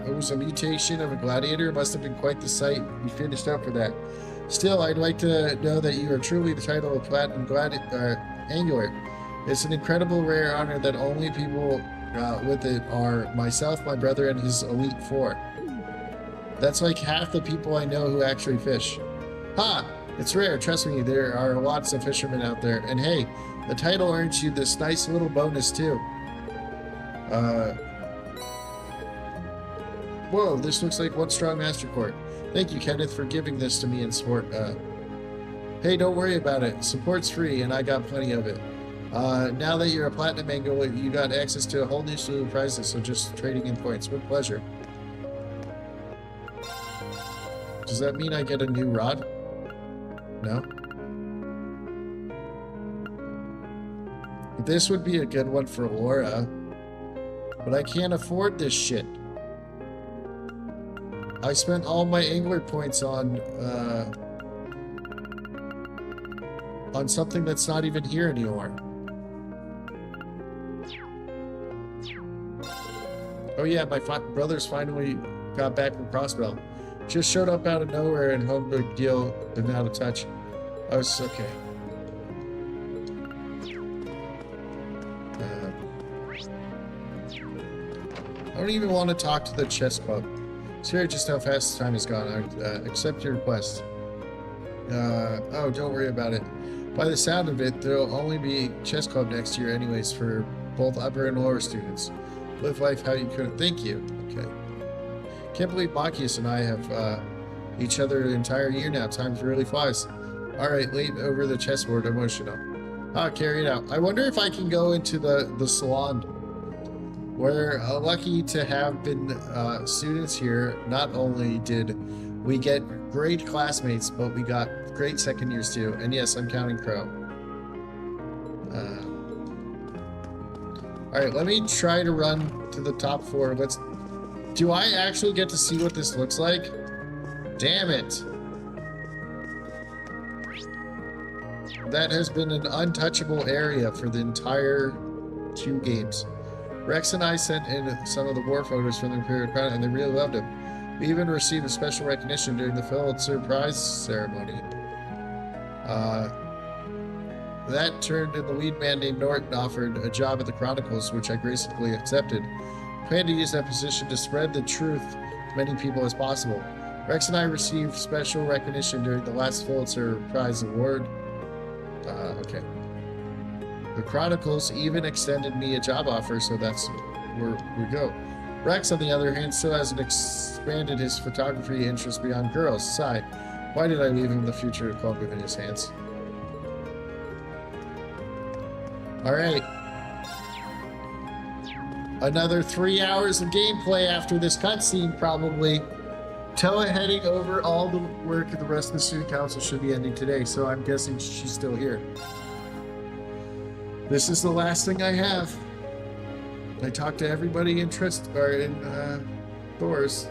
Speaker 1: it was a mutation of a gladiator. It must have been quite the sight. You finished up for that. Still, I'd like to know that you are truly the title of Platinum Angler. It's an incredible rare honor that only people with it are myself, my brother, and his Elite Four. That's like half the people I know who actually fish. Ha! It's rare, trust me, there are lots of fishermen out there. And hey, the title earns you this nice little bonus too. Whoa, this looks like one strong master court. Thank you, Kenneth, for giving this to me in sport. Hey, don't worry about it. Support's free, and I got plenty of it. Now that you're a Platinum Angler, you got access to a whole new slew of prizes, so just trading in points. With pleasure. Does that mean I get a new rod? No? This would be a good one for Laura. But I can't afford this shit. I spent all my angler points on something that's not even here anymore. Oh yeah, my brothers finally got back from Crossbell. Just showed up out of nowhere and home big deal, been out of touch. I was okay. I don't even want to talk to the chess club. Sorry just how fast the time has gone. I accept your request. Oh, don't worry about it. By the sound of it, there'll only be chess club next year anyways for both upper and lower students. Live life how you couldn't. Thank you. Okay. Can't believe Machias and I have each other an entire year now. Time really flies. Alright, lean over the chessboard. Emotional. Carry it out. I wonder if I can go into the salon. We're lucky to have been students here. Not only did we get great classmates, but we got great second years too. And yes, I'm counting pro. Alright, let me try to run to the top 4. Do I actually get to see what this looks like? Damn it. That has been an untouchable area for the entire 2 games. Rex and I sent in some of the war photos from the Imperial Crown, and they really loved him. We even received a special recognition during the Pulitzer Prize ceremony. That turned in the lead man named Norton offered a job at the Chronicles, which I gracefully accepted. Plan to use that position to spread the truth to many people as possible. Rex and I received special recognition during the last Pulitzer Prize award. Okay. The Chronicles even extended me a job offer, so that's where we go. Rex, on the other hand, still hasn't expanded his photography interest beyond girls. Sigh. Why did I leave him the future club in his hands? Alright. Another 3 hours of gameplay after this cutscene, probably. Tella heading over all the work of the rest of the student council should be ending today, so I'm guessing she's still here. This is the last thing I have. I talked to everybody in Thor's.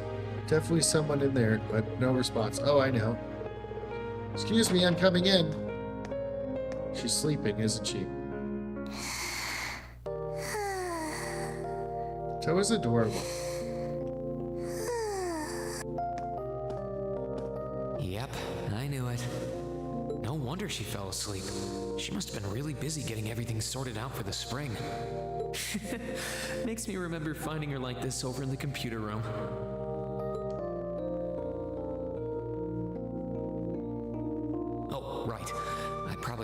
Speaker 1: Definitely someone in there, but no response. Oh, I know. Excuse me, I'm coming in. She's sleeping, isn't she? Toa's adorable.
Speaker 5: Yep, I knew it. No wonder she fell asleep. She must have been really busy getting everything sorted out for the spring. Makes me remember finding her like this over in the computer room.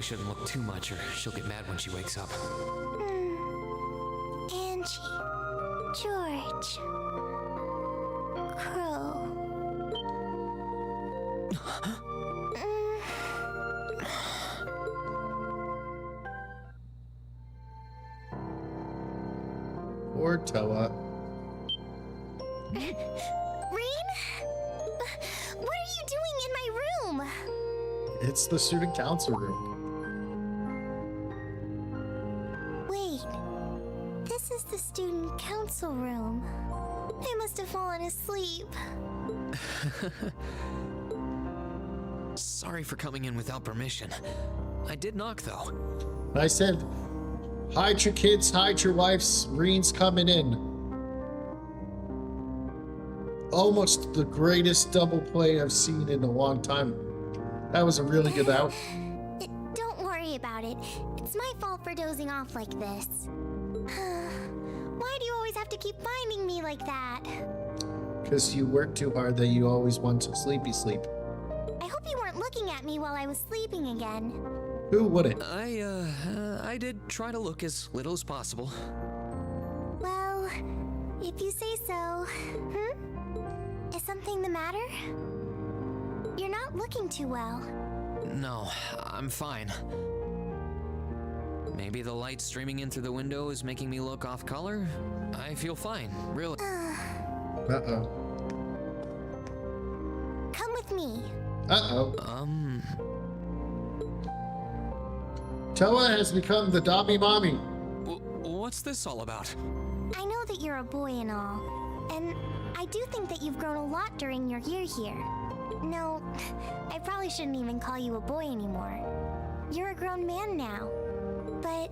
Speaker 5: shouldn't look too much or she'll get mad when she wakes up.
Speaker 6: Angie. George. Crow.
Speaker 1: Or Toa.
Speaker 6: Rain? What are you doing in my room?
Speaker 1: It's the student council room.
Speaker 6: Wait. This is the student council room. I must have fallen asleep.
Speaker 5: Sorry for coming in without permission. I did knock, though.
Speaker 1: I said, hide your kids, hide your wives. Reen's coming in. Almost the greatest double play I've seen in a long time. That was a really good out.
Speaker 6: Don't worry about it. It's my fault for dozing off like this. Why do you always have to keep finding me like that?
Speaker 1: Because you work too hard that you always want some sleepy sleep.
Speaker 6: I hope you weren't looking at me while I was sleeping again.
Speaker 1: Who wouldn't?
Speaker 5: I did try to look as little as possible.
Speaker 6: Well, if you say so. Is something the matter? You're not looking too well.
Speaker 5: No, I'm fine. Maybe the light streaming in through the window is making me look off color? I feel fine, really.
Speaker 1: Uh-oh.
Speaker 6: Come with me.
Speaker 1: Uh-oh. Toa has become the Dobby Mommy.
Speaker 5: What's this all about?
Speaker 6: I know that you're a boy and all, and I do think that you've grown a lot during your year here. No, I probably shouldn't even call you a boy anymore. You're a grown man now, but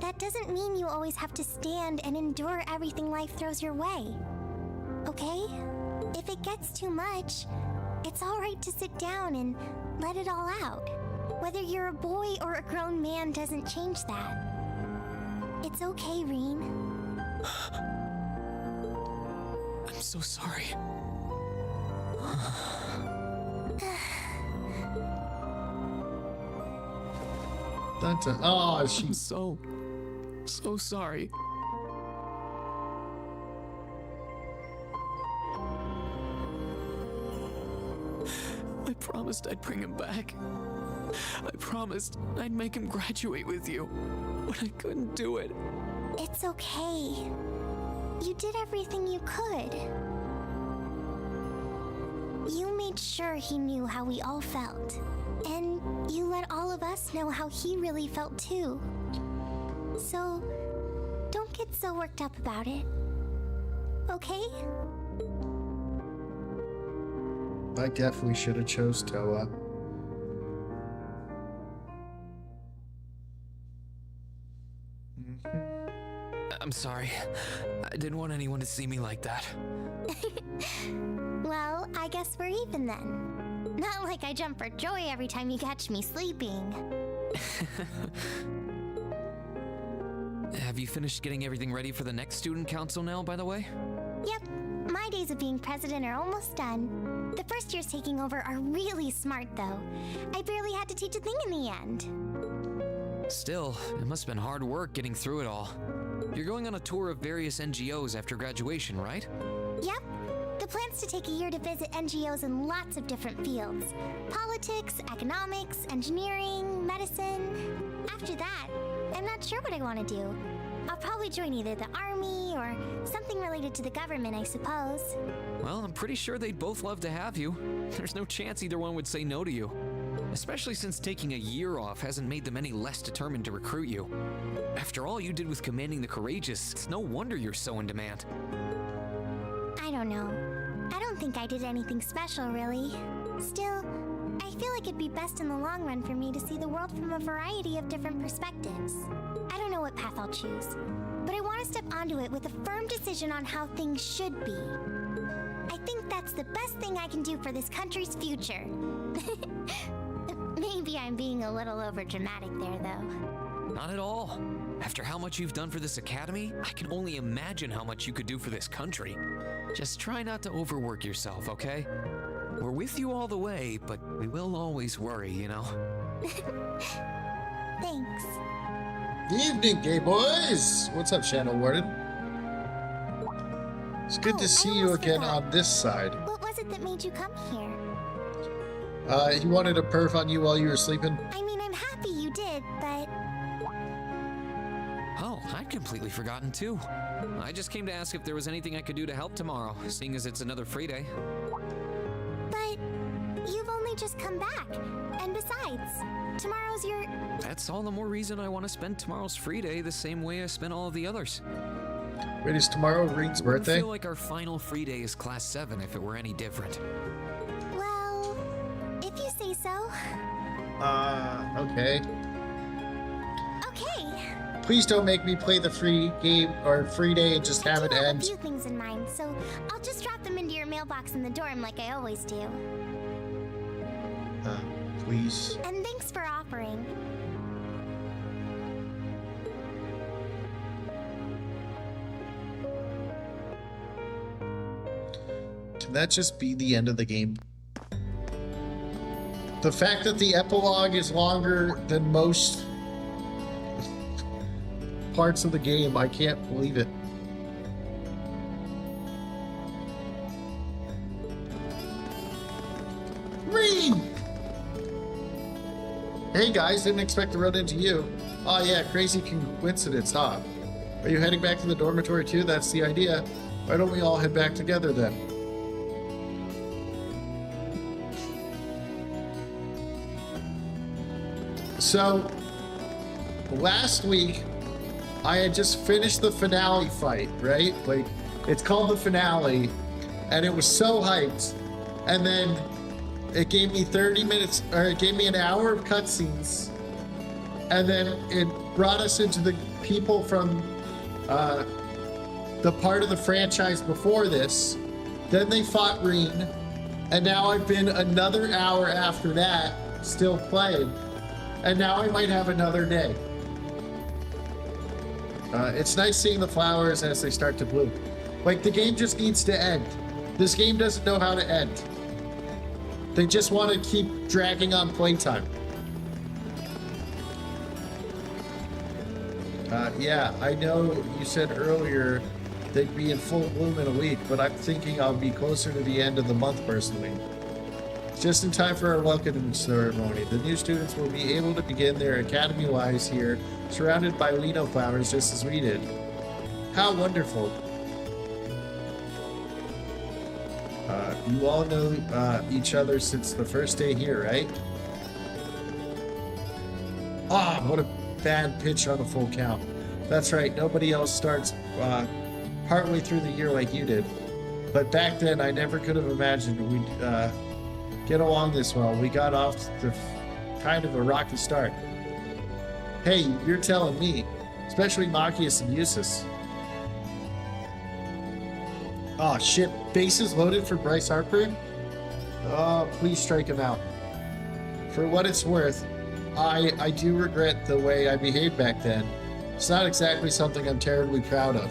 Speaker 6: that doesn't mean you always have to stand and endure everything life throws your way. Okay? If it gets too much, it's all right to sit down and let it all out. Whether you're a boy or a grown man doesn't change that. It's okay, Reen.
Speaker 5: I'm so sorry.
Speaker 1: Oh, she's
Speaker 10: so sorry. I promised I'd bring him back. I promised I'd make him graduate with you, but I couldn't do it.
Speaker 6: It's okay. You did everything you could. You made sure he knew how we all felt. And you let all of us know how he really felt too. So, don't get so worked up about it. Okay?
Speaker 1: I definitely should have chose Toa.
Speaker 5: I'm sorry. I didn't want anyone to see me like that.
Speaker 6: Well, I guess we're even then. Not like I jump for joy every time you catch me sleeping.
Speaker 5: Have you finished getting everything ready for the next student council now, by the way?
Speaker 6: Yep, my days of being president are almost done. The first years taking over are really smart, though. I barely had to teach a thing in the end.
Speaker 5: Still, it must have been hard work getting through it all. You're going on a tour of various NGOs after graduation, right?
Speaker 6: Yep. The plan's to take a year to visit NGOs in lots of different fields. Politics, economics, engineering, medicine. After that, I'm not sure what I want to do. I'll probably join either the army or something related to the government, I suppose.
Speaker 5: Well, I'm pretty sure they'd both love to have you. There's no chance either one would say no to you. Especially since taking a year off hasn't made them any less determined to recruit you. After all you did with commanding the courageous, it's no wonder you're so in demand.
Speaker 6: I don't know. I don't think I did anything special, really. Still, I feel like it'd be best in the long run for me to see the world from a variety of different perspectives. I don't know what path I'll choose, but I want to step onto it with a firm decision on how things should be. I think that's the best thing I can do for this country's future. Maybe I'm being a little overdramatic there, though.
Speaker 5: Not at all. After how much you've done for this academy, I can only imagine how much you could do for this country. Just try not to overwork yourself, okay? We're with you all the way, but we will always worry, you know?
Speaker 6: Thanks.
Speaker 1: Evening, gay boys! What's up, Shadow Warden? It's good to see you again on this side.
Speaker 6: What was it that made you come here?
Speaker 1: He wanted a perf on you while you were sleeping.
Speaker 6: I mean, I'm happy you did, but...
Speaker 5: Oh, I'd completely forgotten too. I just came to ask if there was anything I could do to help tomorrow, seeing as it's another free day.
Speaker 6: But you've only just come back. And besides, tomorrow's your...
Speaker 5: That's all the more reason I want to spend tomorrow's free day the same way I spent all of the others.
Speaker 1: Wait, is tomorrow Reed's birthday?
Speaker 5: I feel like our final free day is class 7 if it were any different.
Speaker 6: Well, if you say so.
Speaker 1: Okay.
Speaker 6: Okay.
Speaker 1: Please don't make me play the free game or free day and just have it
Speaker 6: I have
Speaker 1: end.
Speaker 6: a few things in mind, so I'll just drop them into your mailbox in the dorm like I always do.
Speaker 1: Please.
Speaker 6: And thanks for offering.
Speaker 1: Can that just be the end of the game? The fact that the epilogue is longer than most parts of the game, I can't believe it. Reed! Hey guys, didn't expect to run into you. Oh yeah, crazy coincidence, huh? Are you heading back to the dormitory too? That's the idea. Why don't we all head back together then? So, last week, I had just finished the finale fight, right? Like, it's called the finale, and it was so hyped. And then it gave me 30 minutes, or it gave me an hour of cutscenes. And then it brought us into the people from the part of the franchise before this. Then they fought Reen, and now I've been another hour after that, still playing. And now I might have another day. It's nice seeing the flowers as they start to bloom. Like, the game just needs to end. This game doesn't know how to end. They just want to keep dragging on playtime. Yeah, I know you said earlier they'd be in full bloom in a week, but I'm thinking I'll be closer to the end of the month personally. Just in time for our welcoming ceremony. The new students will be able to begin their academy lives here, surrounded by lino flowers just as we did. How wonderful. You all know each other since the first day here, right? Ah, what a bad pitch on a full count. That's right, nobody else starts partway through the year like you did. But back then, I never could have imagined we'd get along this well. We got off to kind of a rocky start. Hey, you're telling me. Especially Machias and Eustace. Oh shit, bases loaded for Bryce Harper? Oh, please strike him out. For what it's worth, I do regret the way I behaved back then. It's not exactly something I'm terribly proud of.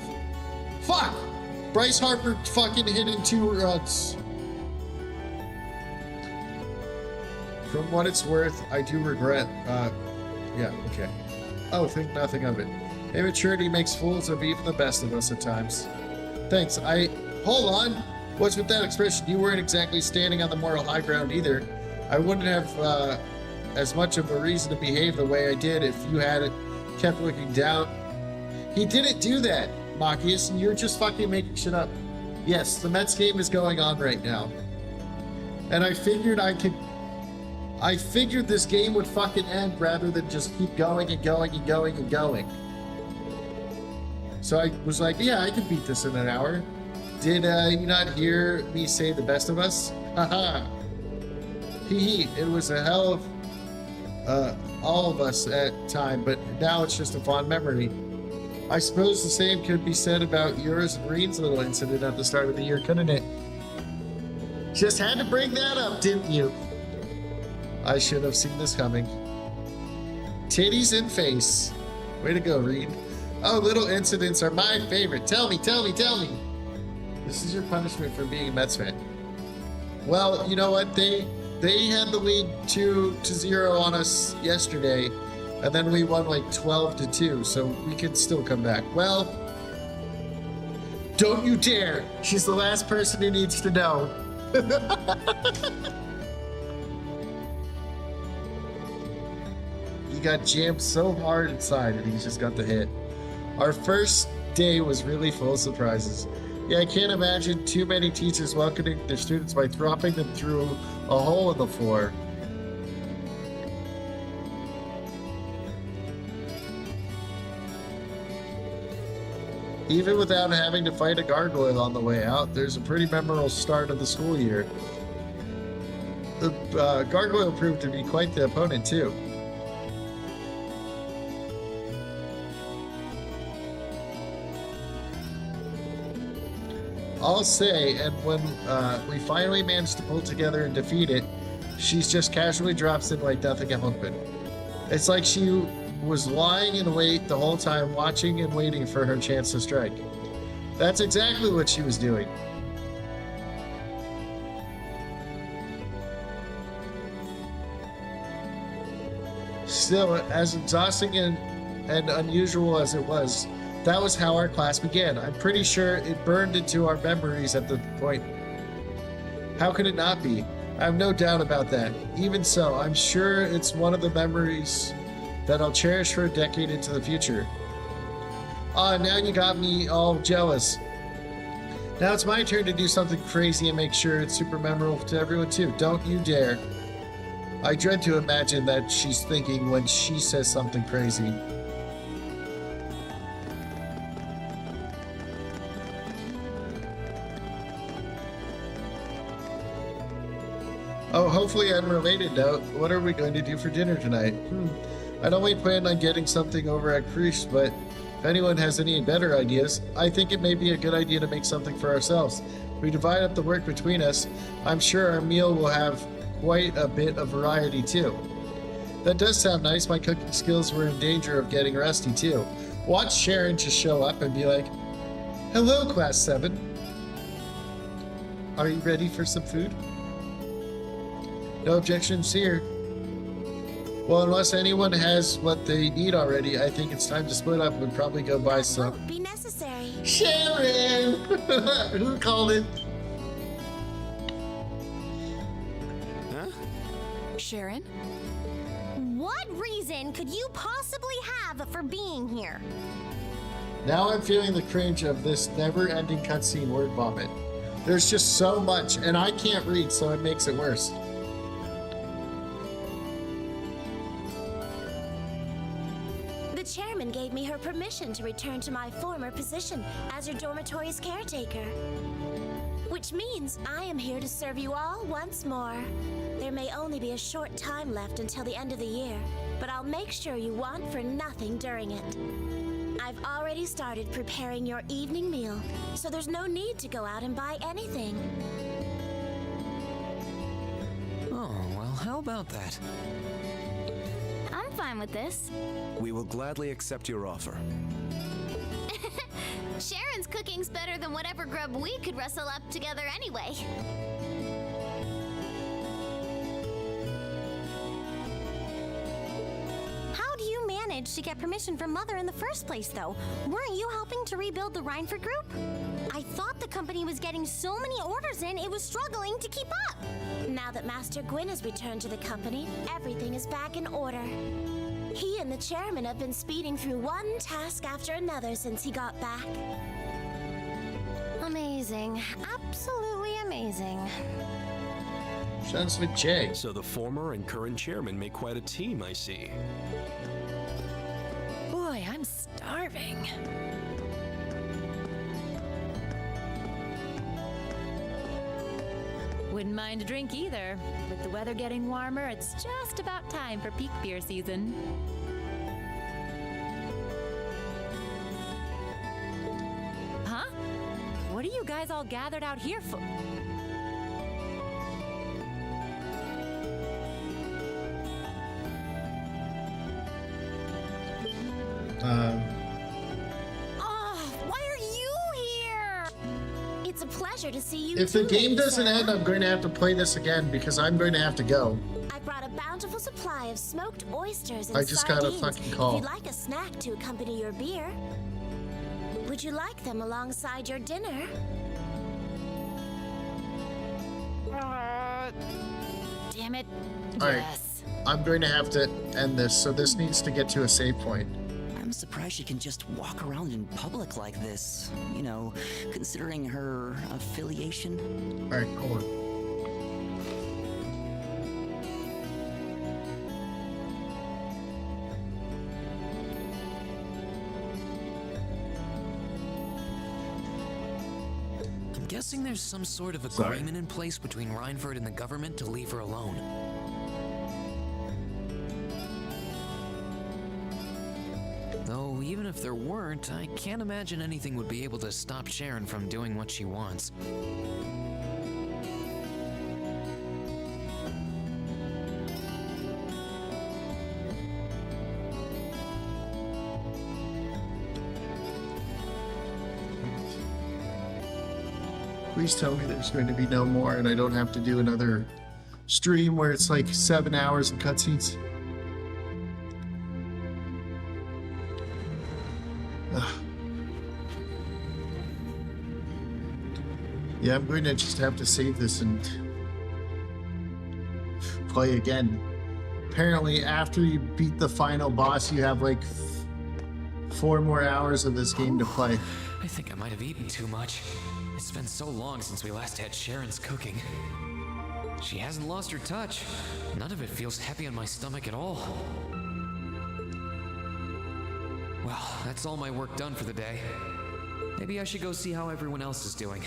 Speaker 1: Fuck! Bryce Harper fucking hit in 2 runs. From what it's worth, I do regret, yeah, okay. Oh, think nothing of it. Immaturity makes fools of even the best of us at times. Thanks, hold on! What's with that expression? You weren't exactly standing on the moral high ground either. I wouldn't have, as much of a reason to behave the way I did if you had kept looking down. He didn't do that, Machias, and you're just fucking making shit up. Yes, the Mets game is going on right now. And I figured this game would fucking end rather than just keep going and going and going and going. So I was like, yeah, I can beat this in an hour. Did you not hear me say the best of us? Haha. Hee hee, it was a hell of all of us at time, but now it's just a fond memory. I suppose the same could be said about yours and Reen's little incident at the start of the year, couldn't it? Just had to bring that up, didn't you? I should have seen this coming. Titties and face. Way to go, Reed. Oh, little incidents are my favorite. Tell me, tell me, tell me. This is your punishment for being a Mets fan. Well, you know what? They had the lead 2-0 on us yesterday, and then we won like 12-2, so we could still come back. Well, don't you dare! She's the last person who needs to know. He got jammed so hard inside, and he's just got the hit. Our first day was really full of surprises. Yeah, I can't imagine too many teachers welcoming their students by dropping them through a hole in the floor. Even without having to fight a gargoyle on the way out, there's a pretty memorable start of the school year. The gargoyle proved to be quite the opponent, too. I'll say, and when we finally managed to pull together and defeat it, she's just casually drops in like nothing happened. It's like she was lying in wait the whole time, watching and waiting for her chance to strike. That's exactly what she was doing. Still, as exhausting and unusual as it was, that was how our class began. I'm pretty sure it burned into our memories at the point. How could it not be? I have no doubt about that. Even so, I'm sure it's one of the memories that I'll cherish for a decade into the future. Ah, now you got me all jealous. Now it's my turn to do something crazy and make sure it's super memorable to everyone too. Don't you dare. I dread to imagine that she's thinking when she says something crazy. Oh, hopefully unrelated note, what are we going to do for dinner tonight? I'd only planned on getting something over at Krish, but if anyone has any better ideas, I think it may be a good idea to make something for ourselves. If we divide up the work between us, I'm sure our meal will have quite a bit of variety too. That does sound nice. My cooking skills were in danger of getting rusty too. Watch Sharon just show up and be like, "Hello, Class 7. Are you ready for some food?" No objections here. Well, unless anyone has what they need already, I think it's time to split up and probably go buy some.
Speaker 6: Won't be necessary.
Speaker 1: Sharon! Who called it?
Speaker 9: Huh?
Speaker 13: Sharon?
Speaker 6: What reason could you possibly have for being here?
Speaker 1: Now I'm feeling the cringe of this never-ending cutscene word vomit. There's just so much, and I can't read, so it makes it worse.
Speaker 6: The chairman gave me her permission to return to my former position as your dormitory's caretaker. Which means I am here to serve you all once more. There may only be a short time left until the end of the year, but I'll make sure you want for nothing during it. I've already started preparing your evening meal, so there's no need to go out and buy anything.
Speaker 5: Oh, well, how about that?
Speaker 3: I'm fine with this.
Speaker 12: We will gladly accept your offer.
Speaker 3: Sharon's cooking's better than whatever grub we could rustle up together anyway.
Speaker 21: How do you manage to get permission from Mother in the first place, though? Weren't you helping to rebuild the Reinford group? I thought the company was getting so many orders in, it was struggling to keep up.
Speaker 6: Now that Master Gwyn has returned to the company, everything is back in order. He and the chairman have been speeding through one task after another since he got back.
Speaker 21: Amazing. Absolutely amazing.
Speaker 1: Sounds like Jay.
Speaker 18: So the former and current chairman make quite a team, I see.
Speaker 11: Boy, I'm starving.
Speaker 15: Wouldn't mind a drink either. With the weather getting warmer, it's just about time for peak beer season. Huh? What are you guys all gathered out here for?
Speaker 6: Oh, why are you here? It's a pleasure to see you.
Speaker 1: If the
Speaker 6: too,
Speaker 1: game
Speaker 6: Lady
Speaker 1: doesn't
Speaker 6: Sarah.
Speaker 1: end, I'm going to have to play this again because I'm going to have to go.
Speaker 6: I brought a bountiful supply of smoked oysters and
Speaker 1: I just got a
Speaker 6: sardines
Speaker 1: fucking call.
Speaker 6: if you'd like a snack to accompany your beer. Would you like them alongside your dinner?
Speaker 15: Damn it.
Speaker 1: All right,
Speaker 15: Yes.
Speaker 1: I'm going to have to end this, so this needs to get to a save point.
Speaker 16: I'm surprised she can just walk around in public like this. You know, considering her affiliation.
Speaker 1: All right, hold on.
Speaker 5: I'm guessing there's some sort of
Speaker 1: Sorry.
Speaker 5: agreement in place between Reinford and the government to leave her alone. Though, even if there weren't, I can't imagine anything would be able to stop Sharon from doing what she wants.
Speaker 1: Please tell me there's going to be no more and I don't have to do another stream where it's like 7 hours of cutscenes. Ugh. Yeah, I'm going to just have to save this and play again. Apparently, after you beat the final boss, you have like 4 more hours of this game to play.
Speaker 5: I think I might have eaten too much. It's been so long since we last had Sharon's cooking. She hasn't lost her touch. None of it feels heavy on my stomach at all. Well, that's all my work done for the day. Maybe I should go see how everyone else is doing.